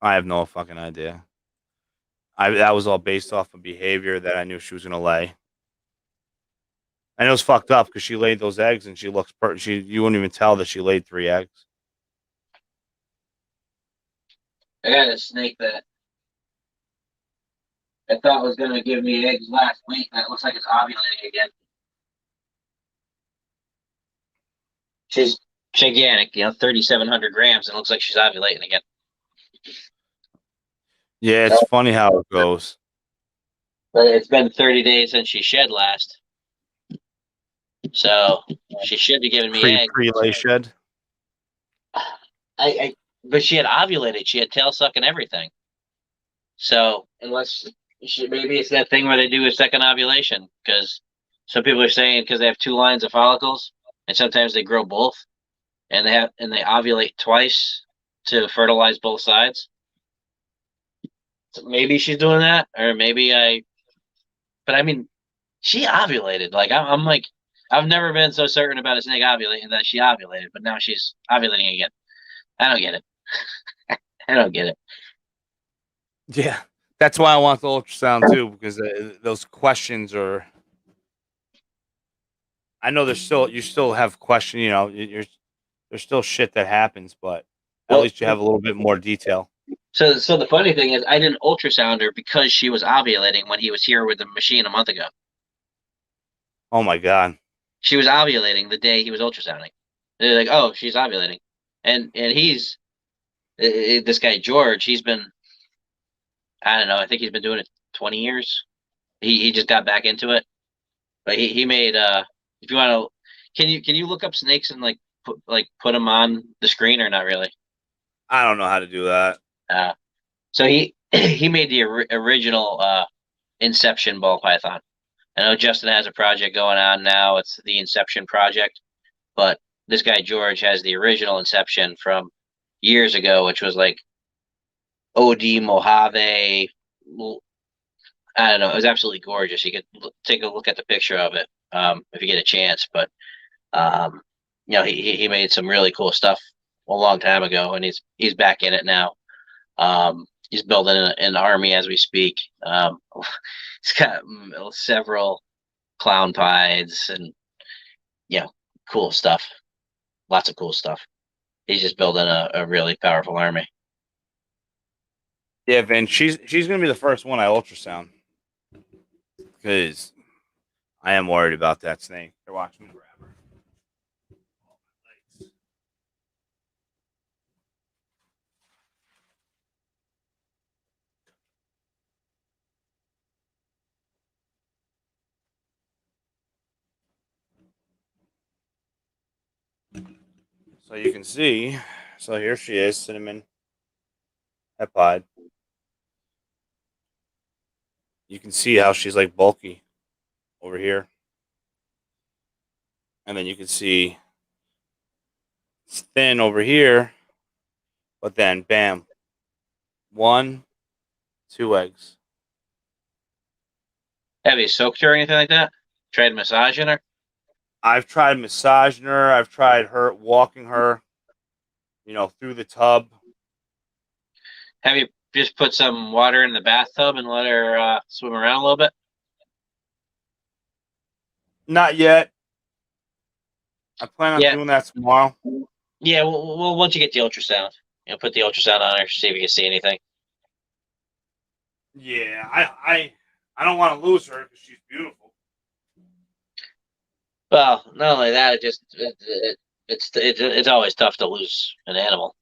I have no fucking idea. That was all based off of behavior that I knew she was gonna lay. And it was fucked up because she laid those eggs and she looks you wouldn't even tell that she laid 3 eggs. I got a snake that I thought was gonna give me eggs last week. That looks like it's ovulating again. She's gigantic, 3,700 grams, and it looks like she's ovulating again. Yeah, it's funny how it goes. But it's been 30 days since she shed last. So she should be giving me eggs. Pre-lay shed. But she had ovulated. She had tail suck and everything. So maybe it's that thing where they do a second ovulation, because some people are saying because they have 2 lines of follicles, and sometimes they grow both, and they ovulate twice to fertilize both sides. So maybe she's doing that, or maybe but I mean, she ovulated. Like I'm like, I've never been so certain about a snake ovulating that she ovulated, but now she's ovulating again. I don't get it. I don't get it. Yeah, that's why I want the ultrasound too, because those questions are. I know you still have question. There's still shit that happens, but at least you have a little bit more detail. So the funny thing is, I didn't ultrasound her because she was ovulating when he was here with the machine a month ago. Oh my God. She was ovulating the day he was ultrasounding. They're like, "Oh, she's ovulating," and he's this guy George. He's been, I don't know. I think he's been doing it 20 years. He just got back into it, but he made if you want to, can you look up snakes and put them on the screen or not really? I don't know how to do that. So he he made the original Inception ball python. I know Justin has a project going on now. It's the Inception project, but this guy George has the original Inception from years ago, which was like OD Mojave. I don't know. It was absolutely gorgeous. You could take a look at the picture of it if you get a chance. But um, he made some really cool stuff a long time ago, and he's back in it now. He's building an army as we speak. He's got several clown pies and cool stuff. Lots of cool stuff. He's just building a really powerful army. Yeah, Vin, she's gonna be the first one I ultrasound because I am worried about that snake. They're watching me grab her. So you can see. So here she is, cinnamon hepide. You can see how she's like bulky over here. And then you can see it's thin over here. But then, bam, 1, 2 eggs. Have you soaked her or anything like that? Tried massaging her? I've tried massaging her. I've tried her walking her, through the tub. Have you just put some water in the bathtub and let her swim around a little bit? Not yet. I plan on doing that tomorrow. Yeah, well, once you get the ultrasound, put the ultrasound on her, see if you can see anything. Yeah, I don't want to lose her because she's beautiful. Well, not only that, it's always tough to lose an animal.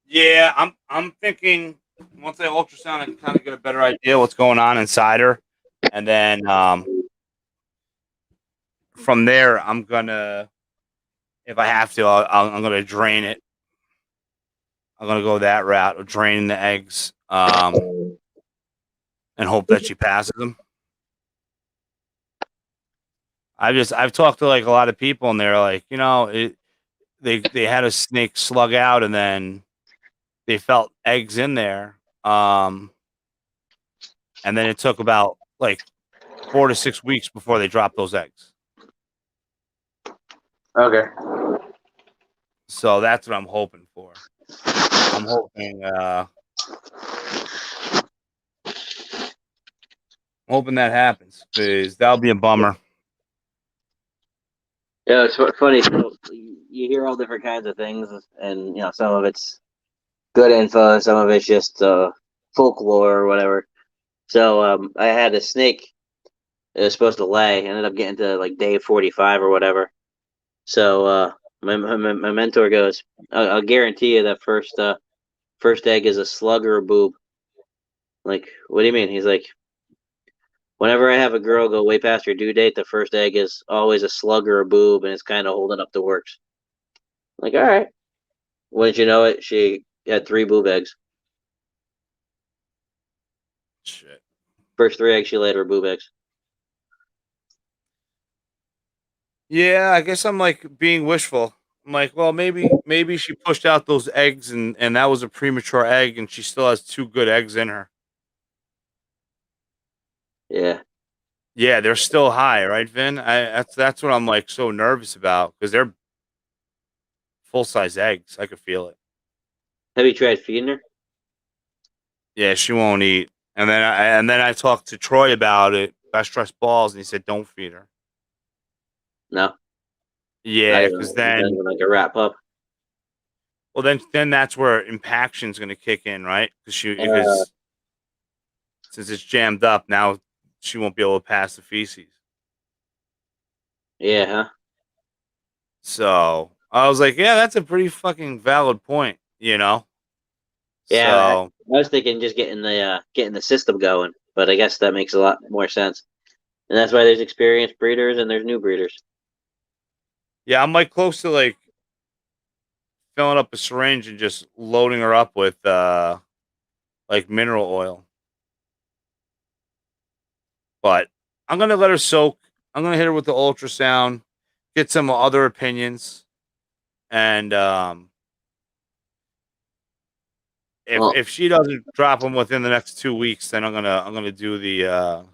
Yeah, I'm thinking once I ultrasound, I can kind of get a better idea what's going on inside her, and then from there, I'm gonna, if I have to, I'm gonna drain it. I'm gonna go that route of draining the eggs, and hope that she passes them. I've talked to like a lot of people, and they're like, they had a snake slug out, and then they felt eggs in there, and then it took about like 4 to 6 weeks before they dropped those eggs. Okay. So that's what I'm hoping for. I'm hoping that happens because that'll be a bummer. Yeah, it's funny. So you hear all different kinds of things, and some of it's good info, some of it's just folklore or whatever. So I had a snake. It was supposed to lay. Ended up getting to like day 45 or whatever. So my mentor goes, I'll guarantee you that first egg is a slug or a boob. Like, what do you mean? He's like, whenever I have a girl go way past her due date, the first egg is always a slug or a boob, and it's kind of holding up the works. I'm like, all right. Wouldn't you know it? She had 3 boob eggs. Shit. First 3 eggs she laid were boob eggs. Yeah, I guess I'm like being wishful. I'm like, well, maybe she pushed out those eggs and that was a premature egg and she still has 2 good eggs in her. Yeah. Yeah, they're still high, right, Vin? That's what I'm like so nervous about because they're full-size eggs. I could feel it. Have you tried feeding her? Yeah, she won't eat. And then I talked to Troy about it, Best Dress Balls, and he said don't feed her. No. Yeah, because then like a rat pup. Well, then that's where impaction's going to kick in, right? Uh, Because since it's jammed up now, she won't be able to pass the feces. yeah, huh? So I was like, yeah, that's a pretty fucking valid point, you know. Yeah, I So was thinking just getting the system going, but I guess that makes a lot more sense. And that's why there's experienced breeders and there's new breeders. yeah, I'm like close to like filling up a syringe and just loading her up with like mineral oil. But I'm gonna let her soak. I'm gonna hit her with the ultrasound, get some other opinions, and Well, if she doesn't drop them within the next 2 weeks, then I'm gonna do the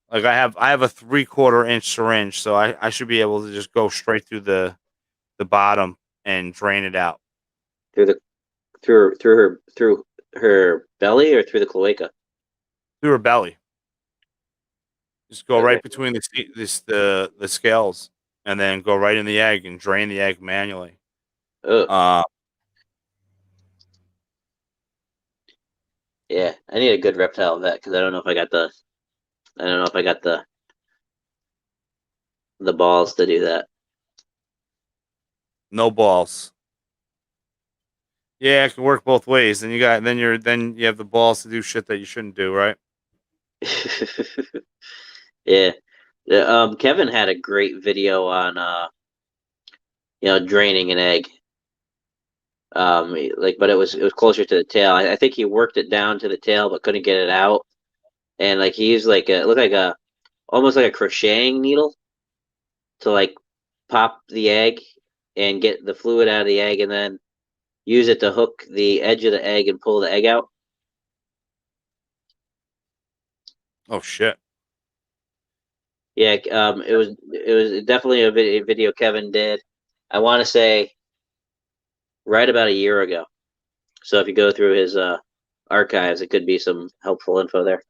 like I have a 3/4 inch syringe, so I should be able to just go straight through the bottom and drain it out through the through her belly or through the cloaca. through her belly. Just go Okay. right between the scales, and then go right in the egg and drain the egg manually. Oh, Uh, yeah. I need a good reptile vet because I don't know if I got the balls to do that. no balls. Yeah, it can work both ways. Then you have the balls to do shit that you shouldn't do, right? Yeah. Kevin had a great video on draining an egg. But it was closer to the tail. I think he worked it down to the tail, but couldn't get it out. And like he used it looked like a almost like a crocheting needle to like pop the egg and get the fluid out of the egg, and then use it to hook the edge of the egg and pull the egg out. Oh shit. Yeah, it was definitely a video Kevin did. I want to say right about a year ago. So if you go through his archives, it could be some helpful info there.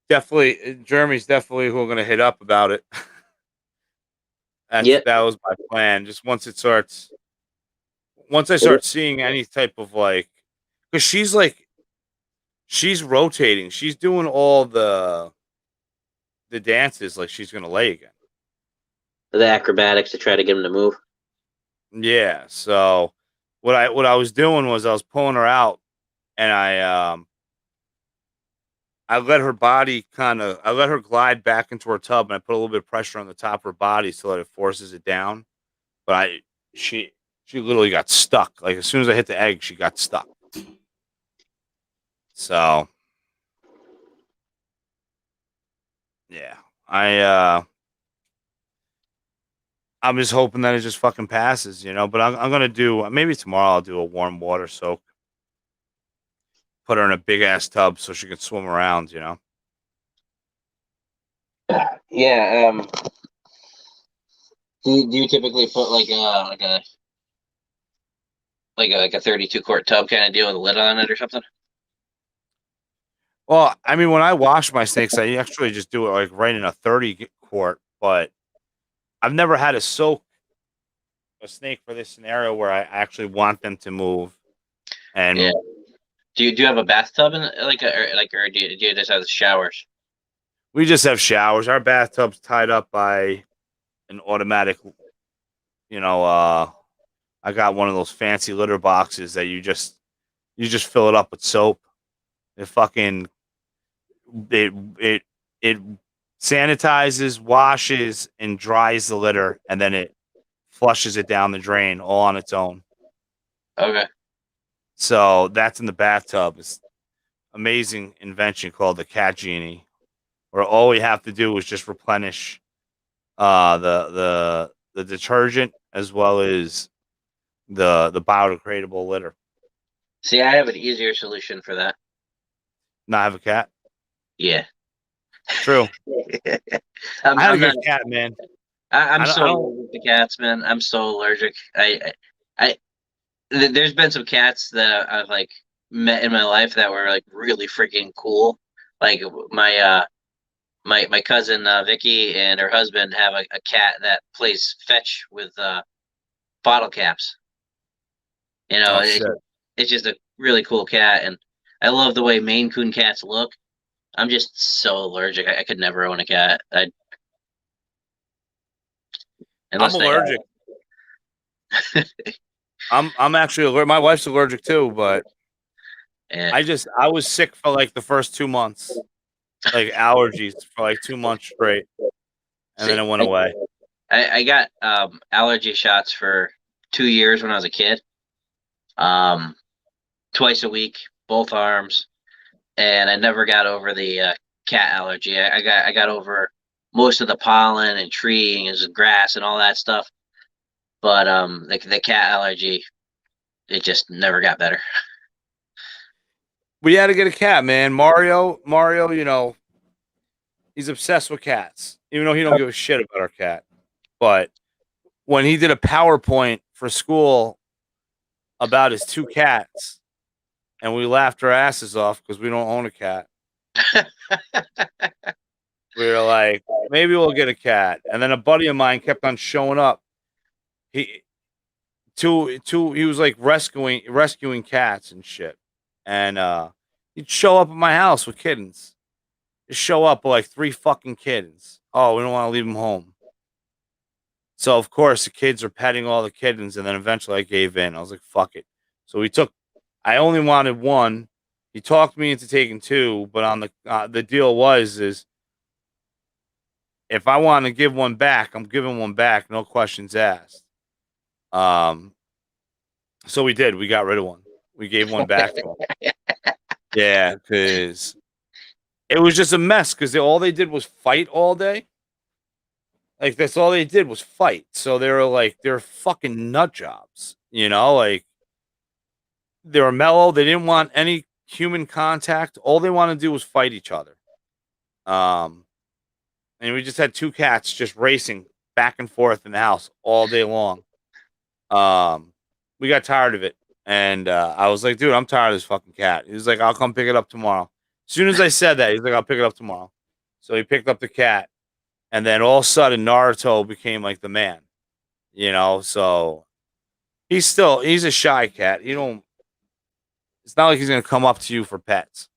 Definitely, Jeremy's definitely who I'm gonna hit up about it. Yep. That was my plan. Just once I start seeing any type of like, because she's rotating, she's doing all the dances like she's gonna lay again. The acrobatics to try to get him to move. Yeah. So what I was doing was I was pulling her out, and I let her body I let her glide back into her tub, and I put a little bit of pressure on the top of her body so that it forces it down. But she she literally got stuck. Like as soon as I hit the egg, she got stuck. So yeah, I'm just hoping that it just fucking passes, you know. But I'm gonna do maybe tomorrow. I'll do a warm water soak. Put her in a big ass tub so she can swim around, you know. Yeah. Do you typically put like a 32 quart tub kind of deal with a lid on it or something? Well, I mean, when I wash my snakes, I actually just do it like right in a 30 quart. But I've never had to soak a snake for this scenario where I actually want them to move. And Yeah. Do you have a bathtub in or do you just have the showers? we just have showers. Our bathtub's tied up by an automatic, you know, I got one of those fancy litter boxes that you just fill it up with soap. It fucking it it sanitizes, washes, and dries the litter, and then it flushes it down the drain all on its own. Okay. So that's in the bathtub. It's amazing invention called the Cat Genie, where all we have to do is just replenish the detergent as well as the biodegradable litter. See, I have an easier solution for that. Not have a cat. Yeah. True. I'm, I had a I'm not. good cat, man. I'm I don't. so I don't. allergic to cats, man. I'm so allergic. There's been some cats that I've like met in my life that were like really freaking cool. Like my cousin Vicky and her husband have a cat that plays fetch with bottle caps. You know, Oh shit. it's just a really cool cat, and I love the way Maine Coon cats look. I'm just so allergic. I could never own a cat. I'm Unless they allergic. I'm actually allergic. My wife's allergic too, but yeah. I was sick for like the first 2 months, like allergies for like 2 months straight, and then See, it went away. I got allergy shots for 2 years when I was a kid. Um, Twice a week, both arms, and I never got over the cat allergy. I got over most of the pollen and trees and grass and all that stuff, but the cat allergy, it just never got better. We had to get a cat, man. Mario, you know, he's obsessed with cats, even though he don't give a shit about our cat. But when he did a PowerPoint for school about his 2 cats, and we laughed our asses off because we don't own a cat. We were like, maybe we'll get a cat. And then a buddy of mine kept on showing up. He he was like rescuing cats and shit. And he'd show up at my house with kittens. Just show up with like 3 fucking kittens. Oh, we don't want to leave them home. So of course the kids are petting all the kittens, and then eventually I gave in. I was like, fuck it. So I only wanted 1. He talked me into taking 2, but on the deal is if I want to give 1 back, I'm giving 1 back, no questions asked. So we did. We got rid of 1. We gave 1 back to him. Yeah, because it was just a mess. Because all they did was fight all day. Like that's all they did was fight. So they're fucking nut jobs. You know, like they were mellow. They didn't want any human contact. All they wanted to do was fight each other. And we just had 2 cats just racing back and forth in the house all day long. We got tired of it, and I was like, "Dude, I'm tired of this fucking cat." He was like, "I'll come pick it up tomorrow." As soon as I said that, he's like, "I'll pick it up tomorrow." So he picked up the cat, and then all of a sudden, Naruto became like the man. You know, so he's a shy cat. He don't. It's not like he's gonna come up to you for pets,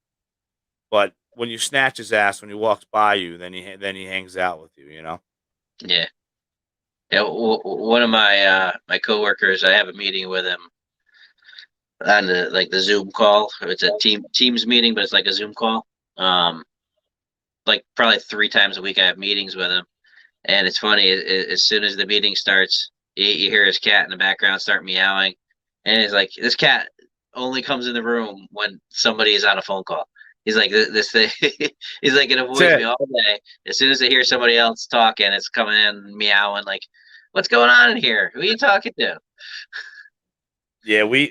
but when you snatch his ass when he walks by you, then he hangs out with you. You know. Yeah. Yeah, one of my coworkers, I have a meeting with him on the Zoom call. It's a Teams meeting, but it's like a Zoom call. Like probably 3 times a week, I have meetings with him, and it's funny. As soon as the meeting starts, you hear his cat in the background start meowing, and he's like, "This cat only comes in the room when somebody is on a phone call." He's like, "This thing." He's like, "It avoids me all day. As soon as I hear somebody else talking, it's coming in meowing like." What's going on in here? Who are you talking to? Yeah,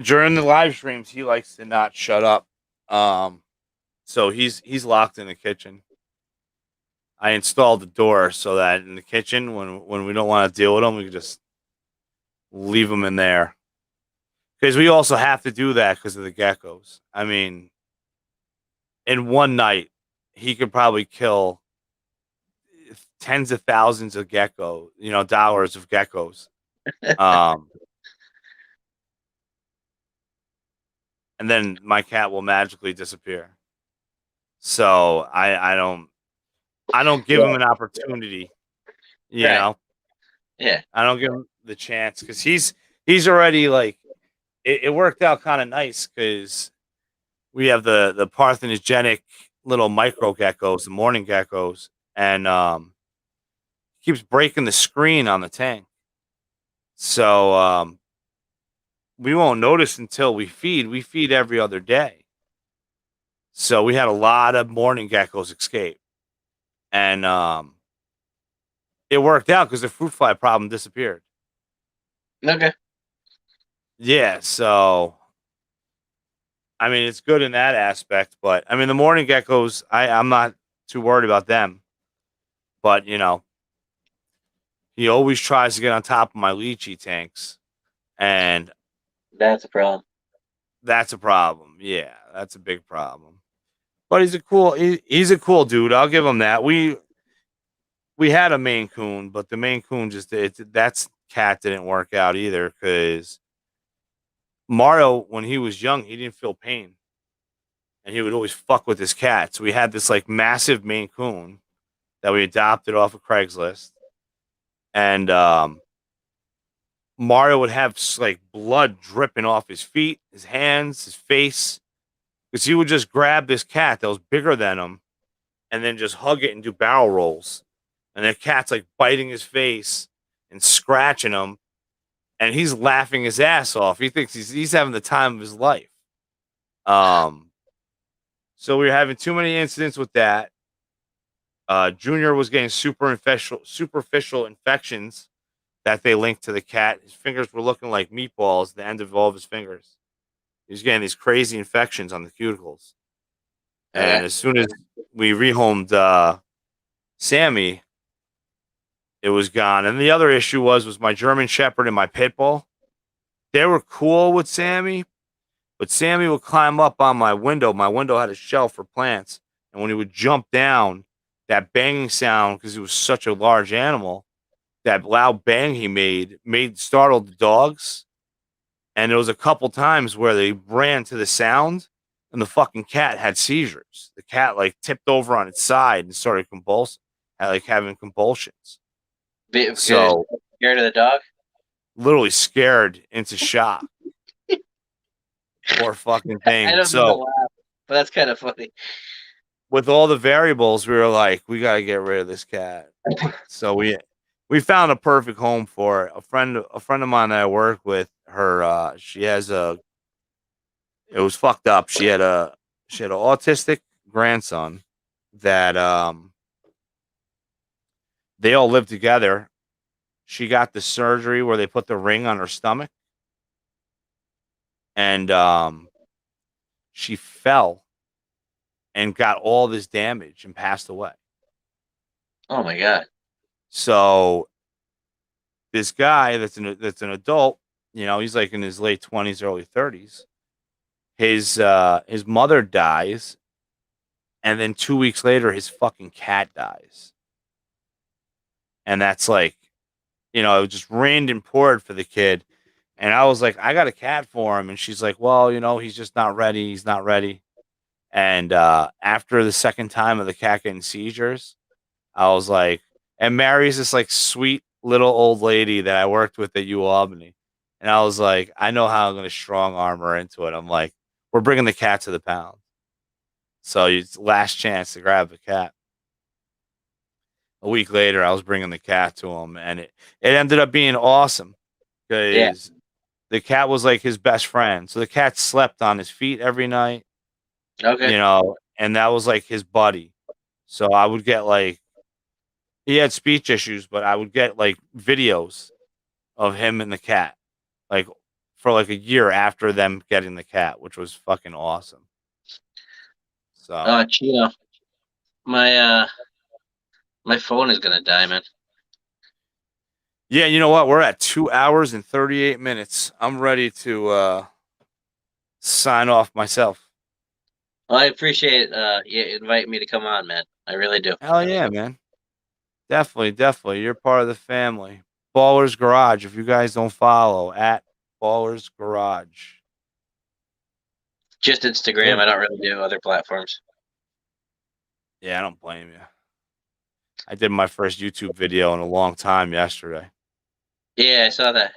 during the live streams, he likes to not shut up. So he's locked in the kitchen. I installed the door so that in the kitchen, when we don't want to deal with him, we can just leave him in there. Because we also have to do that because of the geckos. I mean, in one night, he could probably kill tens of thousands of dollars of geckos. And then my cat will magically disappear. So I don't give him an opportunity, you know. Yeah, I don't give him the chance because he's already like it worked out kind of nice because we have the parthenogenic little micro geckos, the morning geckos, and keeps breaking the screen on the tank. So we won't notice until we feed. We feed every other day. So we had a lot of morning geckos escape. And it worked out because the fruit fly problem disappeared. okay. Yeah, so I mean it's good in that aspect, but I mean the morning geckos, I'm not too worried about them. But he always tries to get on top of my lychee tanks, and That's a problem. that's a problem. Yeah, that's a big problem. But he's a cool dude. I'll give him that. We had a Maine Coon, but the Maine Coon that's cat didn't work out either because Mario, when he was young, he didn't feel pain, and he would always fuck with his cat. So we had this like massive Maine Coon that we adopted off of Craigslist, and Mario would have like blood dripping off his feet, his hands, his face, because he would just grab this cat that was bigger than him, and then just hug it and do barrel rolls, and the cat's like biting his face and scratching him, and he's laughing his ass off. He thinks he's having the time of his life. So we were having too many incidents with that. Junior was getting superficial infections that they linked to the cat. His fingers were looking like meatballs at the end of all of his fingers. He was getting these crazy infections on the cuticles. And as soon as we rehomed Sammy, it was gone. And the other issue was my German Shepherd and my Pit Bull. They were cool with Sammy, but Sammy would climb up on my window. My window had a shelf for plants. And when he would jump down, that banging sound, because he was such a large animal, that loud bang he made startled the dogs. And there was a couple times where they ran to the sound and the fucking cat had seizures. The cat like tipped over on its side and started having convulsions. So scared of the dog? Literally scared into shock. Poor fucking thing. I don't mean to laugh, but that's kind of funny. With all the variables, we were like, we got to get rid of this cat. So we found a perfect home for it. A friend of mine that I work with, her, she has it was fucked up. She had an autistic grandson that they all lived together. She got the surgery where they put the ring on her stomach, and she fell and got all this damage and passed away. Oh my God. So this guy that's an adult, he's like in his late 20s, early 30s. His mother dies, and then 2 weeks later his fucking cat dies. And that's like, it just rained and poured for the kid. And I was like, I got a cat for him. And she's like, well, he's just not ready. He's not ready. And after the second time of the cat getting seizures, I was like, and Mary's this like sweet little old lady that I worked with at U Albany. And I was like, I know how I'm going to strong arm her into it. I'm like, we're bringing the cat to the pound. So it's last chance to grab the cat. A week later, I was bringing the cat to him, and it ended up being awesome because the cat was like his best friend. So the cat slept on his feet every night. Okay. And that was like his buddy. So I would get like, he had speech issues, but I would get like videos of him and the cat, like for like a year after them getting the cat, which was fucking awesome. So, Chino, my phone is gonna die, man. Yeah, you know what? We're at 2 hours and 38 minutes. I'm ready to sign off myself. Well, I appreciate you inviting me to come on, man. I really do. Hell yeah, man. Definitely. You're part of the family. Ballerz Garage. If you guys don't follow, at Ballerz Garage. Just Instagram. I don't really do other platforms. Yeah, I don't blame you. I did my first YouTube video in a long time yesterday. Yeah, I saw that.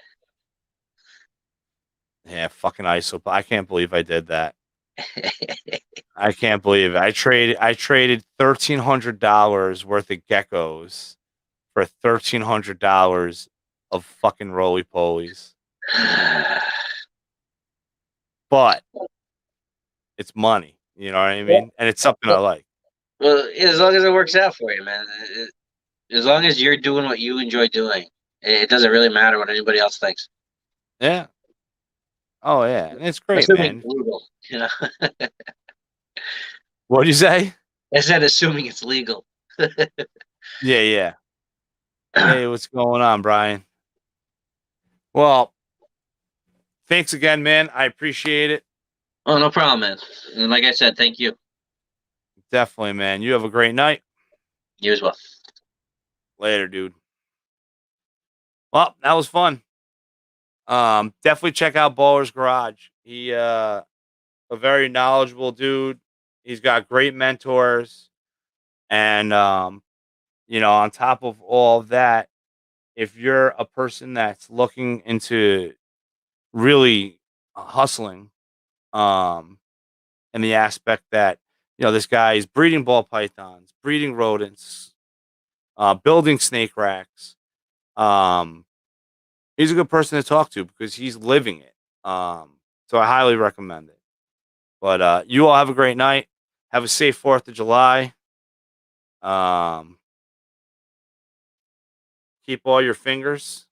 Yeah, fucking ISO. I can't believe I did that. I can't believe it. I traded $1,300 worth of geckos for $1,300 of fucking roly polies. But it's money, you know what I mean? And it's something I like. Well, as long as it works out for you, man. As long as you're doing what you enjoy doing, it doesn't really matter what anybody else thinks. Yeah. Oh yeah, and it's great, Assuming man. it's legal, you know. What'd you say? I said, assuming it's legal. Yeah. Hey, what's going on, Brian? Well, thanks again, man. I appreciate it. Oh, no problem, man. And like I said, thank you. Definitely, man. You have a great night. You as well. Later, dude. Well, that was fun. Definitely check out Ballerz Garage. He a very knowledgeable dude. He's got great mentors, and on top of all of that, if you're a person that's looking into really hustling, in the aspect that this guy is breeding ball pythons, breeding rodents, building snake racks. He's a good person to talk to because he's living it. So I highly recommend it. But you all have a great night. Have a safe 4th of July. Keep all your fingers,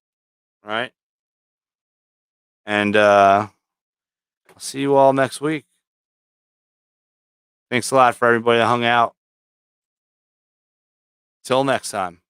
right? And I'll see you all next week. Thanks a lot for everybody that hung out. Till next time.